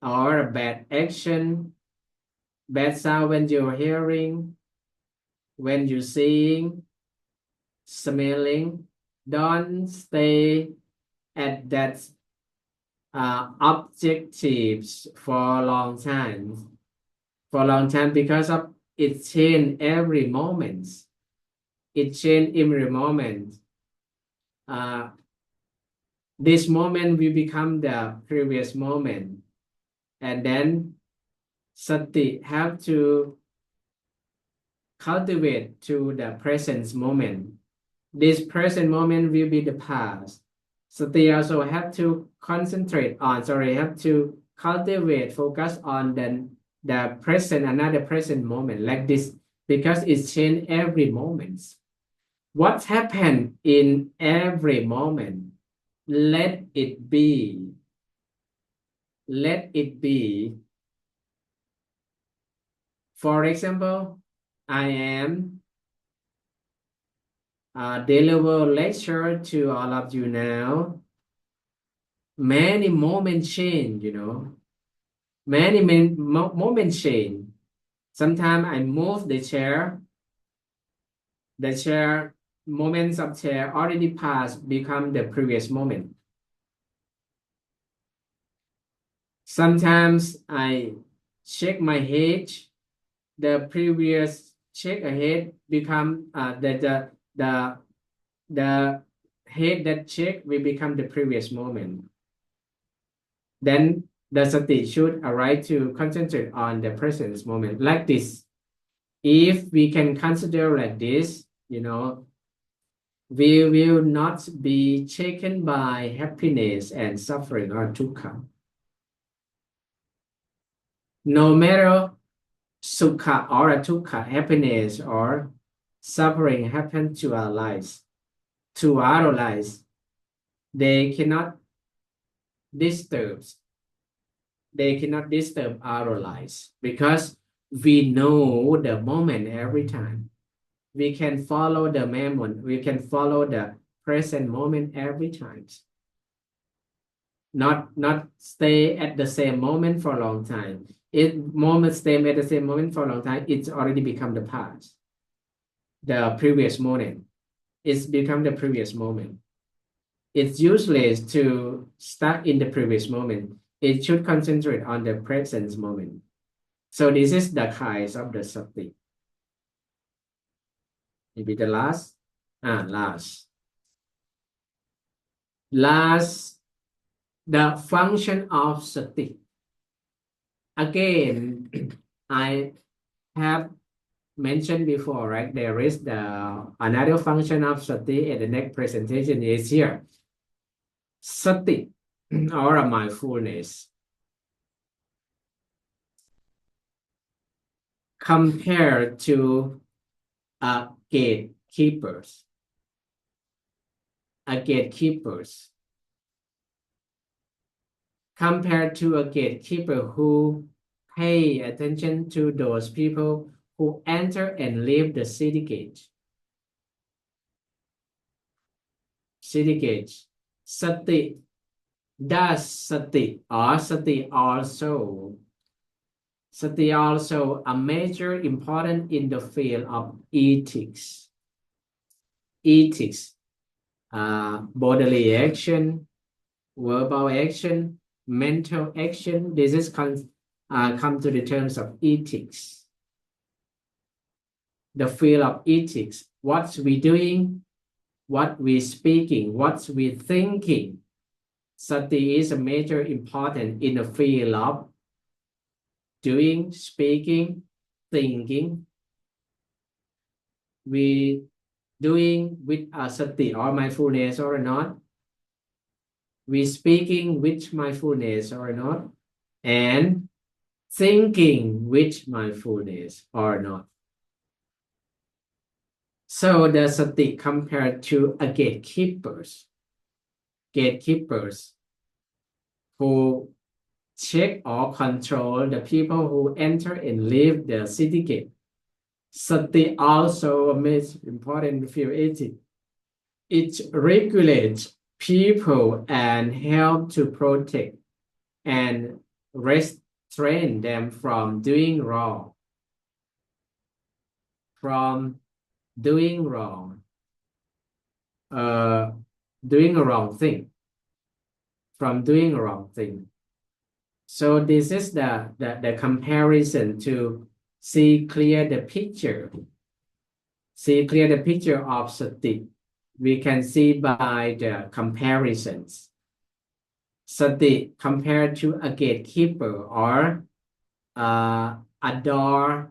or a bad action, bad sound when you're hearing, when you're seeing, smelling. Don't stay at that objectives for a long time. For a long time because of it change every moment. It change every moment. This moment will become the previous moment. And then sati have to cultivate to the present moment. This present moment will be the past. Sati also have to concentrate on, have to cultivate, focus on the present, another present moment like this, because it's changed every moment. What happened in every moment? Let it be. Let it be. For example, I am deliver lecture to all of you now. Many moments change, you know. Many moments change. Sometimes I move the chair. The chair, moments of chair already passed, become the previous moment. Sometimes I shake my head. The previous shake ahead become the head that shake will become the previous moment. Then the sati should arrive to concentrate on the present moment like this. If we can consider like this, you know, we will not be shaken by happiness and suffering or dukkha. No matter sukha or dukkha, happiness or suffering happen to our lives, to our lives, they cannot disturb our lives because we know the moment every time. We can follow the moment, we can follow the present moment every time. Not stay at the same moment for a long time. If moment stay at the same moment for a long time, it's already become the past. The previous moment. It's become the previous moment. It's useless to stuck in the previous moment. It should concentrate on the present moment. So this is the kind of the sati. Maybe the last. Last, the function of sati. Again, I have mentioned before, right? There is the another function of sati, and the next presentation is here. Sati or a mindfulness compared to a gatekeepers. Compared to a gatekeeper who pay attention to those people who enter and leave the city gate. Sati. Does sati also a major important in the field of ethics? Bodily action, verbal action, mental action. This is come to the terms of ethics. The field of ethics. What we doing, what we speaking, what we thinking. Sati is a major important in the field of doing, speaking, thinking. We doing with a sati or mindfulness or not. We speaking with mindfulness or not. And thinking with mindfulness or not. So the sati compared to a gatekeepers who check or control the people who enter and leave the city gate. Sati also a most important field ethics. It regulates people and help to protect and restrain them from doing wrong. Doing a wrong thing. So this is the comparison to see clear the picture of sati. We can see by the comparisons. Sati compared to a gatekeeper or a door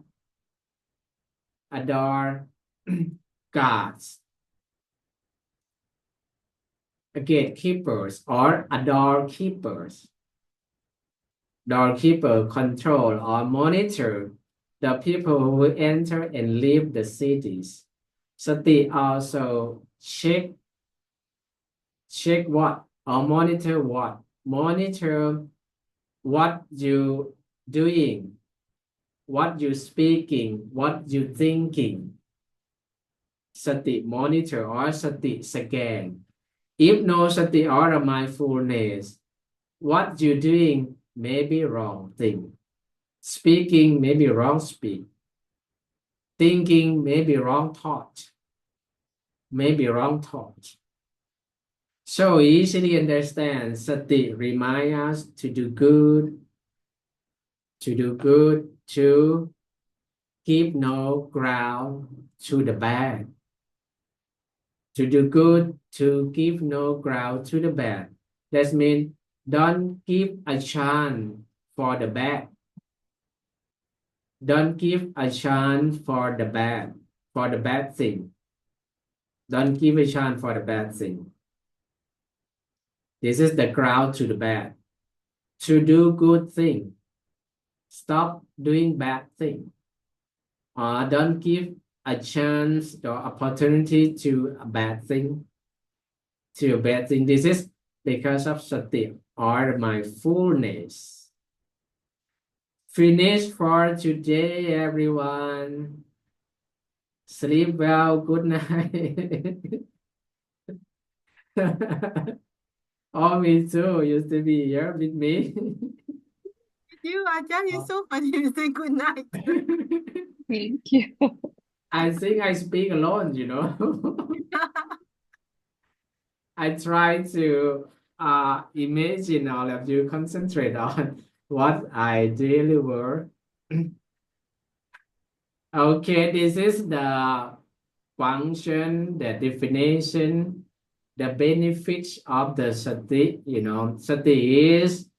guards. A gatekeepers or a doorkeepers. Doorkeeper control or monitor the people who enter and leave the cities. Sati also check what or monitor what? Monitor what you doing, what you speaking, what you thinking. Sati monitor or sati scan. If no sati or a mindfulness, what you doing may be wrong thing. Speaking may be wrong speak. Thinking may be wrong thought. So easily understand, sati remind us to do good, to give no ground to the bad. To do good, to give no ground to the bad. That means don't give a chance for the bad. Don't give a chance for the bad thing. Don't give a chance for the bad thing. This is the ground to the bad. To do good thing. Stop doing bad thing. Don't give a chance or opportunity to a bad thing. This is because of sati or mindfulness. Finish for today, everyone. Sleep well. Good night. Oh, me too. Used to be here with me. You, Ajahn, you're so funny. You say good night. Thank you. I think I speak alone, I try to imagine all of you concentrate on what I really were. Okay, this is the function, the definition, the benefits of the sati. Sati is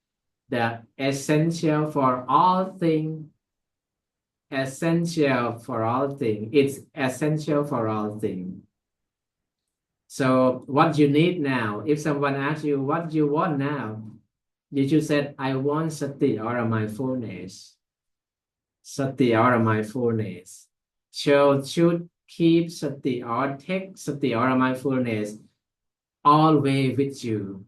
the essential for all things essential for all things. It's essential for all things. So what you need now, if someone asks you what you want now, you should say, I want sati or mindfulness. Sati or mindfulness. Should keep sati or take sati or mindfulness always with you.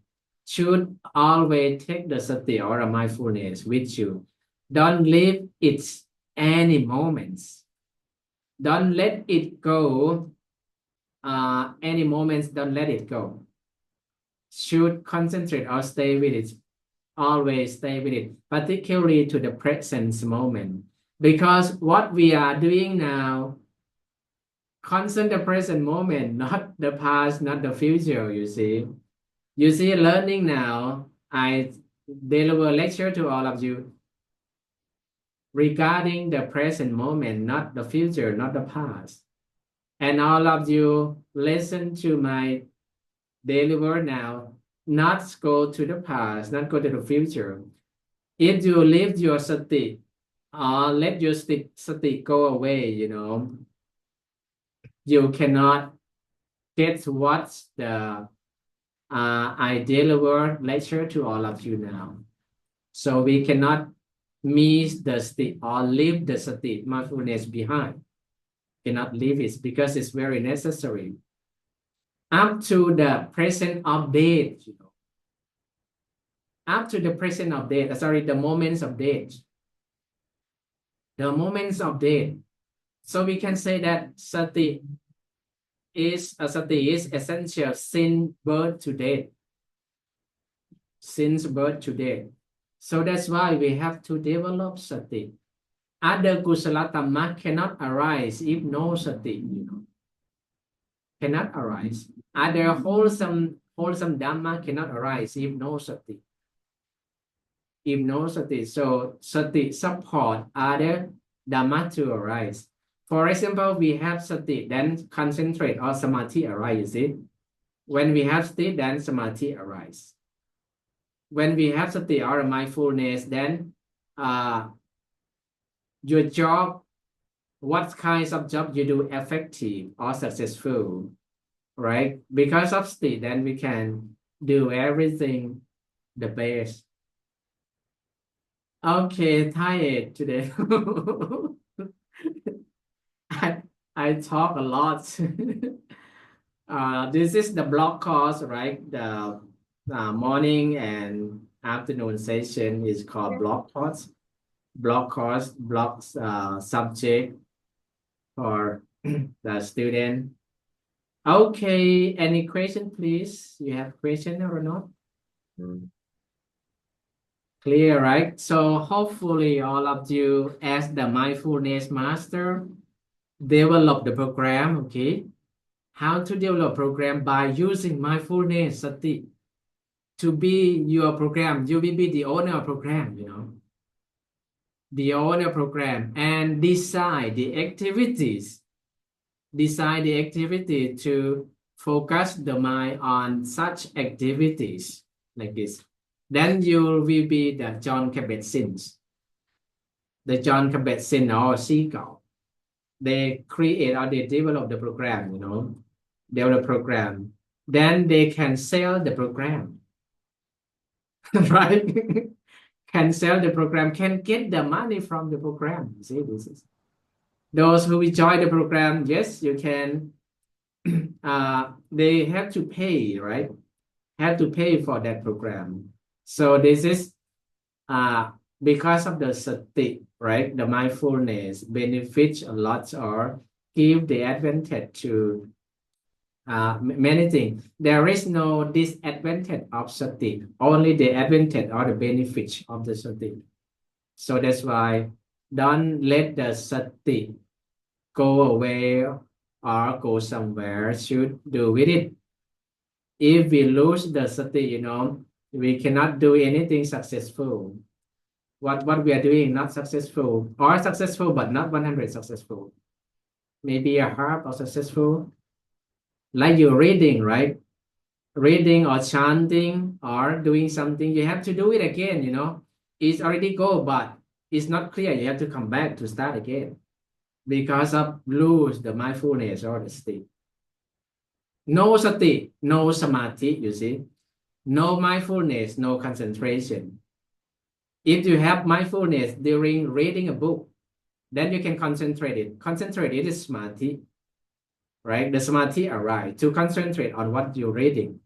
Should always take the sati or mindfulness with you. Don't leave it any moments. Don't let it go. Any moments, don't let it go. Should concentrate or stay with it. Always stay with it, particularly to the present moment. Because what we are doing now, constant the present moment, not the past, not the future, you see. You see, learning now, I deliver a lecture to all of you regarding the present moment, not the future, not the past. And all of you listen to my deliver now, not go to the past, not go to the future. If you leave your sati, let your sati go away, you cannot get what the I deliver lecture to all of you now. So we cannot miss the sati or leave the sati mindfulness behind. Cannot leave it because it's very necessary. Up to the present update, up to the present update, sorry, the moments of date. The moments of date. So we can say that sati is essential since birth to death. Since birth to death. So that's why we have to develop sati. Other kusala dhamma cannot arise if no sati, Cannot arise. Other wholesome dhamma cannot arise if no sati. If no sati. So sati support other dhamma to arise. For example, we have sati, then concentrate or samadhi arise, you see. When we have sati, then samadhi arise. When we have sati or mindfulness, then your job, what kinds of job you do effective or successful, right? Because of sati, then we can do everything the best. Okay, tired today. I talk a lot. This is the block course, right? The morning and afternoon session is called block course. Block course, block subject for the student. Okay, any question, please? You have question or not? Clear, right? So hopefully all of you, as the mindfulness master, develop the program, okay? How to develop program by using mindfulness sati to be your program. You will be the owner program, the owner program, and decide the activities. Decide the activity to focus the mind on such activities like this. Then you will be the John Kabat-Zinn. The John Kabat-Zinn or seagull. They create or they develop the program, develop program. Then they can sell the program. Right? Can sell the program, can get the money from the program. See, this is those who will join the program. Yes, you can. They have to pay, right? Have to pay for that program. So this is because of the sati, right? The mindfulness benefits a lot or give the advantage to many things. There is no disadvantage of sati, only the advantage or the benefit of the sati. So that's why don't let the sati go away or go somewhere. Should do with it. If we lose the sati, we cannot do anything successful. What we are doing not successful or successful but not 100 successful. Maybe a half or successful. Like you're reading, right? Reading or chanting or doing something, you have to do it again, it's already go, but it's not clear, you have to come back to start again because of lose the mindfulness or the state. No sati, no samadhi, you see. No mindfulness, no concentration. If you have mindfulness during reading a book, then you can concentrate it. Concentrate it is samadhi, right? The samadhi arrive to concentrate on what you're reading.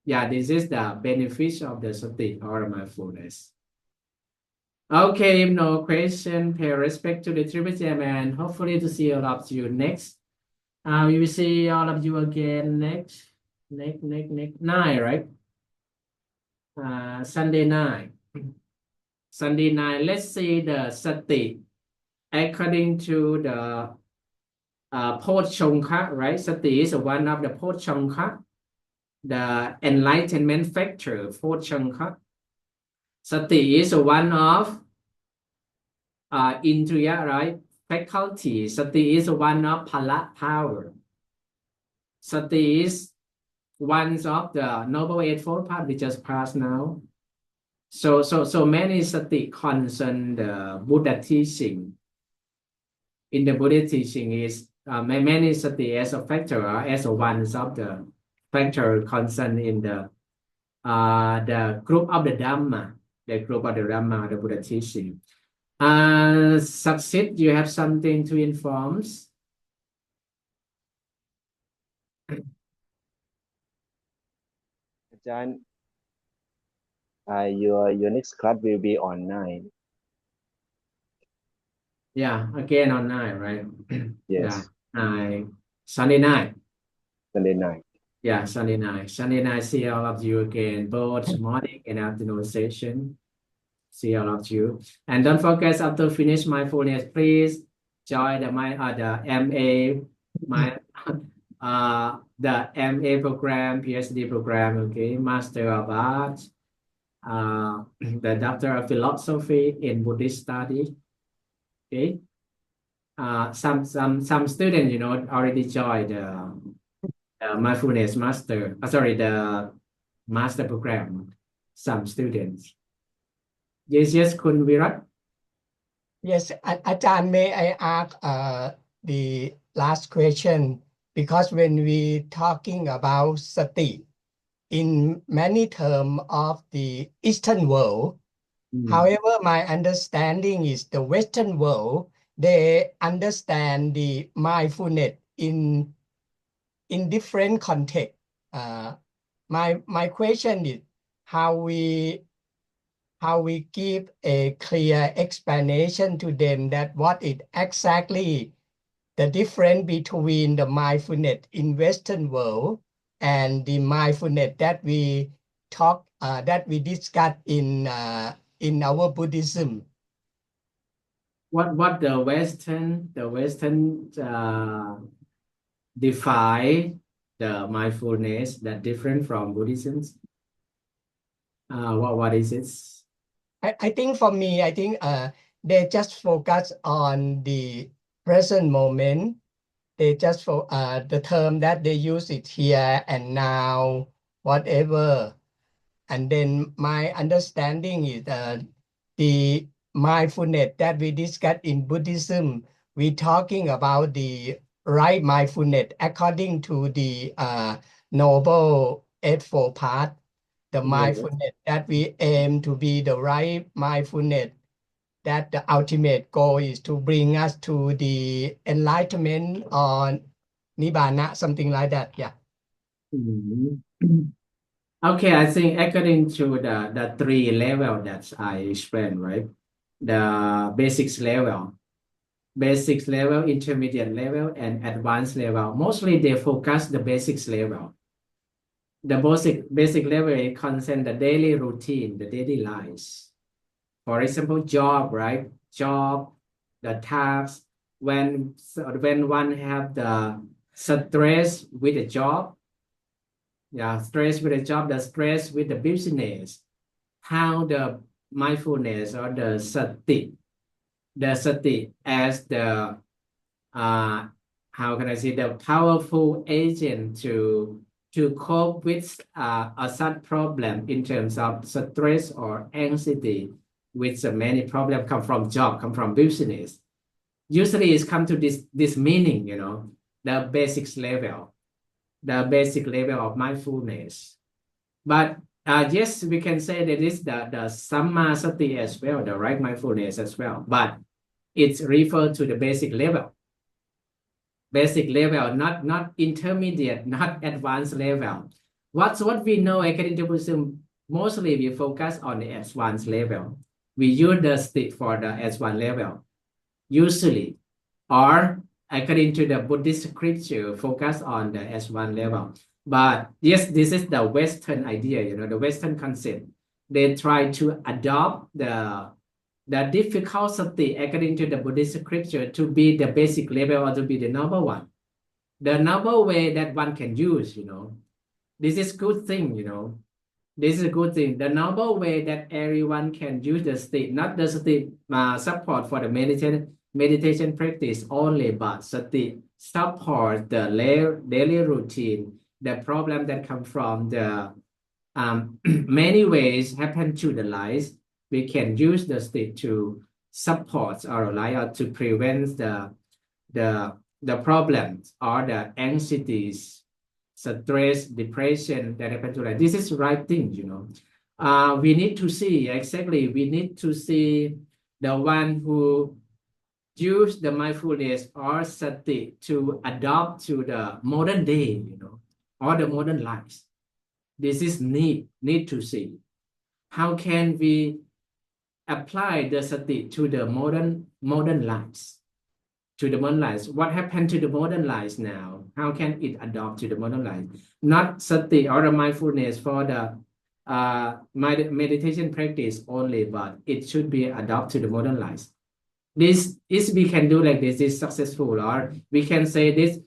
Yeah, this is the benefit of the sati or mindfulness. Okay, if no question, pay respect to the Triple Gem and hopefully to see all of you next. We will see all of you again next 9, right? Sunday 9. Sunday 9, let's see the sati according to the Podchongkha, right? Sati is one of the Podchongkha, the enlightenment factor, Podchongkha. Sati is one of indriya, right? Faculty. Sati is one of phala, power. Sati is one of the Noble Eightfold Path we just passed now. So many sati concern the Buddha teaching. In the Buddha teaching is many sati as a factor, as one of the factor concerned in the group of the Dhamma, the Buddha teaching. Succeed, you have something to inform? Ajahn, your next class will be on 9. Yeah, again on 9, right? Yes. Yeah, Sunday night. Sunday 9. Yeah, Sunday night. Sunday night, see all of you again, both morning and afternoon session. See all of you. And don't forget, after finish mindfulness, please join the MA, the MA program, PhD program, okay, Master of Arts, the Doctor of Philosophy in Buddhist study, okay. Some students, already joined the mindfulness master. The master program. Some students. Yes, Kun Virat. Yes, Ajahn, may I ask the last question? Because when we talking about sati, in many terms of the Eastern world, however, my understanding is the Western world, they understand the mindfulness in different context. My question is how we give a clear explanation to them that what is exactly the difference between the mindfulness in Western world and the mindfulness that we discuss in our Buddhism. What the Western define the mindfulness that different from Buddhism? What is it? I think for me, they just focus on the present moment. They just for the term that they use it here and now, whatever. And then my understanding is the mindfulness that we discuss in Buddhism, we're talking about the right mindfulness according to the Noble Eightfold Path. The mindfulness that we aim to be the right mindfulness, that the ultimate goal is to bring us to the enlightenment or nibbana, something like that. Yeah. Okay, I think according to the 3 level that I explained, right? The basics level, intermediate level, and advanced level. Mostly they focus the basics level. The basic level concern the daily routine, the daily lives. For example, job, right? Job, the tasks. When one have the stress with the job, stress with the job, the stress with the business, how the mindfulness or the sati as the how can I say, the powerful agent to cope with a sad problem in terms of stress or anxiety, with many problems come from job, come from business. Usually it's come to this meaning, the basic level of mindfulness. But yes, we can say that it's the Samma Sati as well, the right mindfulness as well. But it's referred to the basic level, not intermediate, not advanced level. What we know according to Buddhism, mostly we focus on the advanced level. We use the stick for the advanced level, usually, or according to the Buddhist scripture, focus on the S1 level. But yes, this is the Western idea, the Western concept. They try to adopt the difficult sati according to the Buddhist scripture to be the basic level or to be the number one. The number way that one can use, this is good thing, This is a good thing. The normal way that everyone can use the state, not the state support for the meditation practice only, but sati support the daily routine, the problem that come from the many ways happen to the life. We can use the state to support our life or to prevent the problems or the anxieties, stress, depression that happen to life. This is the right thing, we need to see exactly. We need to see the one who use the mindfulness or sati to adopt to the modern day, or the modern lives. This is need to see. How can we apply the sati to the modern lives? To the modern lives, what happened to the modern lives now? How can it adopt to the modern life? Not sati or the mindfulness for the meditation practice only, but it should be adopted to the modern lives. This is we can do like this is successful, or we can say this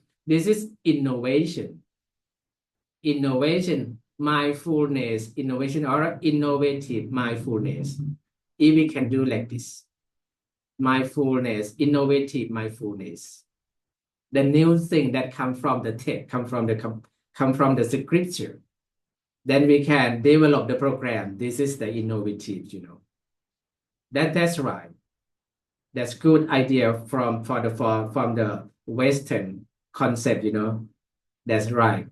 is innovation, mindfulness, innovation, or innovative mindfulness. If we can do like this, mindfulness, innovative mindfulness, the new thing that come from the text, come from the scripture, then we can develop the program. This is the innovative, that's right. That's good idea from the Western concept, that's right.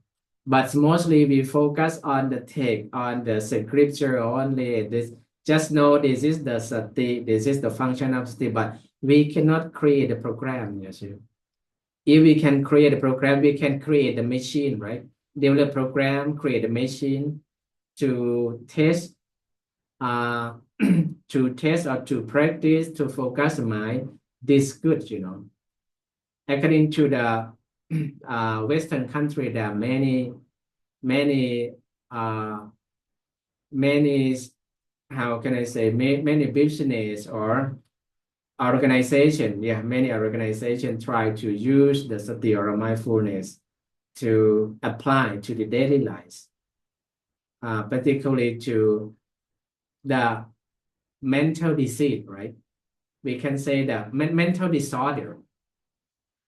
But mostly we focus on the text, on the scripture only. This just know this is the sati, this is the function of sati, but we cannot create a program. Yes, if we can create a program, we can create the machine, right? Develop program, create a machine to test, to test or to practice, to focus mind. This good, According to the Western country, there are many, how can I say, many business or organization. Yeah, many organization try to use the sati or mindfulness to apply to the daily lives, particularly to the mental disease, right? We can say that mental disorder.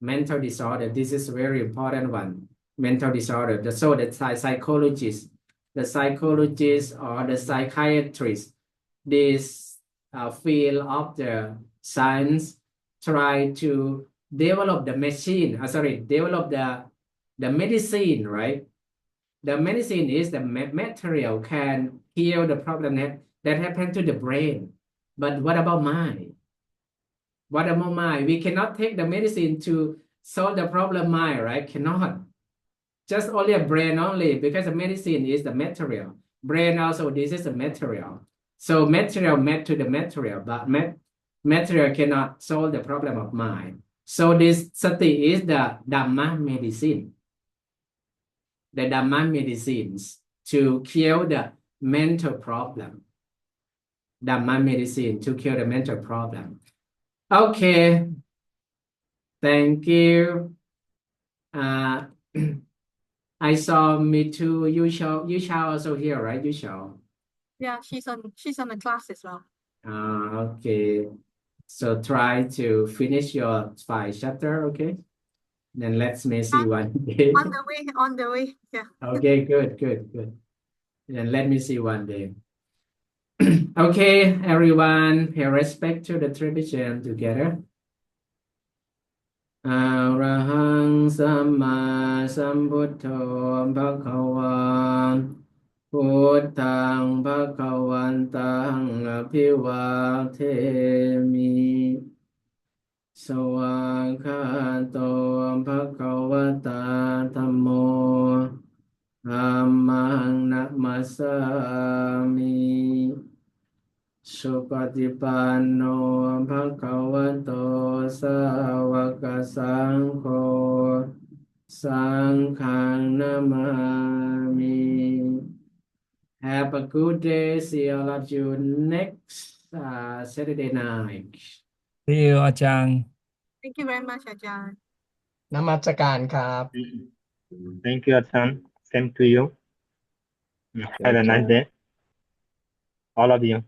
This is a very important one. Mental disorder. So the psychologists or the psychiatrists, this field of the science, try to develop the machine. Develop the medicine, right? The medicine is the material can heal the problem that happened to the brain. But what about mind? What about mind? We cannot take the medicine to solve the problem mind, right? Cannot. Just only a brain only, because the medicine is the material. Brain also, this is a material. So material met to the material, but material cannot solve the problem of mind. So this sati is the Dhamma medicine. The Dhamma medicines to cure the mental problem. Dhamma medicine to cure the mental problem. Okay. Thank you. I saw me too. You shall also here, right? You shall. Yeah, she's on the class as well. Okay. So try to finish your 5 chapter, okay? Then let's see one day. On the way. Yeah. Okay, good. Then let me see one day. Okay, everyone, pay respect to the tradition together. Arahang Samma Sambuddho Bhagavaన్ Buddhaṃ Bhagavantang Abhivātemi Sawakhato Bhagavata Dhammo Dhammang Namasami Supatipanno Bhagavato Sāvaka Saṅkho Saṅghang Namami. Have a good day. See all of you next Saturday night. See you อาจารย์ Thank you very much, Ajahn. นมัสการครับ Thank you, Asst. Same to you. Have a nice day, all of you.